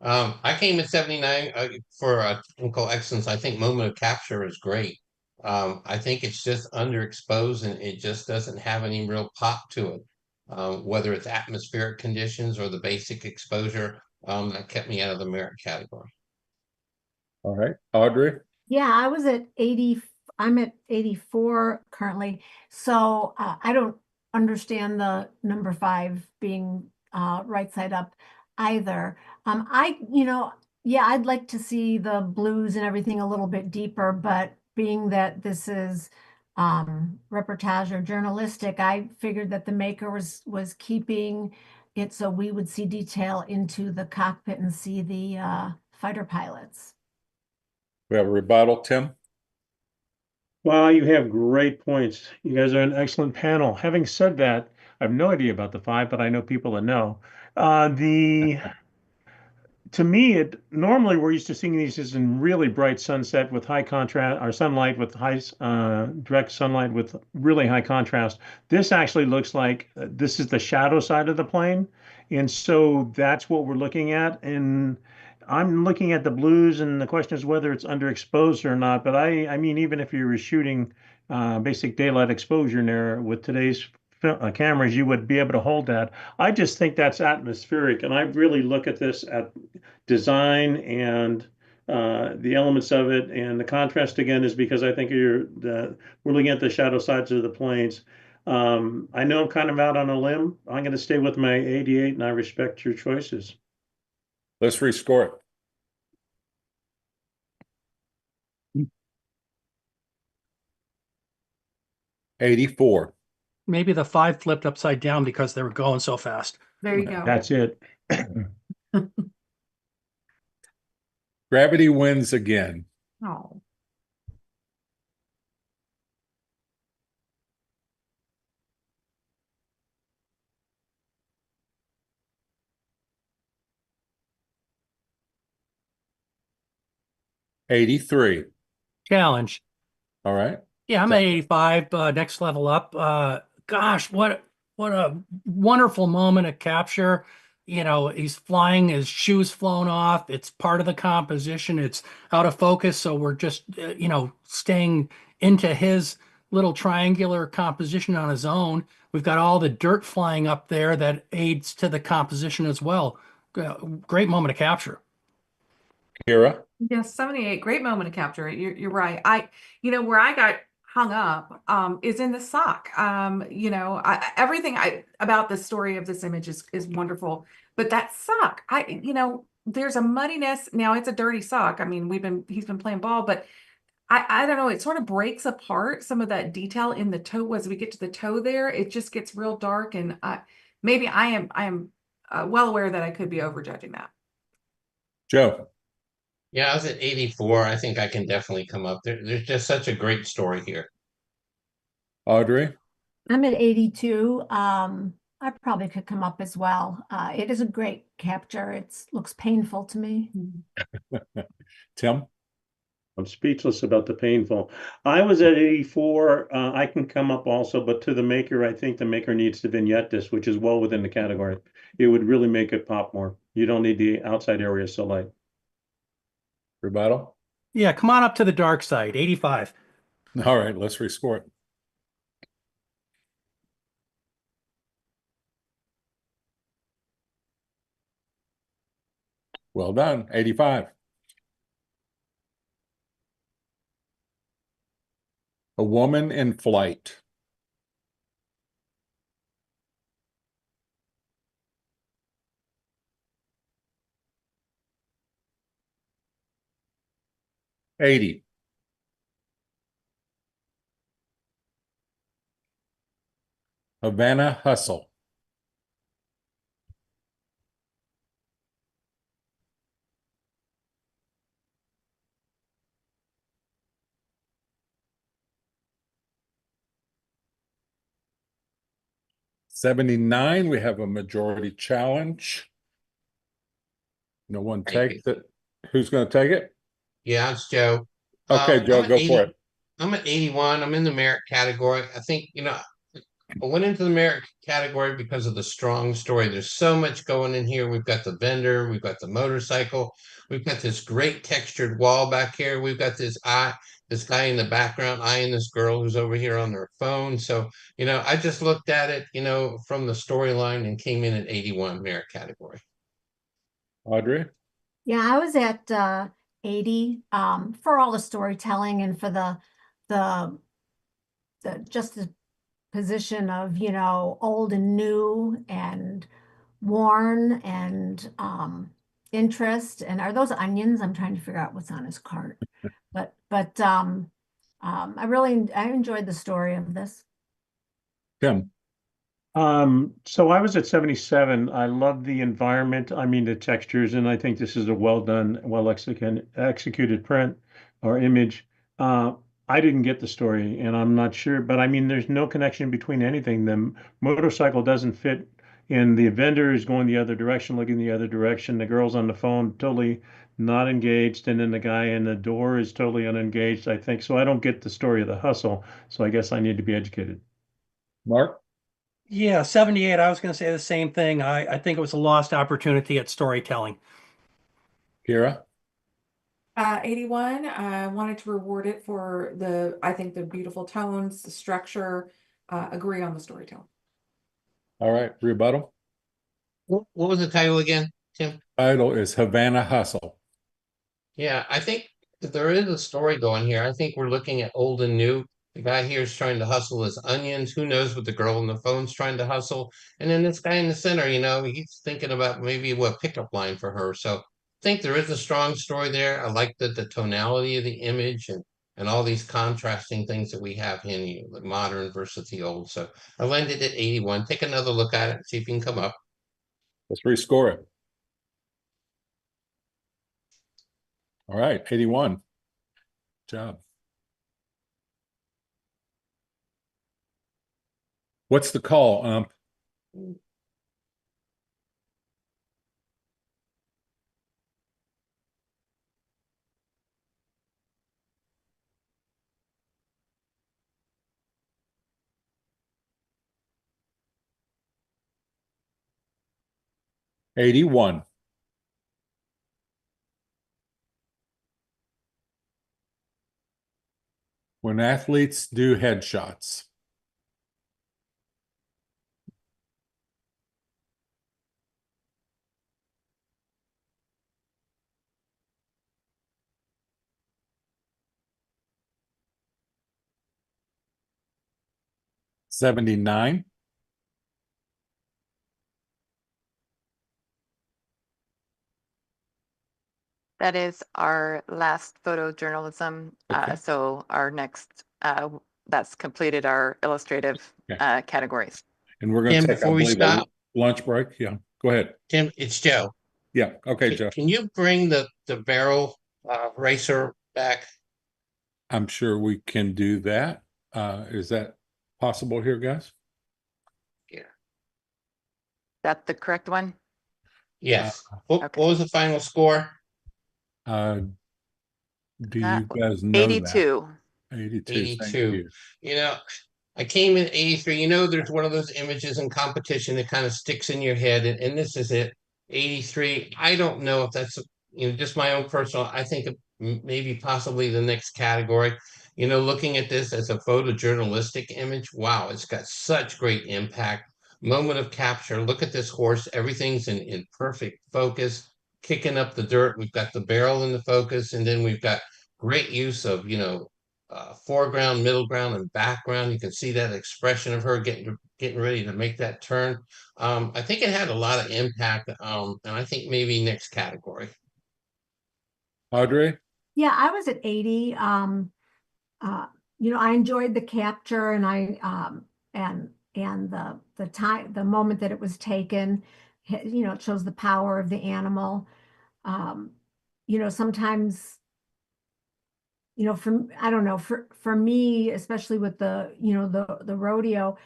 I came at 79 for technical excellence. I think moment of capture is great. I think it's just underexposed and it just doesn't have any real pop to it. Whether it's atmospheric conditions or the basic exposure, that kept me out of the merit category. All right. Audrey? Yeah, I was at 80. I'm at 84 currently. So I don't understand the number 5 being right side up either. Yeah, I'd like to see the blues and everything a little bit deeper, but being that this is reportage or journalistic, I figured that the maker was keeping it so we would see detail into the cockpit and see the fighter pilots. We have a rebuttal, Tim? Well, you have great points. You guys are an excellent panel. Having said that, I have no idea about the 5, but I know people that know. To me, it normally we're used to seeing these as in really bright sunset with high contrast, or sunlight with high direct sunlight with really high contrast. This actually looks like this is the shadow side of the plane, and so that's what we're looking at. And I'm looking at the blues, and the question is whether it's underexposed or not. But I mean, even if you were shooting basic daylight exposure in there with today's cameras, you would be able to hold that. I just think that's atmospheric, and I really look at this at design and the elements of it, and the contrast again is because I think we're looking at the shadow sides of the planes. I know I'm kind of out on a limb. I'm going to stay with my 88, and I respect your choices. Let's rescore it. 84. Maybe the 5 flipped upside down because they were going so fast. There you go. That's it. Gravity wins again. Oh. 83. Challenge. All right. Yeah, I'm at 85, next level up. Gosh, what a wonderful moment of capture. You know, he's flying, his shoes flown off. It's part of the composition. It's out of focus, so we're just staying into his little triangular composition on his own. We've got all the dirt flying up there that aids to the composition as well. Great moment of capture. Kira. Yes, 78. Great moment to capture it. You're right. Where I got hung up is in the sock. Everything about the story of this image is wonderful, but that sock, there's a muddiness. Now it's a dirty sock. I mean, he's been playing ball, but I don't know. It sort of breaks apart some of that detail in the toe. As we get to the toe there, it just gets real dark, and maybe I am well aware that I could be overjudging that. Joe. Yeah, I was at 84. I think I can definitely come up. There's just such a great story here. Audrey. I'm at 82. I probably could come up as well. It is a great capture. It looks painful to me. Tim. I'm speechless about the painful. I was at 84. I can come up also, but to the maker, I think the maker needs to vignette this, which is well within the category. It would really make it pop more. You don't need the outside area so light. Rebuttal. Yeah, come on up to the dark side, 85. All right, let's rescore it. Well done, 85. A woman in flight. $80. Havana Hustle. $79. We have a majority challenge. No one takes it. Who's going to take it? Yeah, it's Joe. Okay, Joe, I'm at go 80 for it. I'm at 81. I'm in the merit category. I think, I went into the merit category because of the strong story. There's so much going in here. We've got the vendor, we've got the motorcycle, we've got this great textured wall back here. We've got this guy in the background eyeing this girl who's over here on their phone. So, I just looked at it, from the storyline and came in at 81 merit category. Audrey. Yeah, I was at 80 for all the storytelling and for the just the position of, old and new and worn and interest. And are those onions? I'm trying to figure out what's on his cart. But I enjoyed the story of this. Tim. So I was at 77. I love the environment. The textures, and I think this is a well done, well executed print or image. I didn't get the story, and I'm not sure, but there's no connection between anything. The motorcycle doesn't fit, and the vendor is going the other direction, looking the other direction. The girl's on the phone, totally not engaged, and then the guy in the door is totally unengaged, I think. So I don't get the story of the hustle. So I guess I need to be educated. Mark. Yeah, 78. I was going to say the same thing. I think it was a lost opportunity at storytelling. Kira. 81. I wanted to reward it for I think the beautiful tones, the structure, agree on the storytelling. All right, rebuttal. What was the title again, Tim? Title is Havana Hustle. Yeah, I think that there is a story going here. I think we're looking at old and new. The guy here is trying to hustle his onions. Who knows what the girl on the phone's trying to hustle? And then this guy in the center, he's thinking about maybe what pickup line for her. So I think there is a strong story there. I like the tonality of the image and all these contrasting things that we have in the modern versus the old. So I landed at 81. Take another look at it and see if you can come up. Let's rescore it. All right, 81. Good job. What's the call, 81. When athletes do headshots. $79. That is our last photojournalism. Okay. So our next, that's completed our illustrative Okay. categories. And we're going Tim, to take, I before we believe, stop, a lunch break. Yeah, go ahead. Tim, it's Joe. Yeah, okay, Can, Joe. can you bring the barrel racer back? I'm sure we can do that. Is that possible here, guys? Yeah. That the correct one? Yes. What Okay. was the final score? Do you guys know that? 82. 82, thank 82. you. You know, I came in 83. You know, there's one of those images in competition that kind of sticks in your head, and this is it. 83. I don't know if that's, just my own personal, I think maybe possibly the next category. Looking at this as a photojournalistic image, wow, it's got such great impact. Moment of capture. Look at this horse. Everything's in perfect focus, kicking up the dirt. We've got the barrel in the focus, and then we've got great use of, foreground, middle ground, and background. You can see that expression of her getting ready to make that turn. I think it had a lot of impact, and I think maybe next category. Audrey? Yeah, I was at 80. I enjoyed the capture and the time, the moment that it was taken. It shows the power of the animal. Sometimes, I don't know, for me, especially with the rodeo,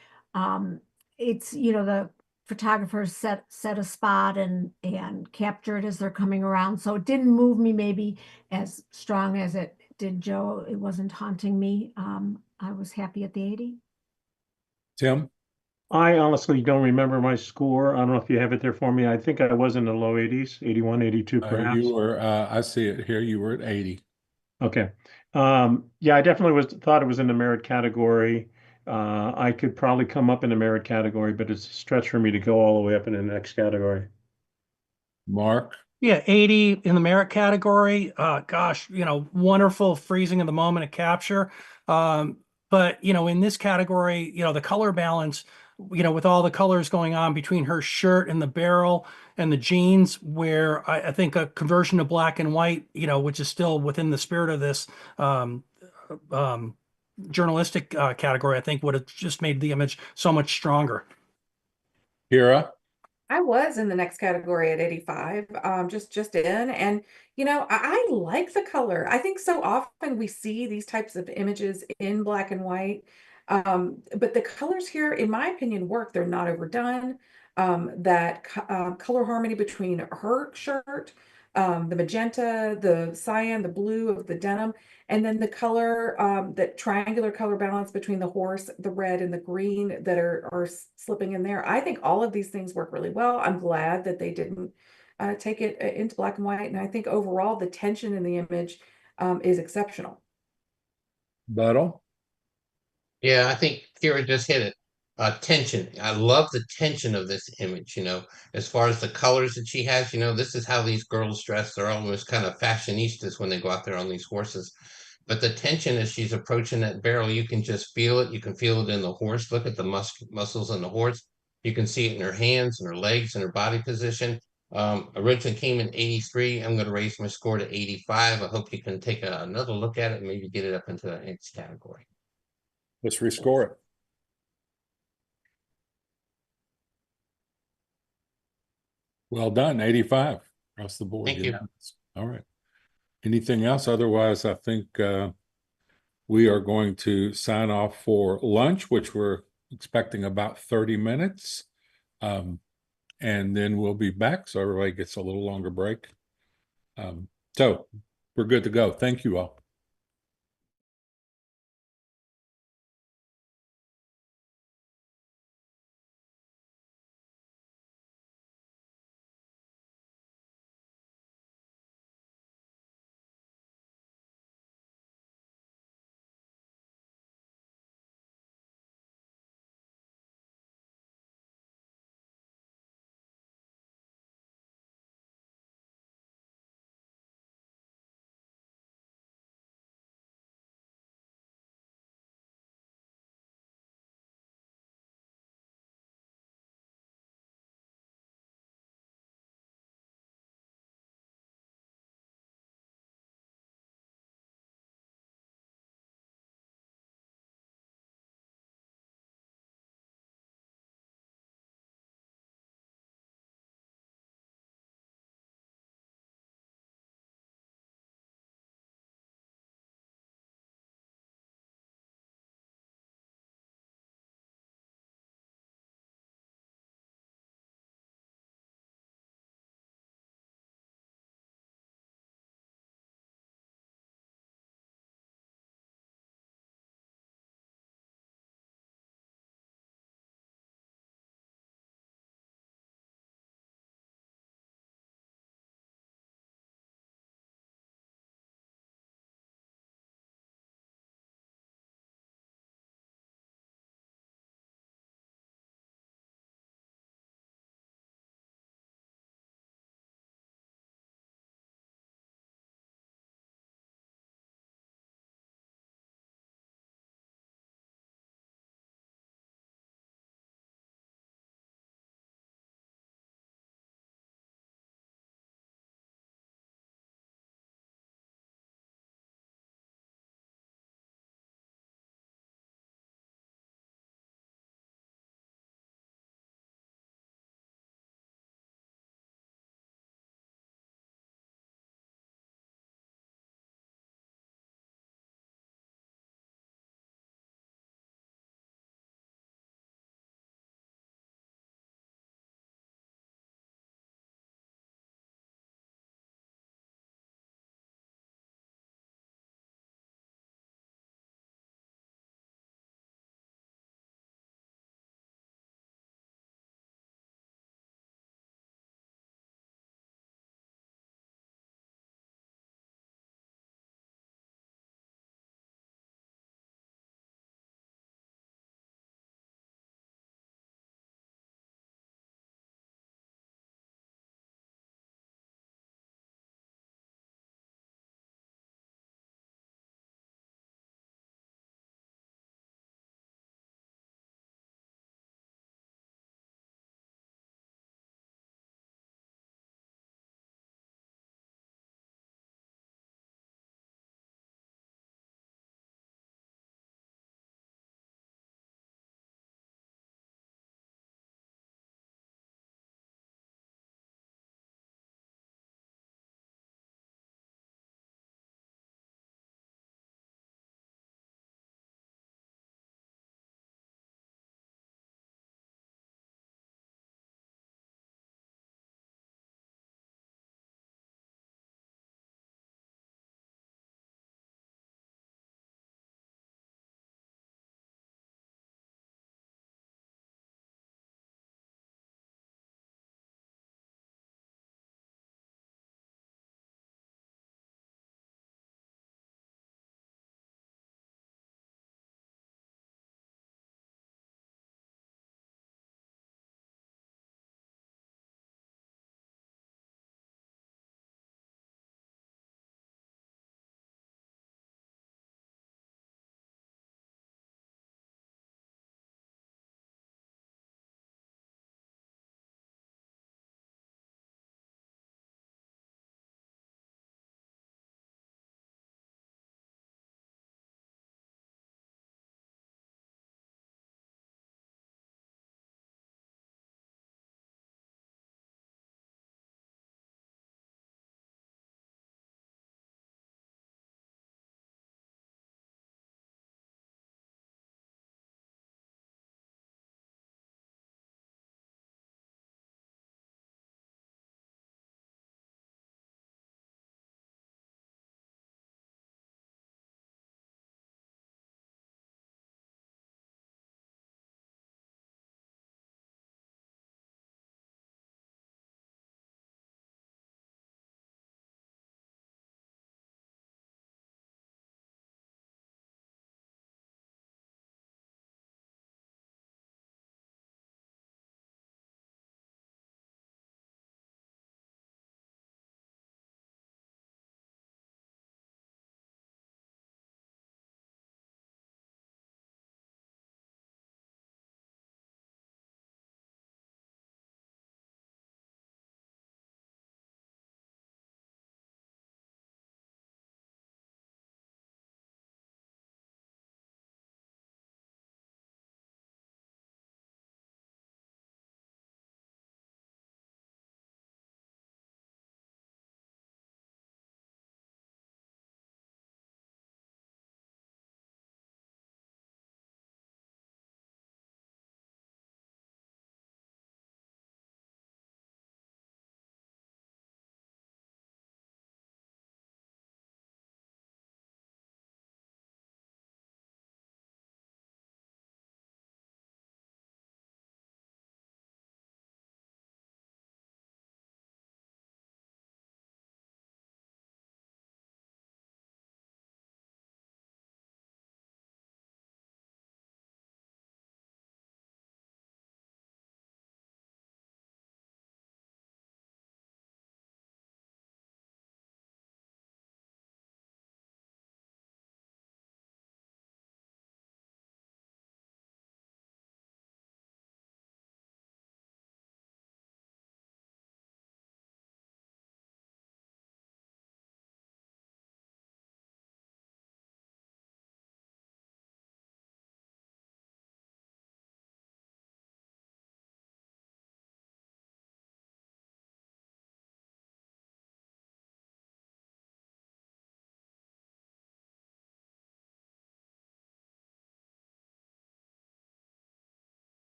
it's, the photographers set a spot and capture it as they're coming around. So it didn't move me maybe as strong as it did Joe. It wasn't haunting me. I was happy at the 80. Tim? I honestly don't remember my score. I don't know if you have it there for me. I think I was in the low 80s, 81, 82 perhaps. You were, I see it here, you were at 80. Okay. Yeah, I definitely thought it was in the merit category. I could probably come up in the merit category, but it's a stretch for me to go all the way up in the next category. Mark? Yeah, 80 in the merit category. Gosh, wonderful freezing of the moment of capture. But in this category, the color balance, with all the colors going on between her shirt and the barrel and the jeans, where I think a conversion to black and white, which is still within the spirit of this journalistic category, I think would have just made the image so much stronger. Kira? I was in the next category at 85, just in, and I like the color. I think so often we see these types of images in black and white, but the colors here, in my opinion, work. They're not overdone. Color harmony between her shirt, the magenta, the cyan, the blue of the denim, and then the color, that triangular color balance between the horse, the red and the green that are slipping in there. I think all of these things work really well. I'm glad that they didn't take it into black and white. And I think overall the tension in the image is exceptional. Buttle? Yeah, I think Kira just hit it. Tension. I love the tension of this image, as far as the colors that she has, this is how these girls dress. They're almost kind of fashionistas when they go out there on these horses. But the tension as she's approaching that barrel, you can just feel it. You can feel it in the horse. Look at the muscles in the horse. You can see it in her hands and her legs and her body position. Originally came in 83. I'm going to raise my score to 85. I hope you can take another look at it and maybe get it up into the next category. Let's rescore it. Well done, 85 across the board. Thank you. All right. Anything else? Otherwise, I think we are going to sign off for lunch, which we're expecting about 30 minutes. And then we'll be back, so everybody gets a little longer break. So we're good to go. Thank you all.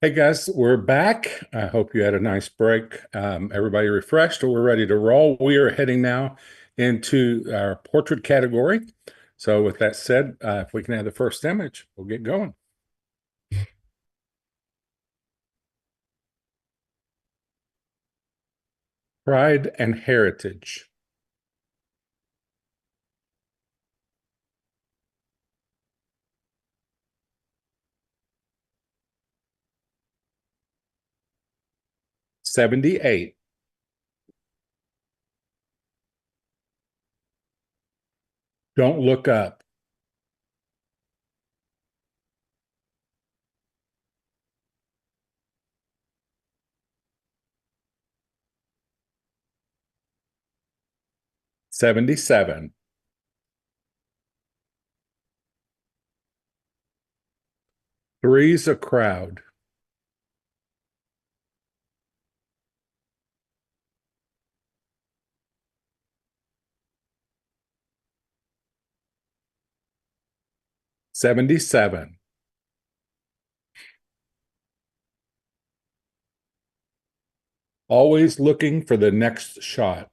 Hey guys, we're back. I hope you had a nice break. Everybody refreshed, we're ready to roll. We are heading now into our portrait category. So with that said, if we can have the first image, we'll get going. Pride and heritage. $78. Don't look up. $77. Three's a crowd. $77. Always looking for the next shot.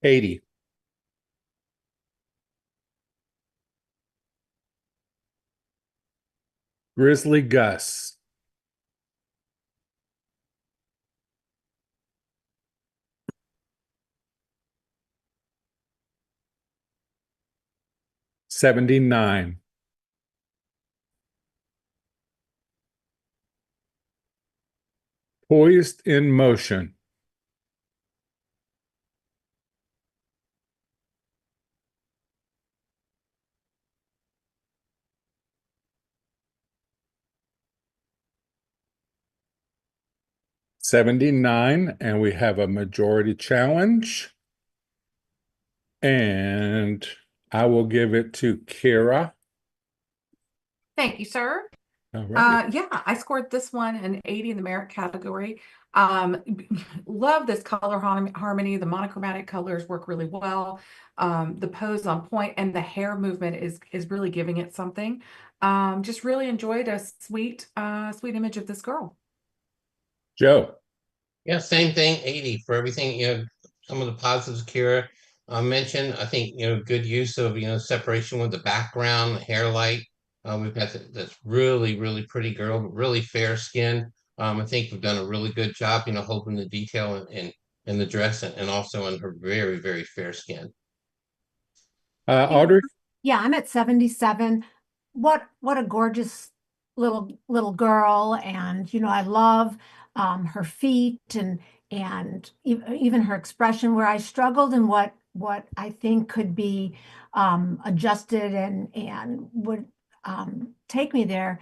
$80. Grizzly Gus. $79. Poised in motion. $79, and we have a majority challenge. And I will give it to Kira. Thank you, sir. All right. Yeah, I scored this one an 80 in the merit category. Love this color harmony. The monochromatic colors work really well. The pose on point and the hair movement is really giving it something. Just really enjoyed a sweet image of this girl. Joe. Yeah, same thing, 80 for everything, some of the positives Kira mentioned. I think, good use of, separation with the background, hair light. We've got this really, really pretty girl, really fair skin. I think we've done a really good job, holding the detail in the dress and also in her very, very fair skin. Audrey. Yeah, I'm at 77. What a gorgeous little girl. And I love her feet and even her expression, where I struggled and what I think could be adjusted and would take me there.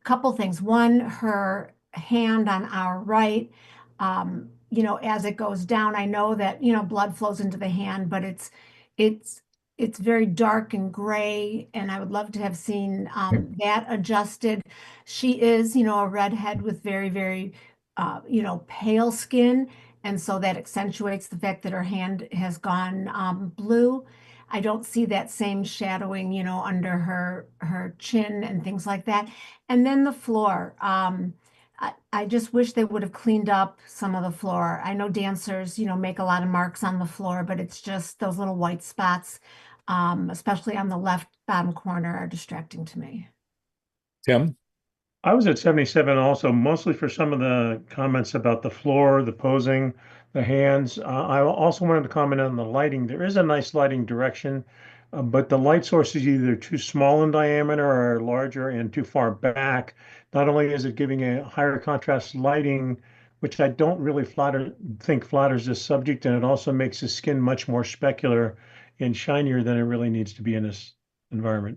Couple things. One, her hand on our right, as it goes down, I know that blood flows into the hand, but it's very dark and gray, and I would love to have seen that adjusted. She is, a redhead with very, very, pale skin, and so that accentuates the fact that her hand has gone blue. I don't see that same shadowing, under her chin and things like that. And then the floor. I just wish they would have cleaned up some of the floor. I know dancers, make a lot of marks on the floor, but it's just those little white spots, especially on the left bottom corner, are distracting to me. Tim. I was at 77 also, mostly for some of the comments about the floor, the posing, the hands. I also wanted to comment on the lighting. There is a nice lighting direction, but the light source is either too small in diameter or larger and too far back. Not only is it giving a higher contrast lighting, which I don't really think flatters this subject, and it also makes the skin much more specular and shinier than it really needs to be in this environment.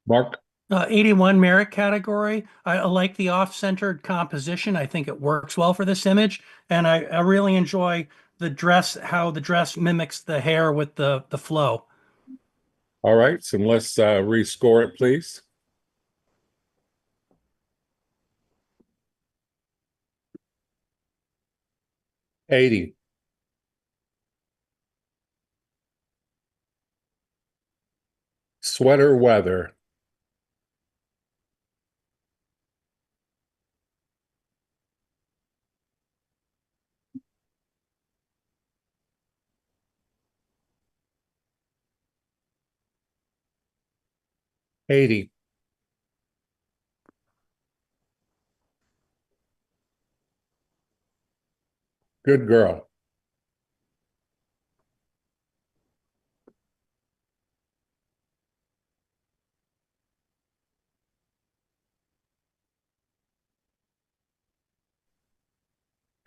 Mark. 81 merit category. I like the off-centered composition. I think it works well for this image. And I really enjoy the dress, how the dress mimics the hair with the flow. All right. So let's rescore it, please. $80. Sweater weather. Eighty. Good girl.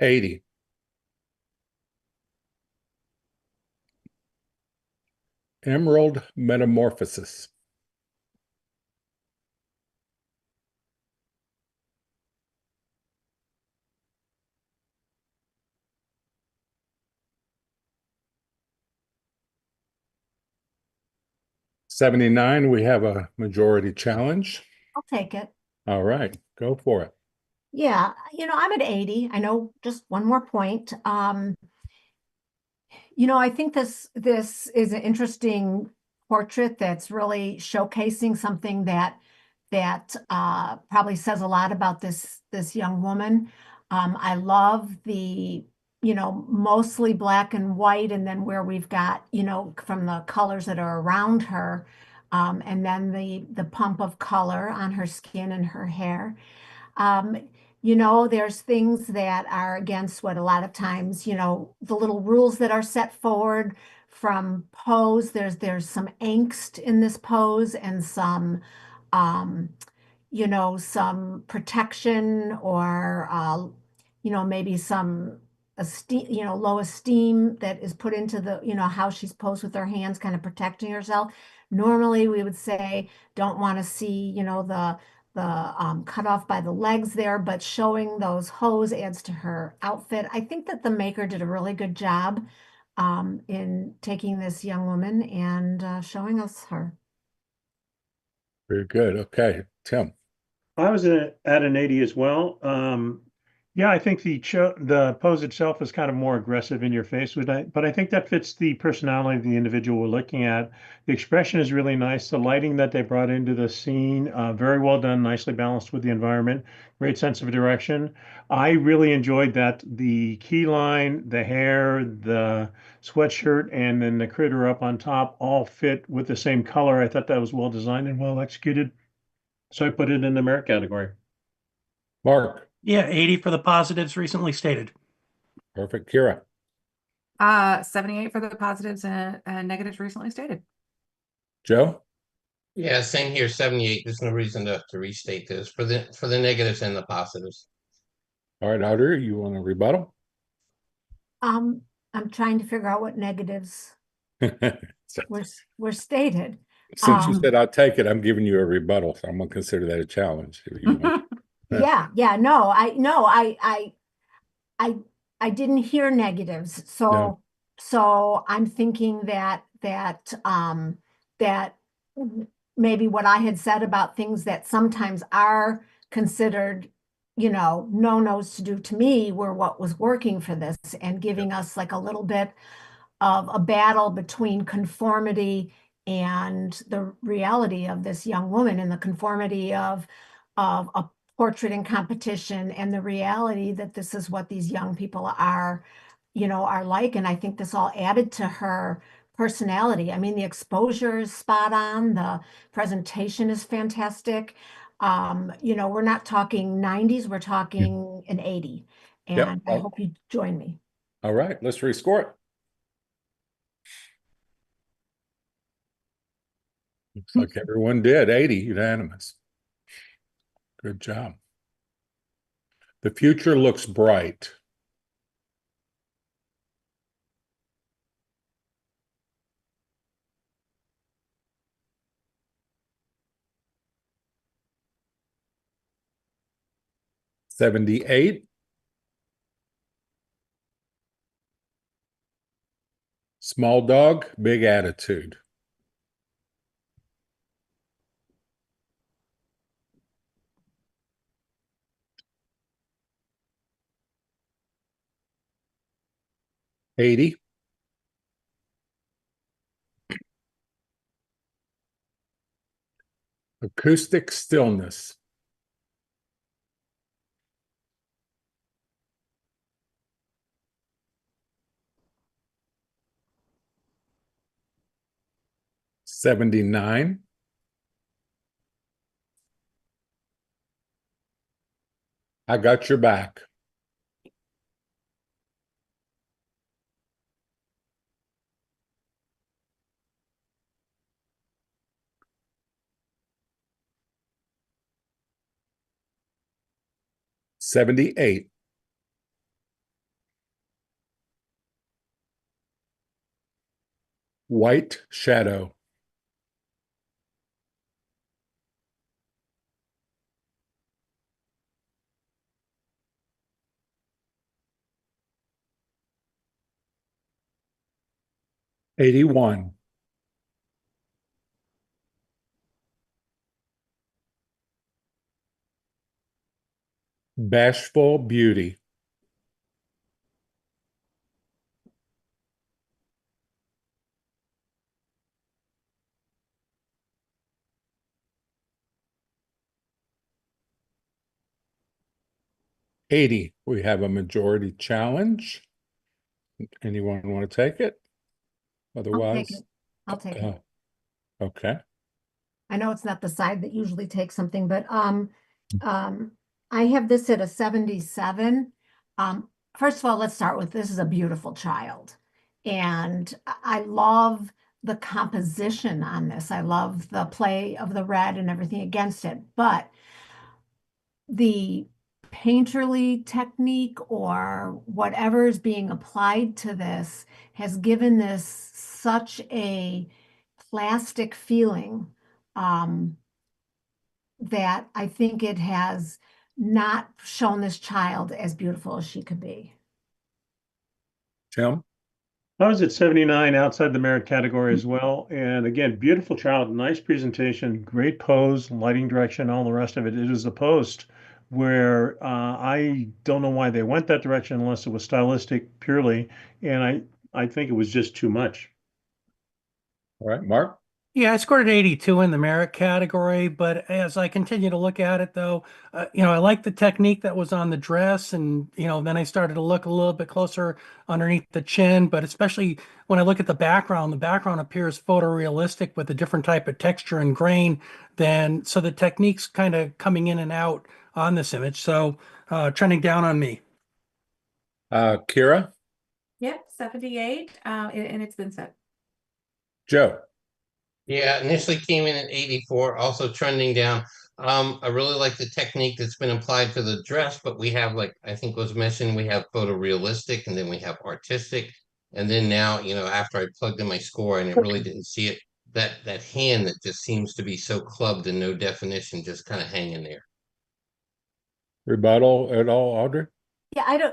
$80. Emerald Metamorphosis. $79. We have a majority challenge. I'll take it. All right, go for it. Yeah, I'm at 80. I know, just one more point. I think this is an interesting portrait that's really showcasing something that probably says a lot about this young woman. I love the mostly black and white, and then where we've got from the colors that are around her, and then the pump of color on her skin and her hair. Um, there's things that are against what a lot of times, the little rules that are set forward from pose. There's some angst in this pose and um, some protection, or maybe some esteem, low esteem that is put into how she's posed with her hands, kind of protecting herself. Normally, we would say don't want to see, the cut off by the legs there, but showing those hose adds to her outfit. I think that the maker did a really good job in taking this young woman and showing us her. Very good. Okay, Tim. I was at an 80 as well. Yeah, I think the pose itself is kind of more aggressive in your face, but I think that fits the personality of the individual we're looking at. The expression is really nice. The lighting that they brought into the scene, very well done, nicely balanced with the environment. Great sense of direction. I really enjoyed that the key line, the hair, the sweatshirt, and then the critter up on top all fit with the same color. I thought that was well designed and well executed. So I put it in the merit category. Mark. Yeah, 80 for the positives recently stated. Perfect. Kira. 78 for the positives and negatives recently stated. Joe. Yeah, same here, 78. There's no reason to restate this for the negatives and the positives. All right, Audrey, you want a rebuttal? I'm trying to figure out what negatives were stated. Since you said I'll take it, I'm giving you a rebuttal, so I'm gonna consider that a challenge. Yeah, no, I didn't hear negatives, so No. so I'm thinking that maybe what I had said about things that sometimes are considered, no-nos to do, to me, were what was working for this and giving us like a little bit of a battle between conformity and the reality of this young woman, and the conformity of a portrait in competition, and the reality that this is what these young people are like. And I think this all added to her personality. I mean, the exposure is spot on, the presentation is fantastic. We're not talking 90s, we're talking an 80. And I hope you join me. All right, let's rescore it. Looks like everyone did. 80 unanimous. Good job. The future looks bright. $78. Small dog, big attitude. $80. Acoustic stillness. $79. I got your back. $78. White shadow. $81. Bashful beauty. $80. We have a majority challenge. Anyone want to take it? Otherwise, I'll take it. Okay. I know it's not the side that usually takes something, but I have this at a 77. First of all, let's start with this is a beautiful child. And I love the composition on this. I love the play of the red and everything against it. But the painterly technique or whatever is being applied to this has given this such a plastic feeling that I think it has not shown this child as beautiful as she could be. Tim? I was at 79 outside the merit category as well. And again, beautiful child, nice presentation, great pose, lighting direction, all the rest of it. It is the post where I don't know why they went that direction unless it was stylistic purely. And I think it was just too much. All right, Mark? Yeah, I scored an 82 in the merit category, but as I continue to look at it though, I like the technique that was on the dress and, then I started to look a little bit closer underneath the chin, but especially when I look at the background appears photorealistic with a different type of texture and grain so the technique's kind of coming in and out on this image. So, trending down on me. Kira? Yep, 78, and it's been set. Joe? Yeah, initially came in at 84, also trending down. I really like the technique that's been applied to the dress, but we have, like I think was mentioned, we have photorealistic and then we have artistic. And then now, after I plugged in my score and it really didn't see it, that hand that just seems to be so clubbed and no definition, just kind of hanging there. Rebuttal at all, Audrey? Yeah,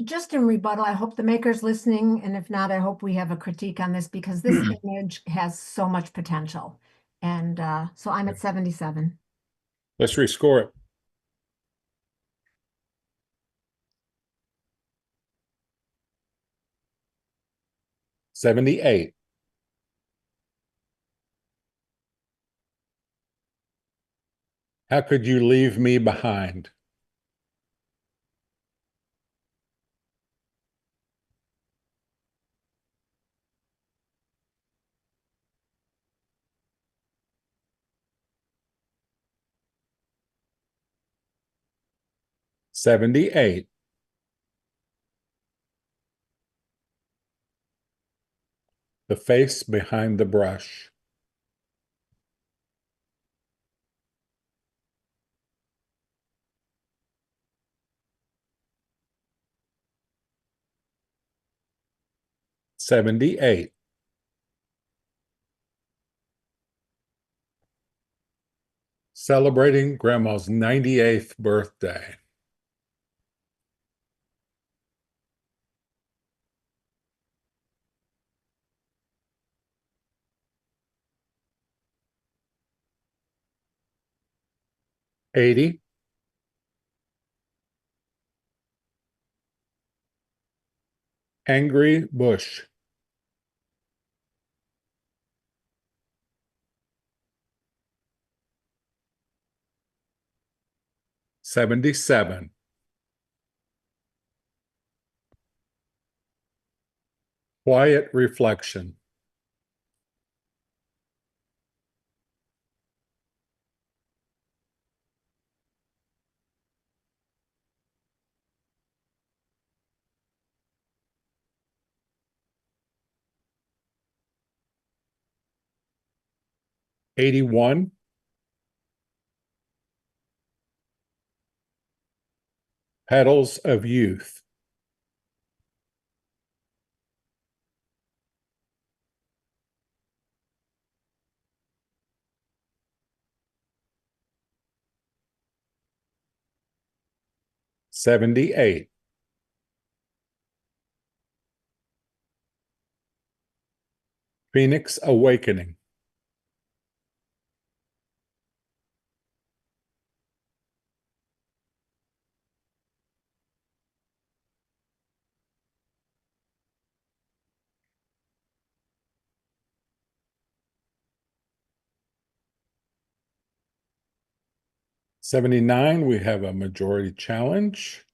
just in rebuttal, I hope the maker's listening, and if not, I hope we have a critique on this because this image has so much potential. And so I'm at 77. Let's rescore it. $78. How could you leave me behind? $78. The face behind the brush. $78. Celebrating Grandma's 98th birthday. $80. Angry Bush. 77. Quiet reflection. 81. Petals of Youth. 78. Phoenix Awakening. 79, we have a majority challenge.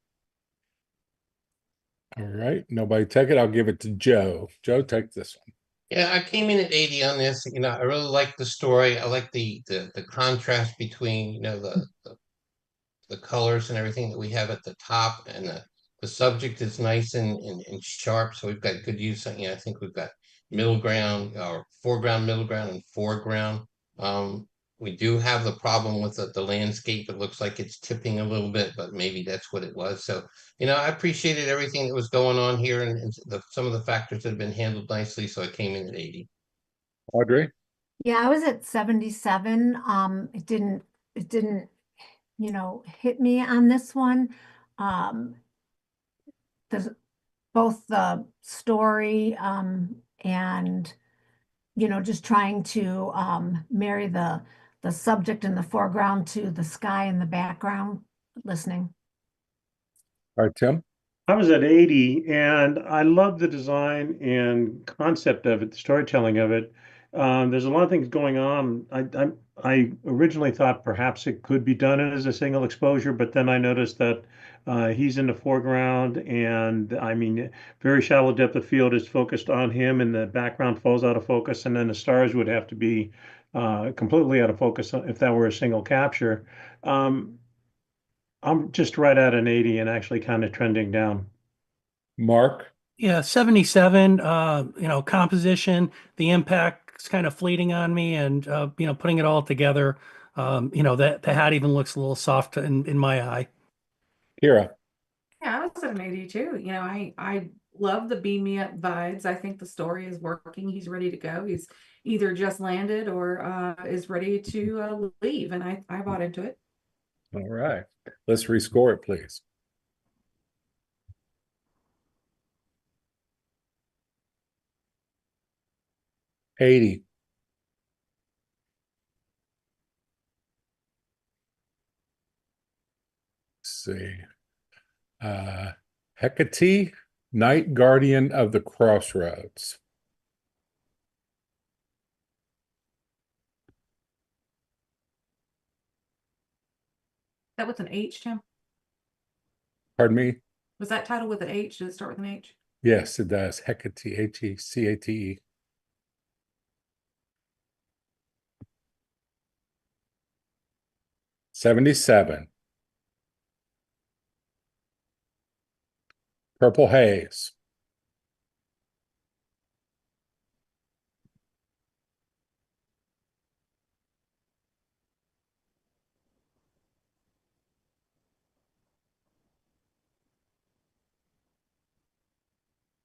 All right, nobody take it. I'll give it to Joe. Joe, take this one. Yeah, I came in at 80 on this. I really like the story. I like the contrast between, the colors and everything that we have at the top, and the subject is nice and sharp. So we've got good use. I think we've got middle ground, or foreground, middle ground, and foreground. We do have the problem with the landscape. It looks like it's tipping a little bit, but maybe that's what it was. So, I appreciated everything that was going on here, and some of the factors that have been handled nicely. So I came in at 80. Audrey? Yeah, I was at 77. It didn't, hit me on this one. The both the story and just trying to marry the subject in the foreground to the sky in the background, listening. All right, Tim? I was at 80, and I love the design and concept of it, the storytelling of it. There's a lot of things going on. I originally thought perhaps it could be done as a single exposure, but then I noticed that he's in the foreground, and I mean, very shallow depth of field is focused on him, and the background falls out of focus, and then the stars would have to be completely out of focus if that were a single capture. I'm just right at an 80 and actually kind of trending down. Mark? Yeah, 77, composition, the impact's kind of fleeting on me, and putting it all together, that the hat even looks a little soft in my eye. Kira? Yeah, I was at an 82. I love the beam me up vibes. I think the story is working. He's ready to go. He's either just landed or is ready to leave, and I bought into it. All right. Let's rescore it, please. $80. Let's see. Hecate, Night Guardian of the Crossroads. That with an H, Tim? Pardon me? Was that title with an H? Did it start with an H? Yes, it does. Hecate, Hecate. 77. Purple Haze.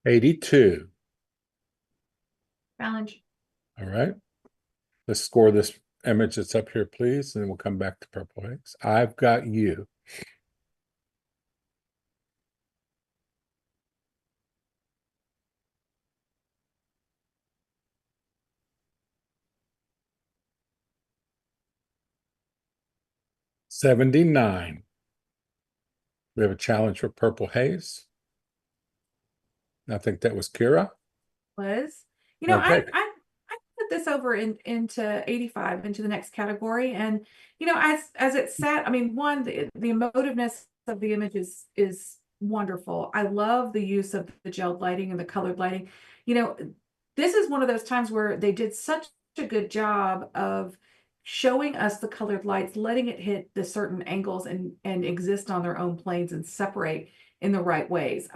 82. Challenge. All right. Let's score this image that's up here, please, and then we'll come back to Purple Haze. I've Got You. $79. We have a challenge for Purple Haze. I think that was Kira. Was. Okay. I put put this over into 85, into the next category. And, as it sat, I mean, one, the emotiveness of the image is wonderful. I love the use of the gelled lighting and the colored lighting. This is one of those times where they did such a good job of showing us the colored lights, letting it hit the certain angles and exist on their own planes and separate in the right ways.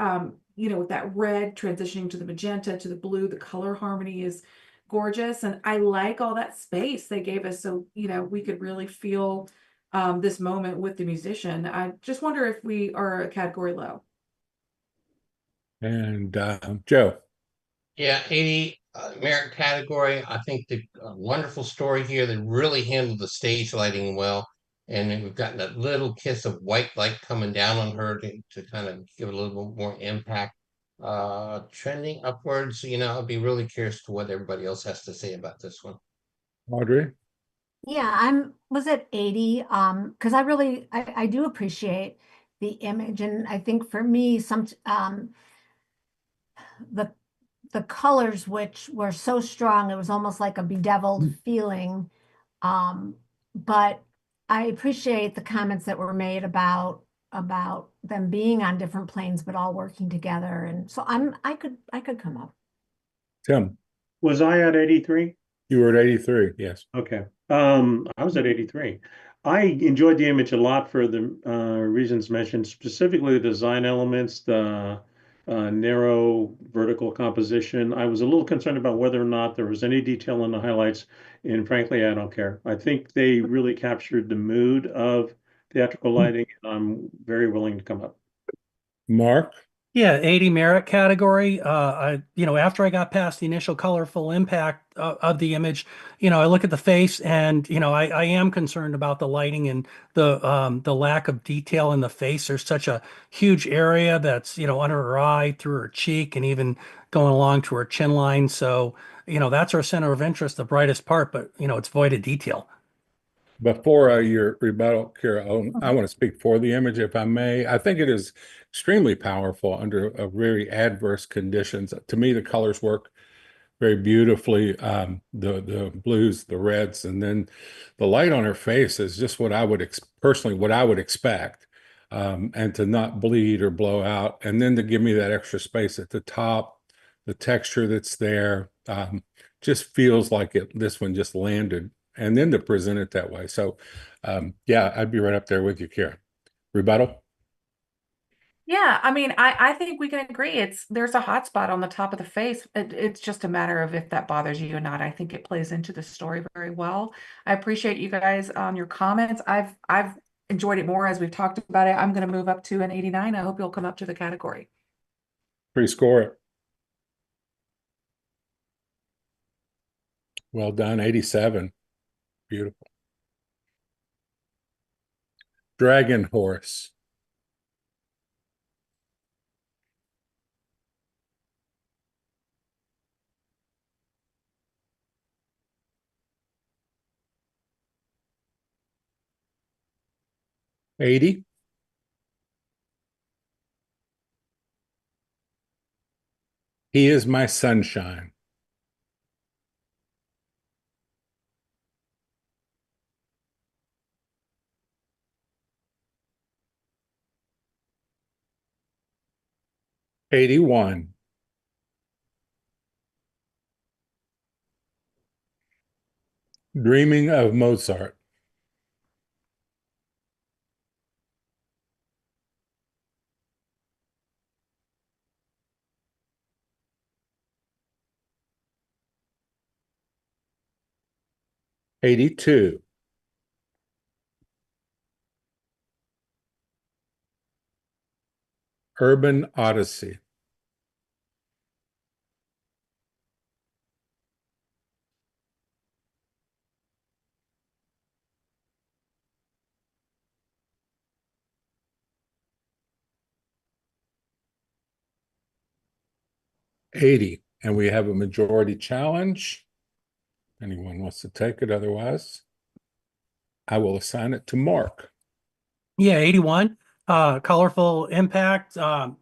With that red transitioning to the magenta, to the blue, the color harmony is gorgeous. And I like all that space they gave us. So, we could really feel this moment with the musician. I just wonder if we are a category low. And Joe. Yeah, 80 merit category. I think the wonderful story here that really handled the stage lighting well. And then we've gotten that little kiss of white light coming down on her to kind of give it a little bit more impact. Trending upwards, I'll be really curious to what everybody else has to say about this one. Audrey. Yeah, was at 80, because I do appreciate the image. And I think for me, the colors, which were so strong, it was almost like a bedeviled feeling. But I appreciate the comments that were made about them being on different planes, but all working together. And so I could come up. Tim. Was I at 83? You were at 83, yes. Okay. I was at 83. I enjoyed the image a lot for the reasons mentioned, specifically the design elements, the narrow vertical composition. I was a little concerned about whether or not there was any detail in the highlights, and frankly, I don't care. I think they really captured the mood of theatrical lighting, and I'm very willing to come up. Mark? Yeah, 80 merit category. After I got past the initial colorful impact of the image, I look at the face and, I am concerned about the lighting and the lack of detail in the face. There's such a huge area that's, under her eye, through her cheek, and even going along to her chin line. So, that's our center of interest, the brightest part, but, it's void of detail. Before your rebuttal, Kira, I want to speak for the image, if I may. I think it is extremely powerful under a very adverse conditions. To me, the colors work very beautifully. The blues, the reds, and then the light on her face is just what I would personally what I would expect, and to not bleed or blow out, and then to give me that extra space at the top, the texture that's there, just feels like this one just landed. And then to present it that way. So, yeah, I'd be right up there with you, Kira. Rebuttal? Yeah, I mean, I think we can agree. There's a hot spot on the top of the face. It's just a matter of if that bothers you or not. I think it plays into the story very well. I appreciate you guys your comments. I've enjoyed it more as we've talked about it. I'm going to move up to an 89. I hope you'll come up to the category. Pre-score it. Well done, 87. Beautiful. Dragon Horse. $80. He is my sunshine. $81. Dreaming of Mozart. $82. Urban Odyssey. $80. And we have a majority challenge. Anyone wants to take it? Otherwise, I will assign it to Mark. Yeah, 81. Colorful impact. Our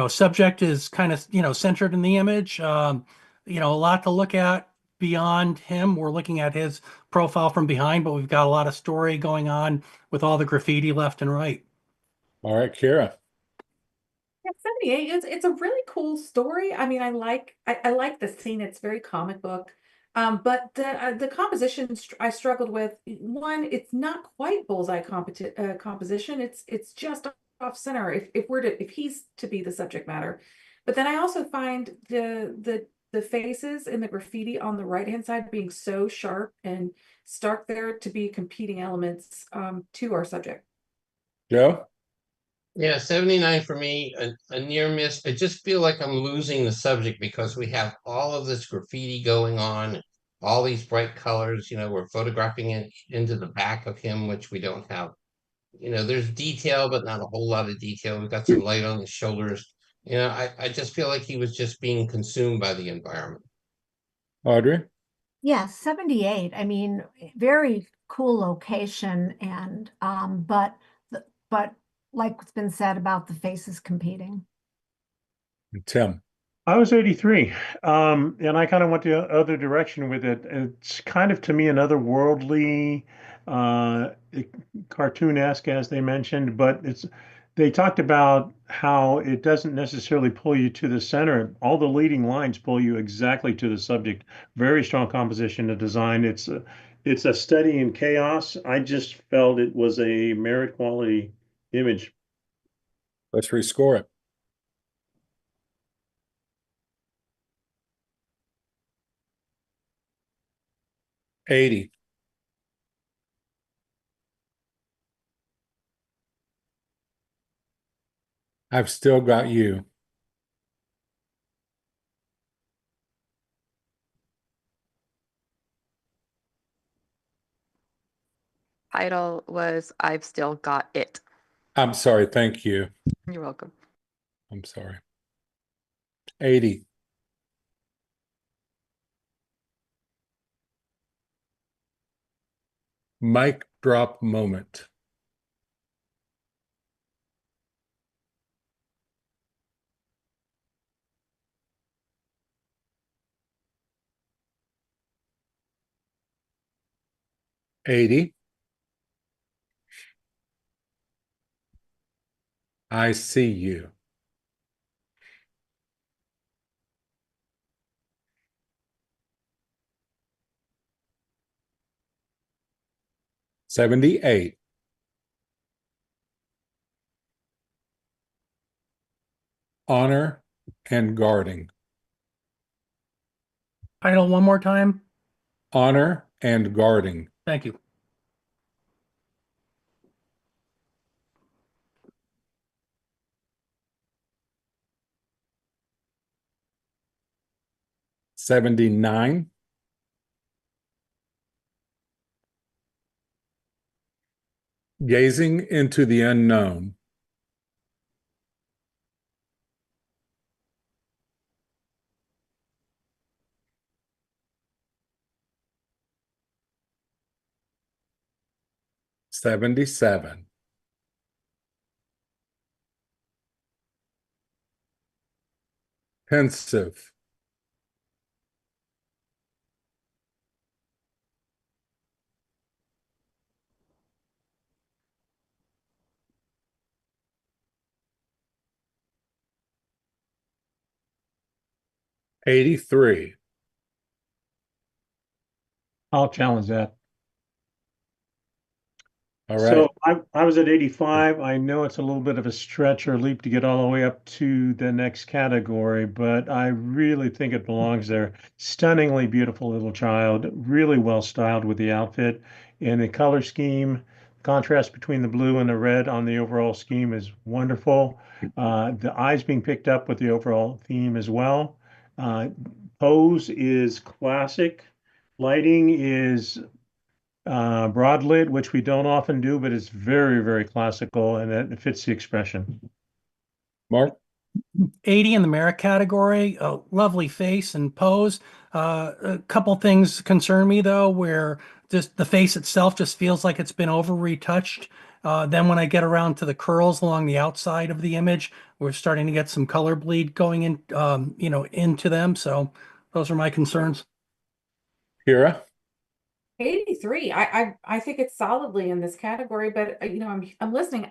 subject is kind of, centered in the image. a lot to look at beyond him. We're looking at his profile from behind, but we've got a lot of story going on with all the graffiti left and right. All right, Kara. Yeah, 78 it's a really cool story. I mean, I like the scene. It's very comic book. But the composition I struggled with. One, it's not quite bullseye composition. It's just off center if he's to be the subject matter. But then I also find the faces in the graffiti on the right hand side being so sharp and stark there to be competing elements to our subject. Joe? Yeah, 79 for me, a near miss. I just feel like I'm losing the subject because we have all of this graffiti going on, all these bright colors. We're photographing it into the back of him, which we don't have. There's detail, but not a whole lot of detail. We've got some light on his shoulders. I just feel like he was just being consumed by the environment. Audrey? Yeah, 78. I mean, very cool location and but like what's been said about the faces competing. Tim? I was 83, and I kind of went the other direction with it. It's kind of, to me, an otherworldly, uh, cartoon-esque, as they mentioned, but they talked about how it doesn't necessarily pull you to the center. All the leading lines pull you exactly to the subject. Very strong composition and design. It's a study in chaos. I just felt it was a merit quality image. Let's rescore it. $80. I've still got you. Title was I've Still Got It. I'm sorry. Thank you. You're welcome. I'm sorry. 80. Mic drop moment. $80. I see you. $78. Honor and guarding. Title one more time. Honor and guarding. Thank you. $79. Gazing into the unknown. $77. Pensive. $83. I'll challenge that. All right. So I was at 85. I know it's a little bit of a stretch or leap to get all the way up to the next category, but I really think it belongs there. Stunningly beautiful little child, really well styled with the outfit and the color scheme. Contrast between the blue and the red on the overall scheme is wonderful. The eyes being picked up with the overall theme as well. Pose is classic. Lighting is broad lit, which we don't often do, but it's very, very classical and it fits the expression. Mark? 80 in the merit category. A lovely face and pose. A couple things concern me though, where just the face itself just feels like it's been over retouched. Then when I get around to the curls along the outside of the image, we're starting to get some color bleed going in, into them. So Those are my concerns. Kira? 83. I think it's solidly in this category, but I'm listening.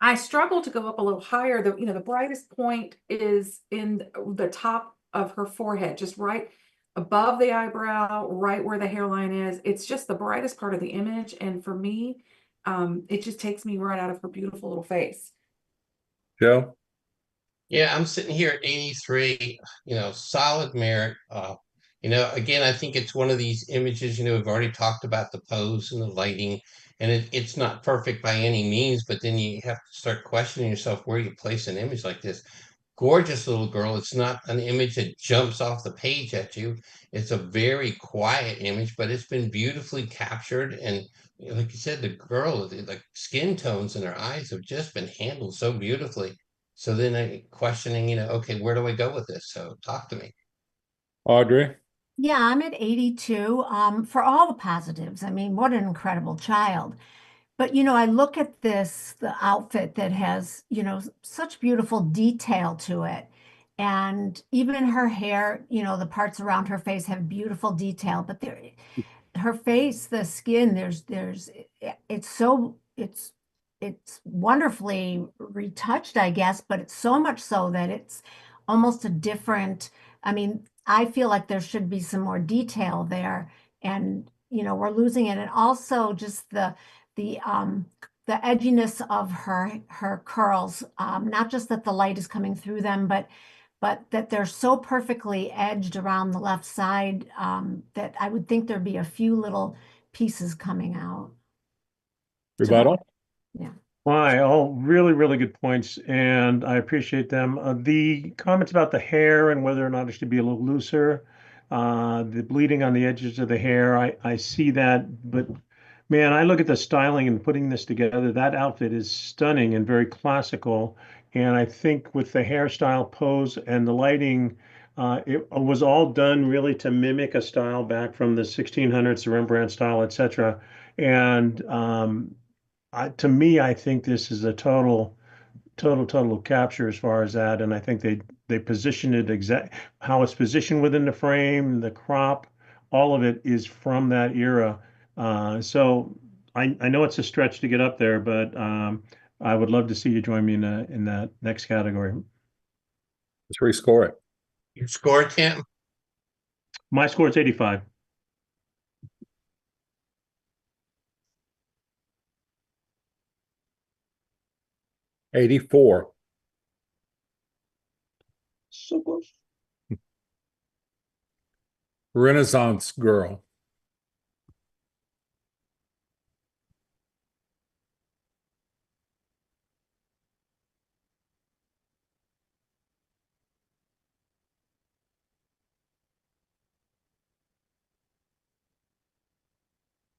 I struggle to go up a little higher. The brightest point is in the top of her forehead, just right above the eyebrow, right where the hairline is. It's just the brightest part of the image, and for me, it just takes me right out of her beautiful little face. Joe? Yeah, I'm sitting here at 83, solid merit. Again, I think it's one of these images, we've already talked about the pose and the lighting, and it's not perfect by any means, but then you have to start questioning yourself where you place an image like this. Gorgeous little girl. It's not an image that jumps off the page at you. It's a very quiet image, but it's been beautifully captured. And like you said, the girl, the skin tones in her eyes have just been handled so beautifully. So then questioning, okay, where do I go with this? So talk to me. Audrey? Yeah, I'm at 82, for all the positives. I mean, what an incredible child. But, I look at the outfit that has, such beautiful detail to it. And even her hair, the parts around her face have beautiful detail, but her face, the skin, it's wonderfully retouched, I guess, but it's so much so that it's almost a different, I mean, I feel like there should be some more detail there, and we're losing it. And also just the edginess of her curls, not just that the light is coming through them, but that they're so perfectly edged around the left side, that I would think there'd be a few little pieces coming out. Rebuttal? Yeah. Why, all really, really good points, and I appreciate them. The comments about the hair and whether or not it should be a little looser, the bleeding on the edges of the hair, I see that, but man, I look at the styling and putting this together. That outfit is stunning and very classical, and I think with the hairstyle, pose, and the lighting, it was all done really to mimic a style back from the 1600s, the Rembrandt style, etc. And to me, I think this is a total capture as far as that, and I think they position it how it's positioned within the frame, the crop, all of it is from that era. So I know it's a stretch to get up there, but I would love to see you join me in that next category. Let's rescore it. Your score, Tim? My score is 85. $84. So close. Renaissance Girl.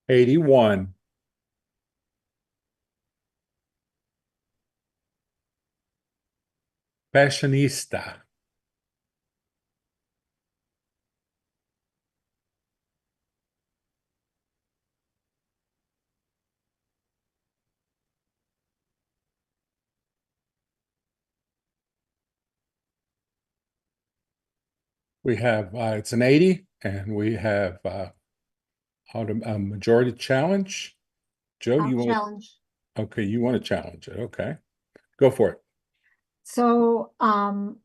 $81. Fashionista. We have, it's an 80, and we have a majority challenge. Joe, I'll you want challenge. okay, you want to challenge it. Okay. Go for it. So, I'm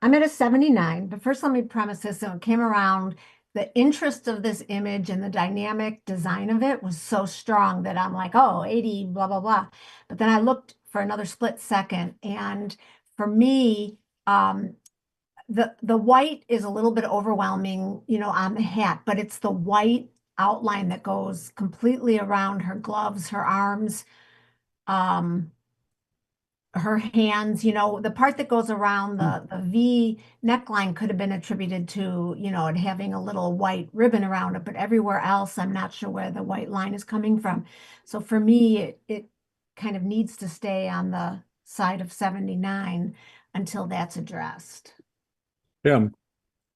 at a 79, but first let me premise this. So it came around, the interest of this image and the dynamic design of it was so strong that I'm like, oh, 80, blah, blah, blah. But then I looked for another split second. And for me, the white is a little bit overwhelming, on the hat, but it's the white outline that goes completely around her gloves, her arms, her hands, the part that goes around the V neckline could have been attributed to, it having a little white ribbon around it, but everywhere else, I'm not sure where the white line is coming from. So for me, it kind of needs to stay on the side of 79 until that's addressed. Tim.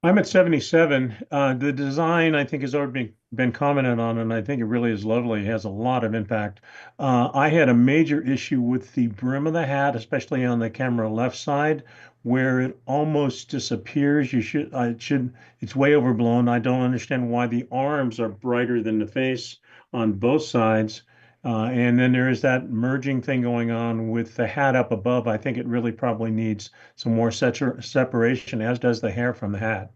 I'm at 77. The design, I think, has already been commented on, and I think it really is lovely. It has a lot of impact. I had a major issue with the brim of the hat, especially on the camera left side, where it almost disappears. It's way overblown. I don't understand why the arms are brighter than the face on both sides. And then there is that merging thing going on with the hat up above. I think it really probably needs some more separation, as does the hair from the hat.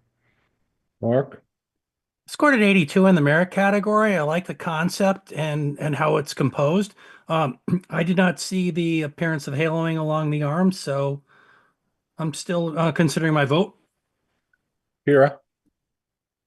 Mark? Scored at 82 in the merit category. I like the concept and how it's composed. I did not see the appearance of haloing along the arms, so I'm still considering my vote. Kira?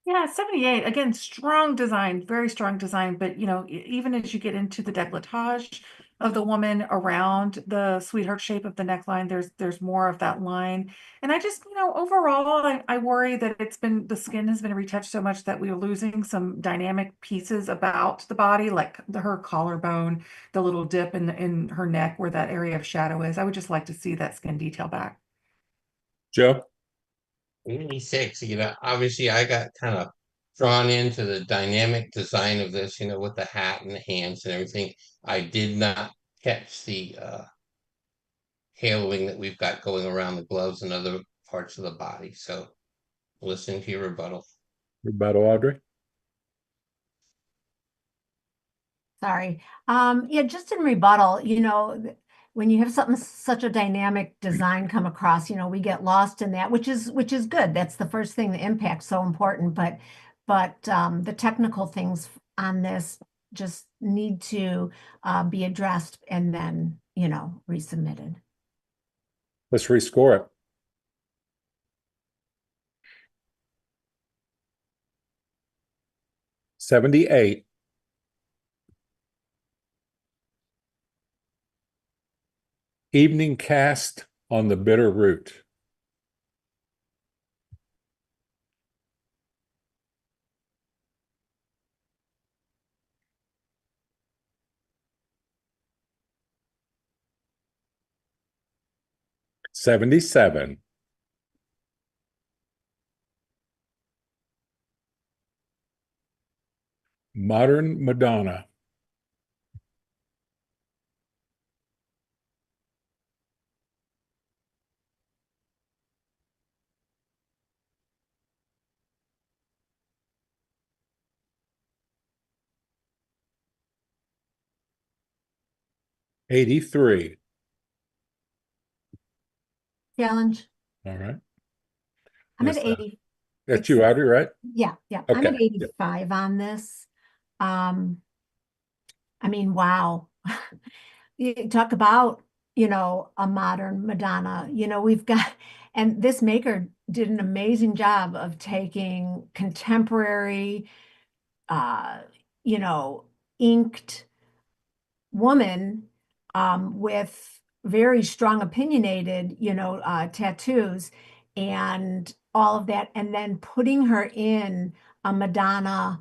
Yeah, 78. Again, strong design, very strong design. But, even as you get into the décolletage of the woman around the sweetheart shape of the neckline, there's more of that line. And I just, overall, I worry that the skin has been retouched so much that we're losing some dynamic pieces about the body, like her collarbone, the little dip in her neck where that area of shadow is. I would just like to see that skin detail back. Joe? 86, obviously I got kind of drawn into the dynamic design of this, with the hat and the hands and everything. I did not catch the haloing that we've got going around the gloves and other parts of the body. So listening to your rebuttal. Rebuttal, Audrey? Sorry. Yeah, just in rebuttal, when you have something such a dynamic design come across, we get lost in that, which is good. That's the first thing, the impact's so important, but the technical things on this just need to be addressed and then, resubmitted. Let's rescore it. $78. Evening cast on the bitter root. $77. Modern Madonna. $83. Challenge. All right. I'm at Yes, 80. That's you, Audrey, right? Yeah. I'm at Okay. 85 on this. Wow. You talk about, a modern Madonna, we've got, and this maker did an amazing job of taking contemporary, uh, you know, inked woman, with very strong opinionated, tattoos and all of that, and then putting her in a Madonna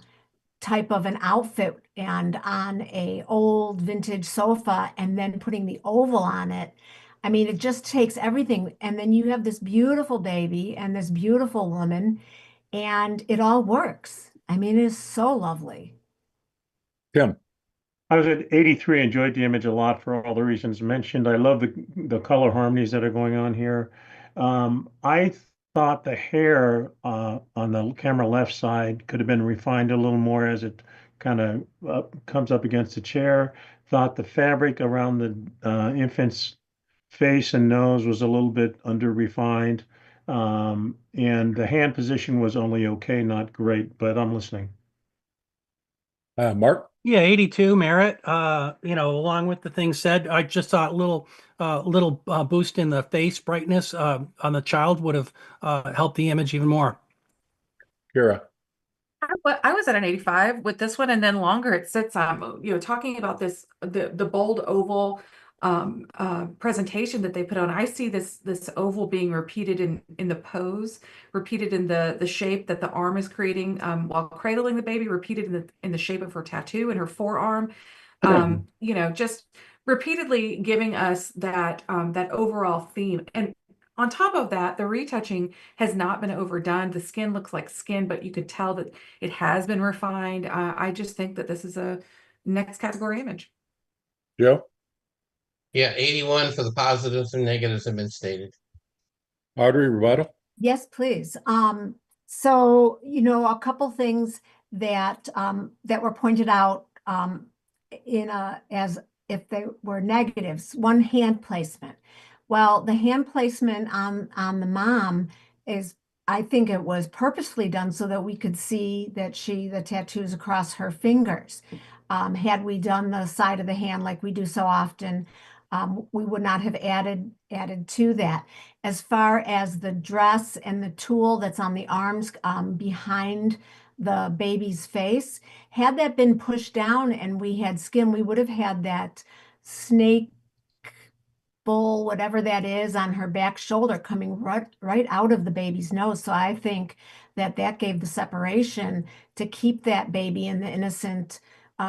type of an outfit and on a old vintage sofa and then putting the oval on it. I mean, it just takes everything. And then you have this beautiful baby and this beautiful woman, and it all works. I mean, it is so lovely. Tim? I was at 83, enjoyed the image a lot for all the reasons mentioned. I love the color harmonies that are going on here. I thought the hair on the camera left side could have been refined a little more as it kind of comes up against the chair. Thought the fabric around the infant's face and nose was a little bit under refined. And the hand position was only okay, not great, but I'm listening. Mark? Yeah, 82 merit. Along with the things said, I just thought little boost in the face brightness on the child would have helped the image even more. Kira? I was at an 85 with this one, and then longer it sits on, talking about the bold oval presentation that they put on. I see this oval being repeated in the pose, repeated in the shape that the arm is creating while cradling the baby, repeated in the shape of her tattoo and her forearm. Just repeatedly giving us that overall theme. And on top of that, the retouching has not been overdone. The skin looks like skin, but you could tell that it has been refined. I just think that this is a next category image. Joe? Yeah, 81 for the positives and negatives have been stated. Audrey, rebuttal? Yes, please. So, you know, a couple things that that were pointed out as if they were negatives. One, hand placement. Well, the hand placement on the mom is, I think it was purposefully done so that we could see that the tattoos across her fingers. Had we done the side of the hand like we do so often, we would not have added to that. As far as the dress and the tool that's on the arms behind the baby's face, had that been pushed down and we had skin, we would have had that snake bull, whatever that is, on her back shoulder coming right out of the baby's nose. So I think that gave the separation to keep that baby in the innocent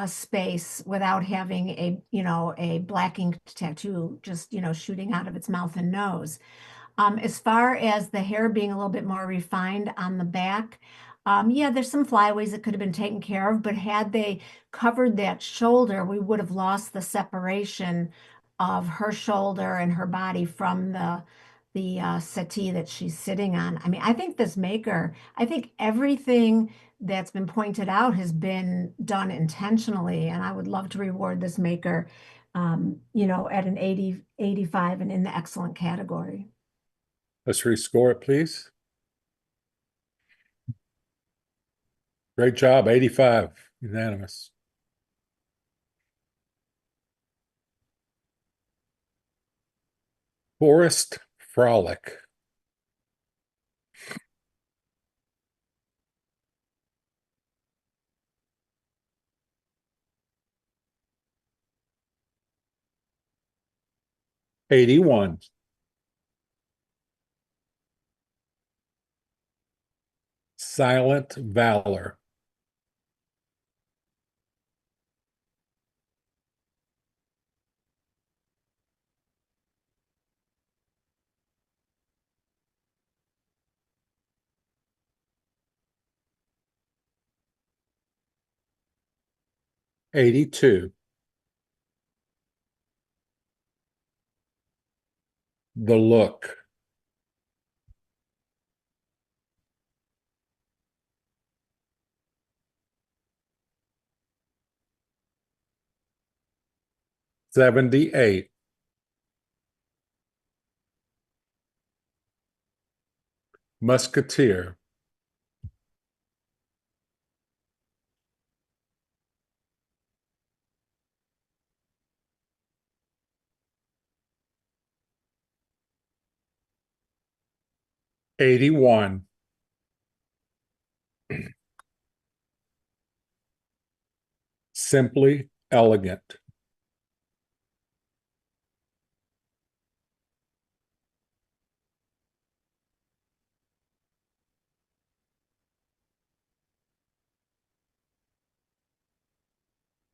space without having a black ink tattoo just shooting out of its mouth and nose. As far as the hair being a little bit more refined on the back, yeah, there's some flyaways that could have been taken care of, but had they covered that shoulder, we would have lost the separation of her shoulder and her body from the settee that she's sitting on. I mean, I think everything that's been pointed out has been done intentionally, and I would love to reward this maker, at an 80, 85 and in the excellent category. Let's rescore it, please. Great job, 85, unanimous. Forest Frolic. $81. Silent Valor. $82. The Look. $78. Musketeer. $81. Simply Elegant.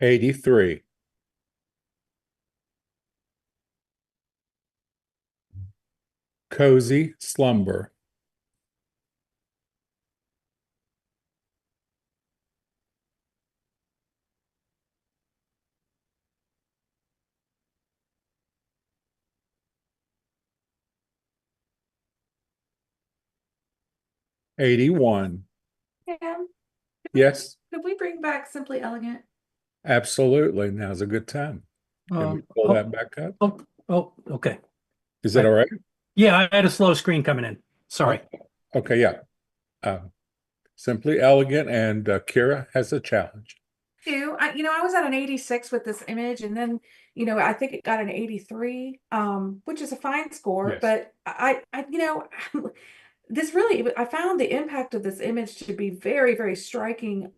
$83. Cozy Slumber. $81. Yeah. Yes, Could we bring back Simply Elegant? absolutely. Now's a good time. Can we pull that back up? Okay. Is that all right? Yeah, I had a slow screen coming in. Sorry. Okay, yeah. Simply Elegant, and Kira has a challenge. I was at an 86 with this image, and then, I think it got an 83, which is a fine score, Yes. but I found the impact of this image to be very, very striking.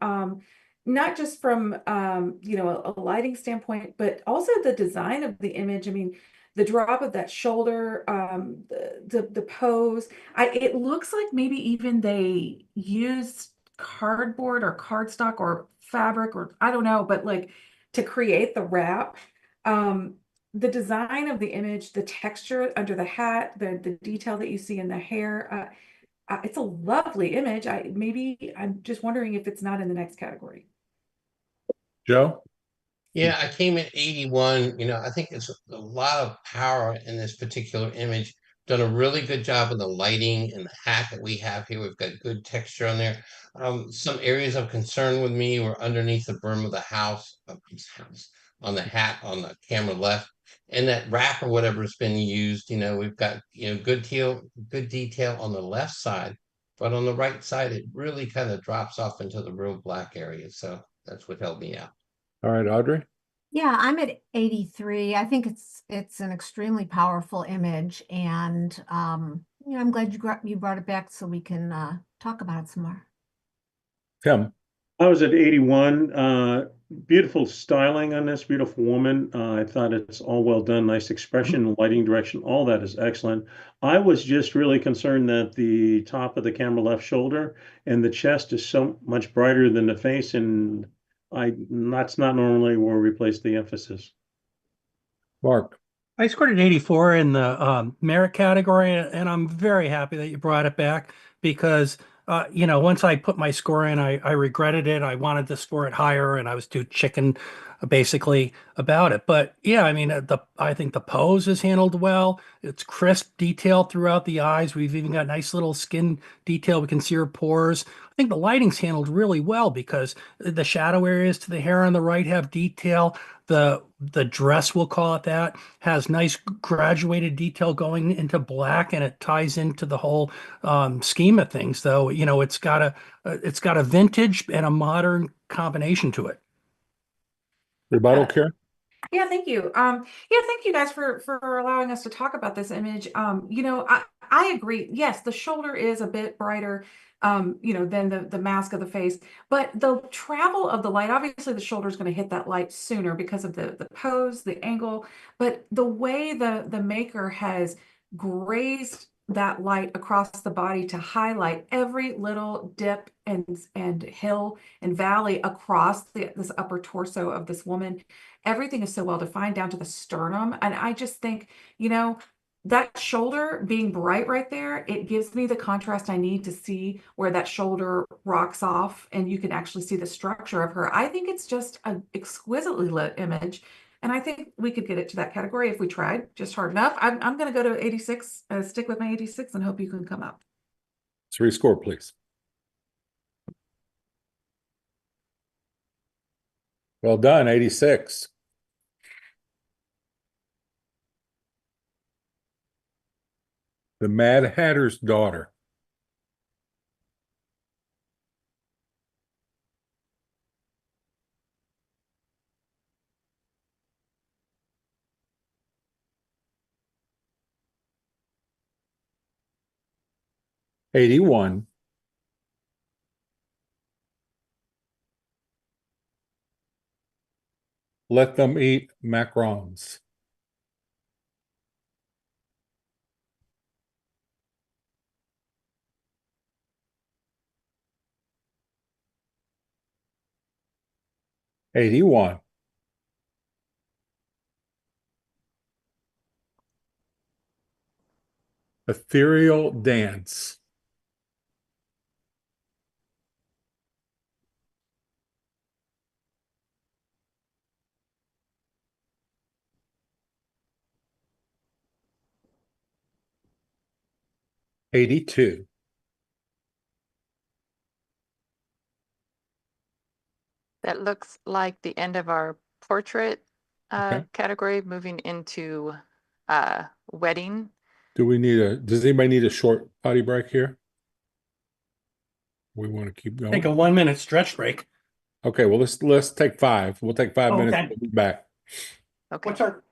Not just from, a lighting standpoint, but also the design of the image. I mean, the drop of that shoulder, the pose. It looks like maybe even they used cardboard or cardstock or fabric, or I don't know, but like to create the wrap. the design of the image, the texture under the hat, the detail that you see in the hair, it's a lovely image. I'm just wondering if it's not in the next category. Joe? Yeah, I came in 81. I think it's a lot of power in this particular image. Done a really good job of the lighting and the hat that we have here. We've got good texture on there. Some areas of concern with me were underneath the brim of the house, on the hat on the camera left, and that wrap or whatever's been used. We've got good detail on the left side, but on the right side, it really kind of drops off into the real black area. So that's what held me out. All right, Audrey? Yeah, I'm at 83. I think it's an extremely powerful image, and I'm glad you brought it back so we can talk about it some more. Tim? I was at 81. Beautiful styling on this, beautiful woman. I thought it's all well done, nice expression, lighting direction, all that is excellent. I was just really concerned that the top of the camera left shoulder and the chest is so much brighter than the face, and that's not normally where we place the emphasis. Mark? I scored an 84 in the merit category, and I'm very happy that you brought it back because, once I put my score in, I regretted it. I wanted to score it higher, and I was too chicken, basically, about it. But yeah, I mean, I think the pose is handled well. It's crisp detail throughout the eyes. We've even got nice little skin detail. We can see her pores. I think the lighting's handled really well because the shadow areas to the hair on the right have detail. The dress, we'll call it that, has nice graduated detail going into black, and it ties into the whole scheme of things. Though it's got a vintage and a modern combination to it. Rebuttal, Karen? Yeah, thank you. Yeah, thank you guys for allowing us to talk about this image. I agree. Yes, the shoulder is a bit brighter, than the mask of the face, but the travel of the light, obviously the shoulder is going to hit that light sooner because of the pose, the angle, but the way the maker has grazed that light across the body to highlight every little dip and hill and valley across this upper torso of this woman. Everything is so well defined down to the sternum. And I just think, that shoulder being bright right there, it gives me the contrast I need to see where that shoulder rocks off and you can actually see the structure of her. I think it's just an exquisitely lit image. And I think we could get it to that category if we tried just hard enough. I'm going to go to 86, stick with my 86 and hope you can come up. Let's rescore, please. Well done, 86. The Mad Hatter's Daughter. $81. Let Them Eat Macarons. $81. Ethereal Dance. $82. That looks like the end of our portrait Okay. category, moving into wedding. Does anybody need a short potty break here? We want to keep Take going. a 1-minute stretch break. Okay, well, let's take 5. We'll take 5 minutes. Okay. We'll be back. Okay. What's our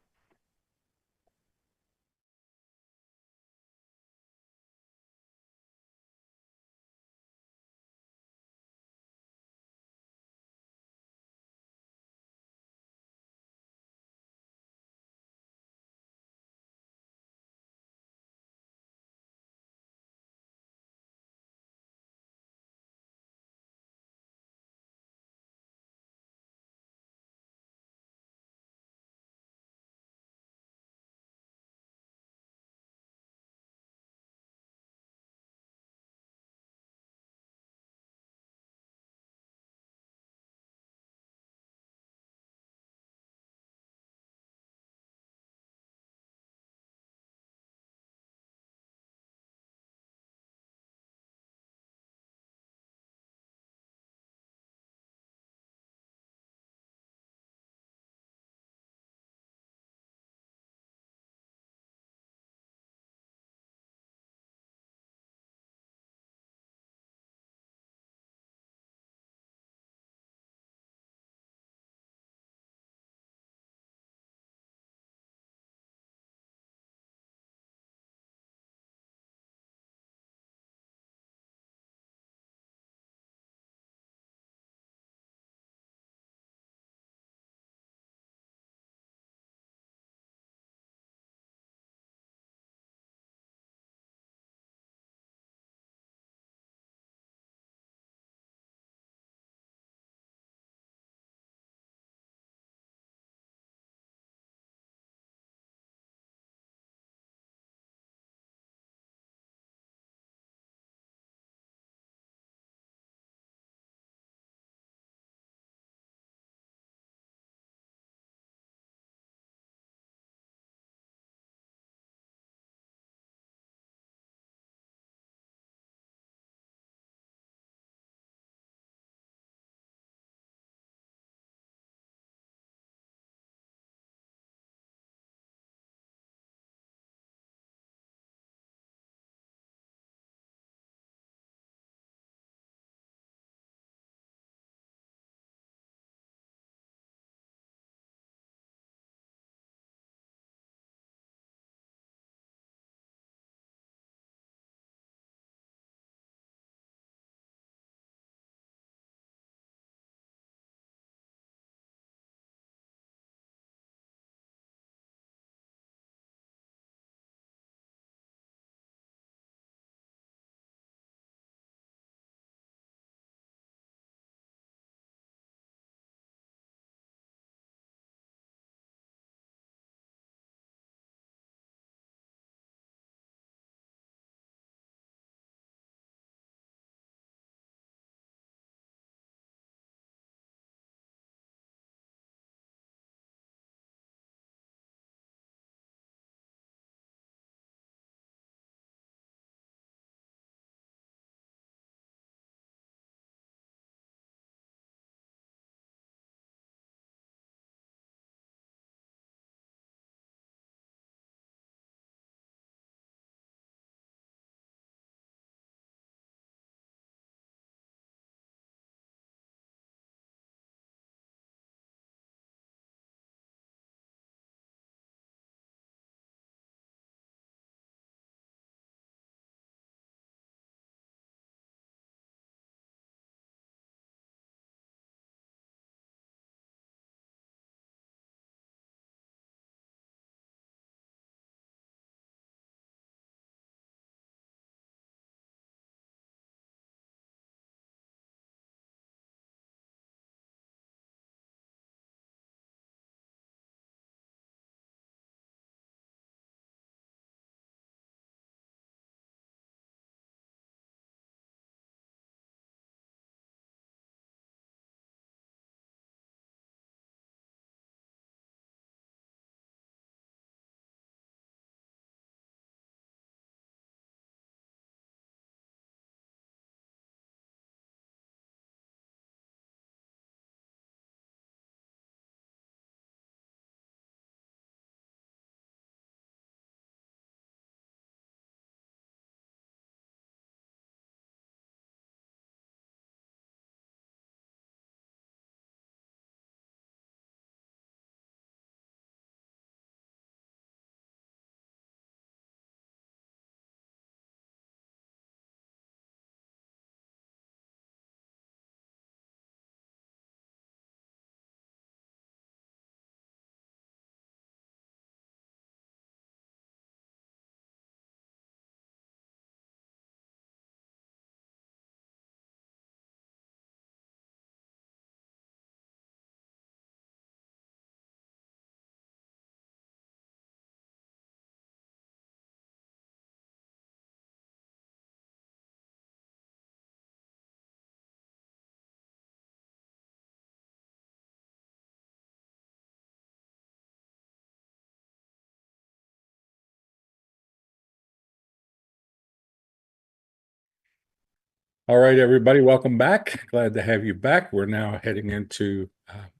All right, everybody, welcome back. Glad to have you back. We're now heading into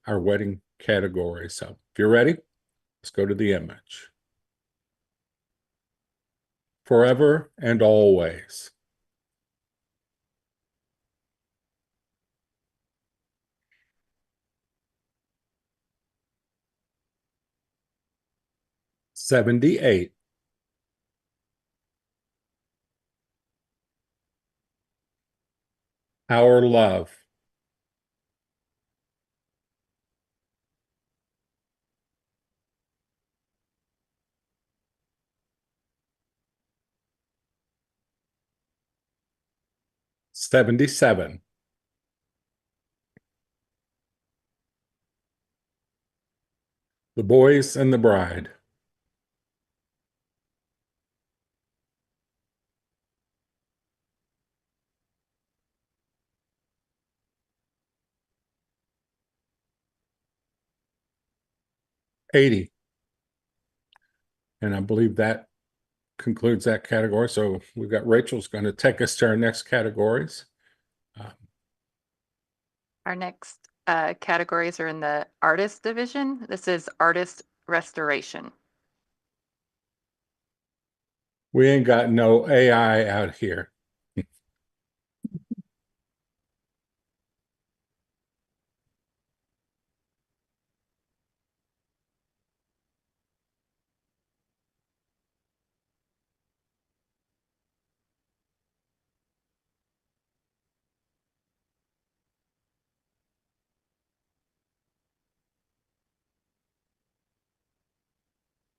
our wedding category. So if you're ready, let's go to the image. Forever and always. $78. Our love. $77. The boys and the bride. $80. And I believe that concludes that category. So we've got Rachel's going to take us to our next categories. Our next categories are in the artist division. This is artist restoration. We ain't got no AI out here.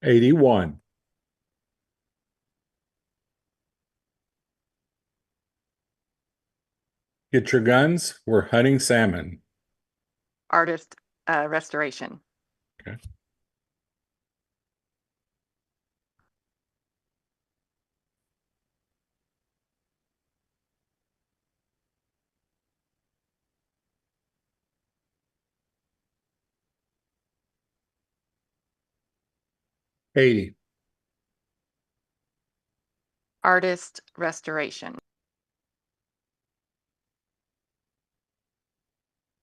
$81. Get your guns. We're hunting salmon. Artist restoration. Okay. $80. Artist restoration.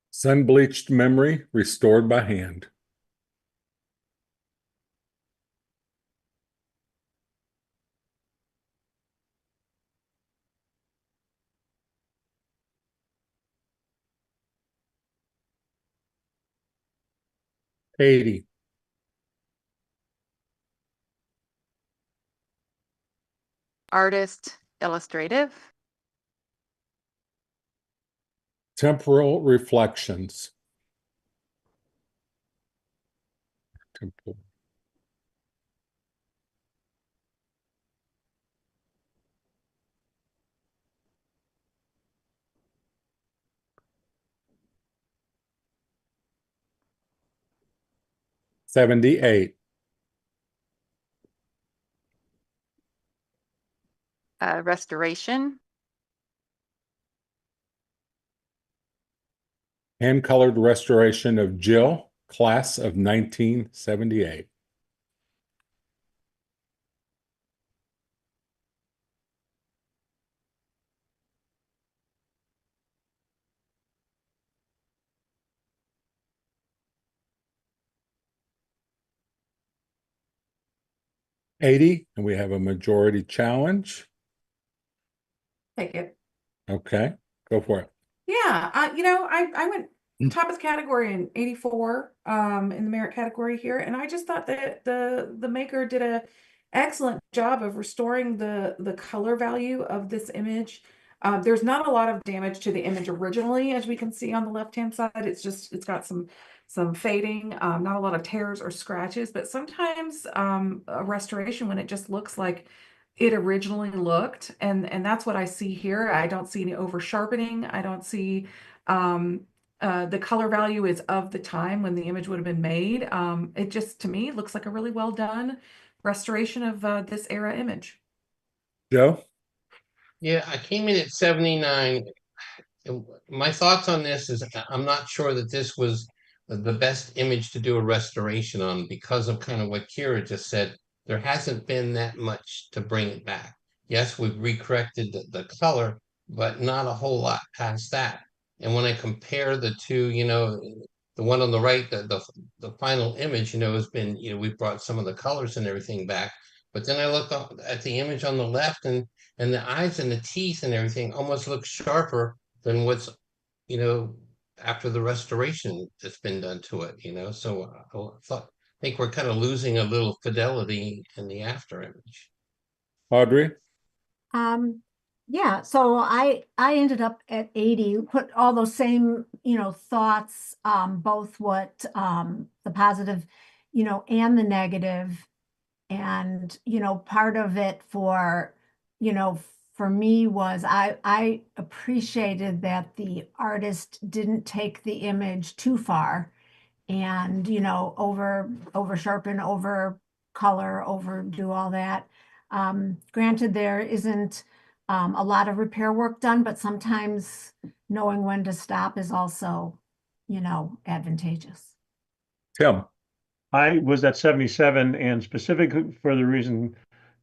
Sun-bleached memory restored by hand. $80. Artist illustrative. Temporal reflections. Temporal. $78. Restoration. Hand-colored restoration of Jill, class of 1978. $80, and we have a majority challenge. Take it. Okay, go for it. Yeah, I went top of the category in 84 in the merit category here, and I just thought that the maker did a excellent job of restoring the color value of this image. There's not a lot of damage to the image originally, as we can see on the left-hand side. It's got some fading, not a lot of tears or scratches, but sometimes a restoration when it just looks like it originally looked, and that's what I see here. I don't see any over sharpening. I don't see the color value is of the time when the image would have been made. It just, to me, looks like a really well done restoration of this era image. Joe? Yeah, I came in at 79. My thoughts on this is I'm not sure that this was the best image to do a restoration on because of kind of what Kira just said. There hasn't been that much to bring it back. Yes, we've recorrected the color, but not a whole lot past that. And when I compare the two, the one on the right, the final image, has been, we brought some of the colors and everything back. But then I look at the image on the left, and the eyes and the teeth and everything almost look sharper than what's, you know, after the restoration that's been done to it, So I think we're kind of losing a little fidelity in the after image. Audrey? Yeah, so I ended up at 80, put all those same, thoughts, both what the positive, and the negative. And, part of it you know, for me was I appreciated that the artist didn't take the image too far and, over sharpen, over color, overdo all that. Granted, there isn't a lot of repair work done, but sometimes knowing when to stop is also, advantageous. Tim? I was at 77, and specifically for the reason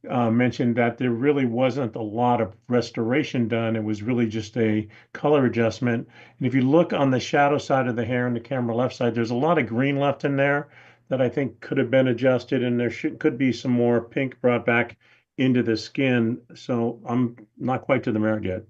mentioned that there really wasn't a lot of restoration done. It was really just a color adjustment. And if you look on the shadow side of the hair and the camera left side, there's a lot of green left in there that I think could have been adjusted, and there could be some more pink brought back into the skin. So I'm not quite to the merit yet.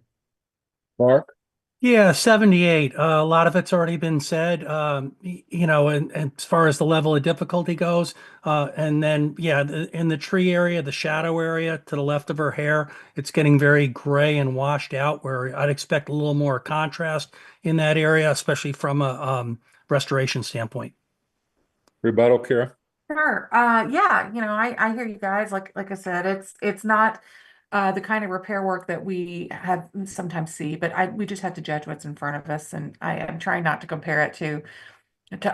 Mark? Yeah, 78. A lot of it's already been said, and as far as the level of difficulty goes. And then, yeah, in the tree area, the shadow area to the left of her hair, it's getting very gray and washed out, where I'd expect a little more contrast in that area, especially from a restoration standpoint. Rebuttal, Kara? Sure. Yeah, I hear you guys. Like I said, it's not the kind of repair work that we have sometimes see, but we just have to judge what's in front of us, and I am trying not to compare it to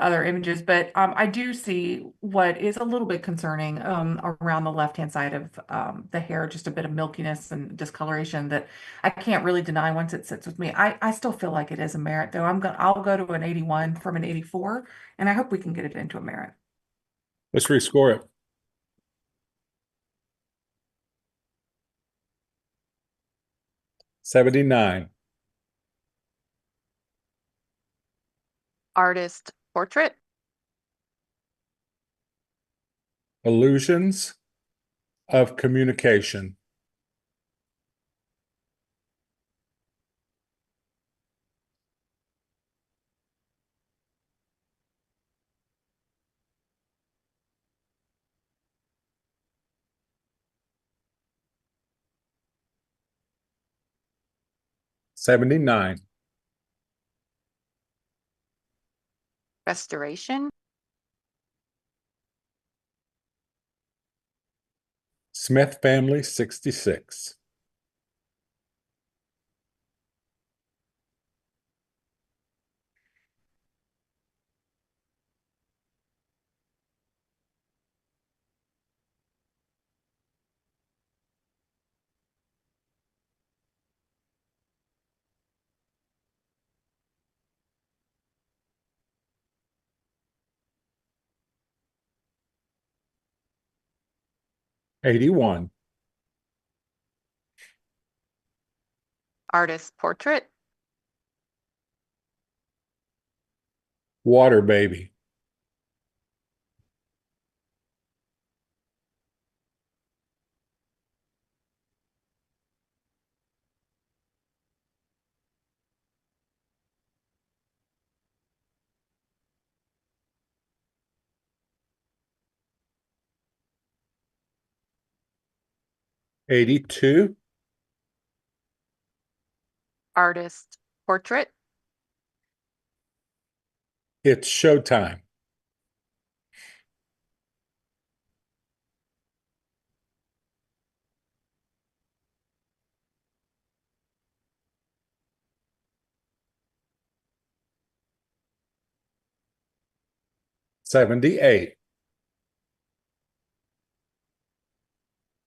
other images, but I do see what is a little bit concerning around the left-hand side of the hair, just a bit of milkiness and discoloration that I can't really deny once it sits with me. I still feel like it is a merit, though. I'll go to an 81 from an 84, and I hope we can get it into a merit. Let's rescore it. $79. Artist portrait. Illusions of communication. $79. Restoration. Smith family, 66. $81. Artist portrait. Water baby. $82. Artist portrait. It's showtime. $78.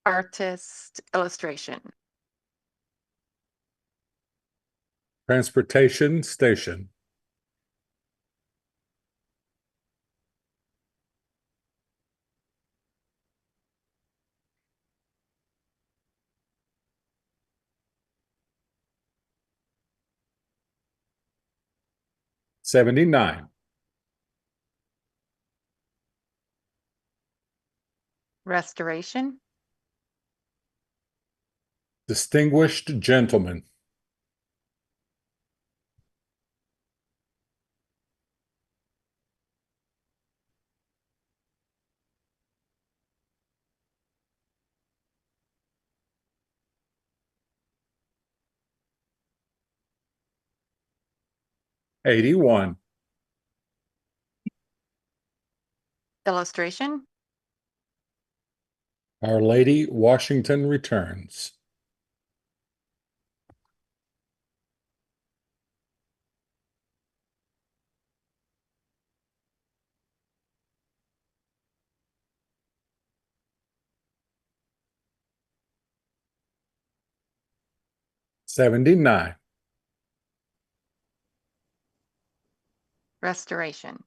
Artist illustration. Transportation station. 79. Restoration. Distinguished gentleman. '81. Illustration. Our Lady Washington Returns. '79. Restoration.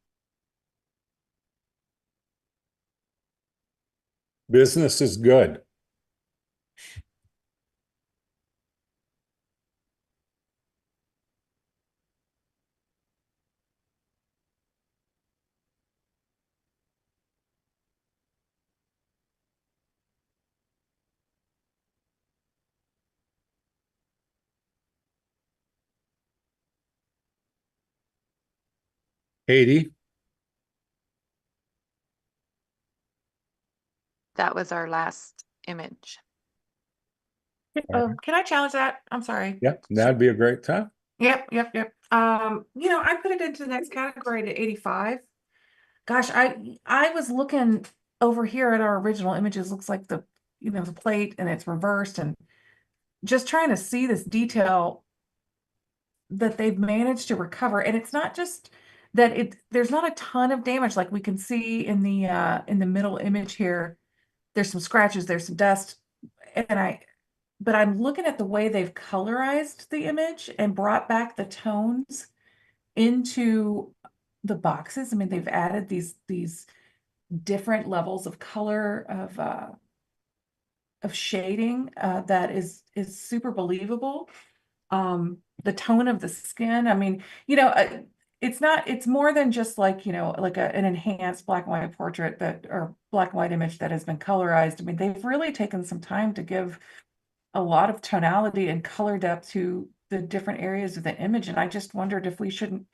Business is good. '80. That was our last image. Can I challenge that? I'm sorry. Yep, that'd be a great time. Yep. I put it into the next category to 85. Gosh, I was looking over here at our original images. Looks like the plate and it's reversed, and just trying to see this detail that they've managed to recover. And it's not just that there's not a ton of damage like we can see in the middle image here. There's some scratches, there's some dust, but I'm looking at the way they've colorized the image and brought back the tones into the boxes. I mean, they've added these different levels of color of shading that is super believable. The tone of the skin. I mean, it's more than just like, like an enhanced black and white portrait or black and white image that has been colorized. I mean, they've really taken some time to give a lot of tonality and color depth to the different areas of the image. And I just wondered if we shouldn't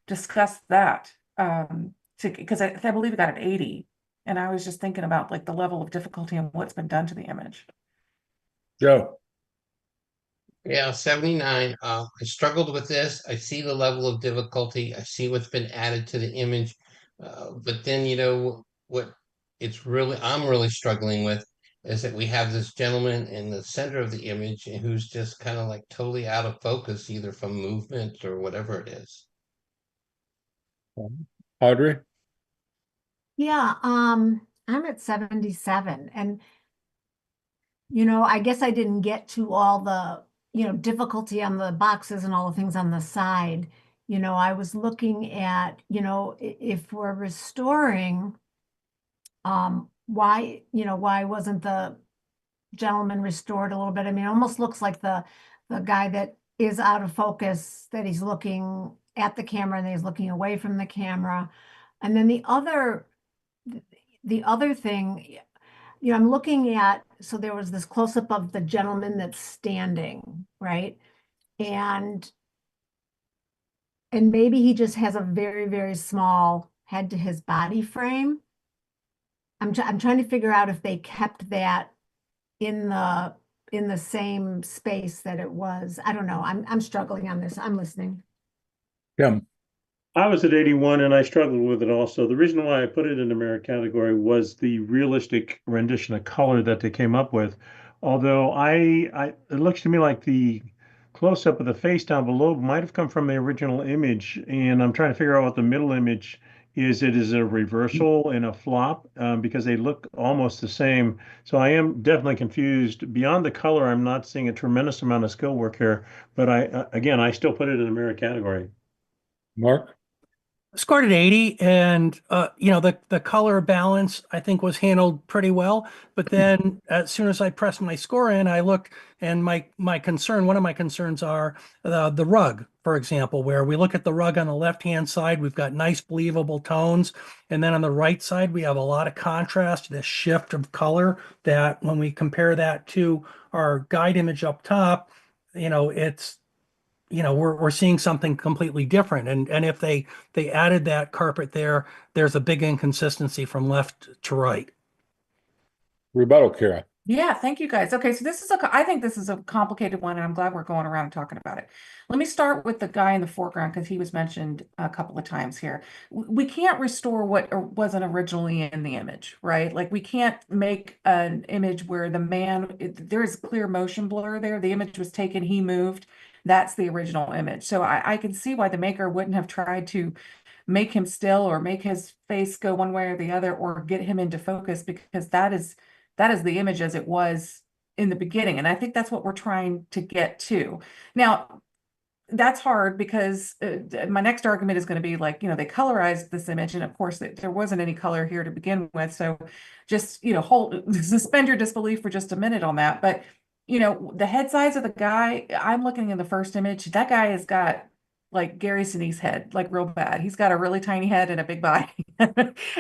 discuss that, because I believe it got an 80. And I was just thinking about like the level of difficulty and what's been done to the image. Joe. Yeah, 79. I struggled with this. I see the level of difficulty. I see what's been added to the image. But then, what I'm really struggling with is that we have this gentleman in the center of the image who's just kind of like totally out of focus, either from movement or whatever it is. Audrey. Yeah, I'm at 77, and I guess I didn't get to all the, difficulty on the boxes and all the things on the side. I was looking at, if we're restoring, why wasn't the gentleman restored a little bit? I mean, it almost looks like the guy that is out of focus, that he's looking at the camera and he's looking away from the camera. And then the other thing, I'm looking at, so there was this close-up of the gentleman that's standing, right? And maybe he just has a very, very small head to his body frame. I'm trying to figure out if they kept that in the same space that it was. I don't know. I'm struggling on this. I'm listening. Yeah. I was at 81 and I struggled with it also. The reason why I put it in the merit category was the realistic rendition of color that they came up with. Although it looks to me like the close-up of the face down below might have come from the original image, and I'm trying to figure out what the middle image is. It is a reversal and a flop, because they look almost the same. So I am definitely confused. Beyond the color, I'm not seeing a tremendous amount of skill work here, but I still put it in the merit category. Mark. Scored at 80, and the color balance I think was handled pretty well. But then as soon as I pressed my score in, I looked, and one of my concerns are the rug, for example, where we look at the rug on the left-hand side, we've got nice believable tones, and then on the right side we have a lot of contrast, this shift of color that when we compare that to our guide image up top, it's we're seeing something completely different. And if they added that carpet there, there's a big inconsistency from left to right. Rebuttal, Kara. Yeah, thank you guys. Okay, so I think this is a complicated one, and I'm glad we're going around and talking about it. Let me start with the guy in the foreground because he was mentioned a couple of times here. We can't restore what wasn't originally in the image, right? Like we can't make an image where there is clear motion blur there. The image was taken, he moved. That's the original image. So I can see why the maker wouldn't have tried to make him still or make his face go one way or the other or get him into focus, because that is the image as it was in the beginning. And I think that's what we're trying to get to. Now, that's hard because my next argument is going to be like, they colorized this image. And of course, there wasn't any color here to begin with. So just, suspend your disbelief for just a minute on that. But, the head size of the guy, I'm looking in the first image, that guy has got like Gary Sinise head, like real bad. He's got a really tiny head and a big body.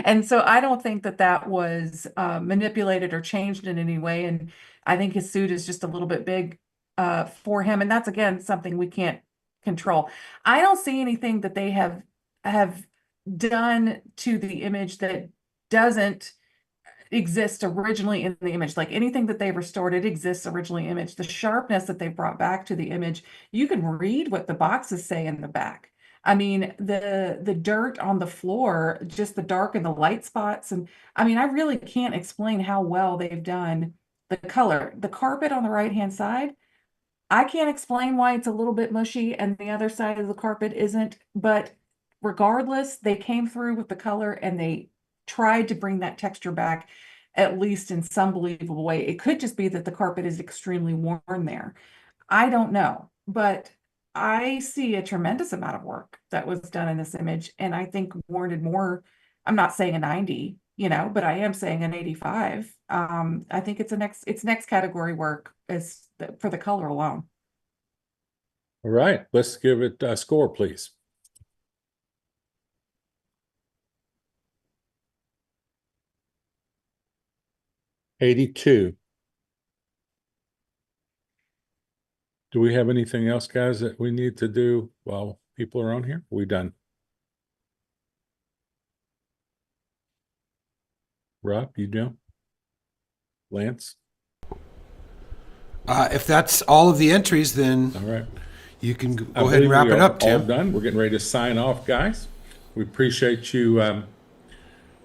And so I don't think that was manipulated or changed in any way. And I think his suit is just a little bit big for him. And that's, again, something we can't control. I don't see anything that they have done to the image that doesn't exist originally in the image. Like anything that they've restored, it exists originally in the image. The sharpness that they've brought back to the image, you can read what the boxes say in the back. I mean, the dirt on the floor, just the dark and the light spots. And I mean, I really can't explain how well they've done the color. The carpet on the right-hand side, I can't explain why it's a little bit mushy and the other side of the carpet isn't. But regardless, they came through with the color and they tried to bring that texture back, at least in some believable way. It could just be that the carpet is extremely worn there. I don't know, but I see a tremendous amount of work that was done in this image, and I think warranted more. I'm not saying a 90, but I am saying an 85. I think it's next category work for the color alone. All right, let's give it a score, please. $82. Do we have anything else, guys, that we need to do while people are on here? Are we done? Rob, you do? Lance? If that's all of the entries, then All right. you can go I ahead and believe wrap we it are up, all Tim. done. We're getting ready to sign off, guys. We appreciate you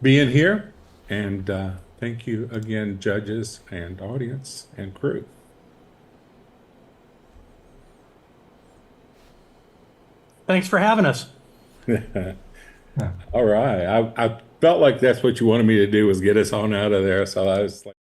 being here, and thank you again, judges and audience and crew. Thanks for having us. All right. I felt like that's what you wanted me to do, was get us on out of there. So I was like,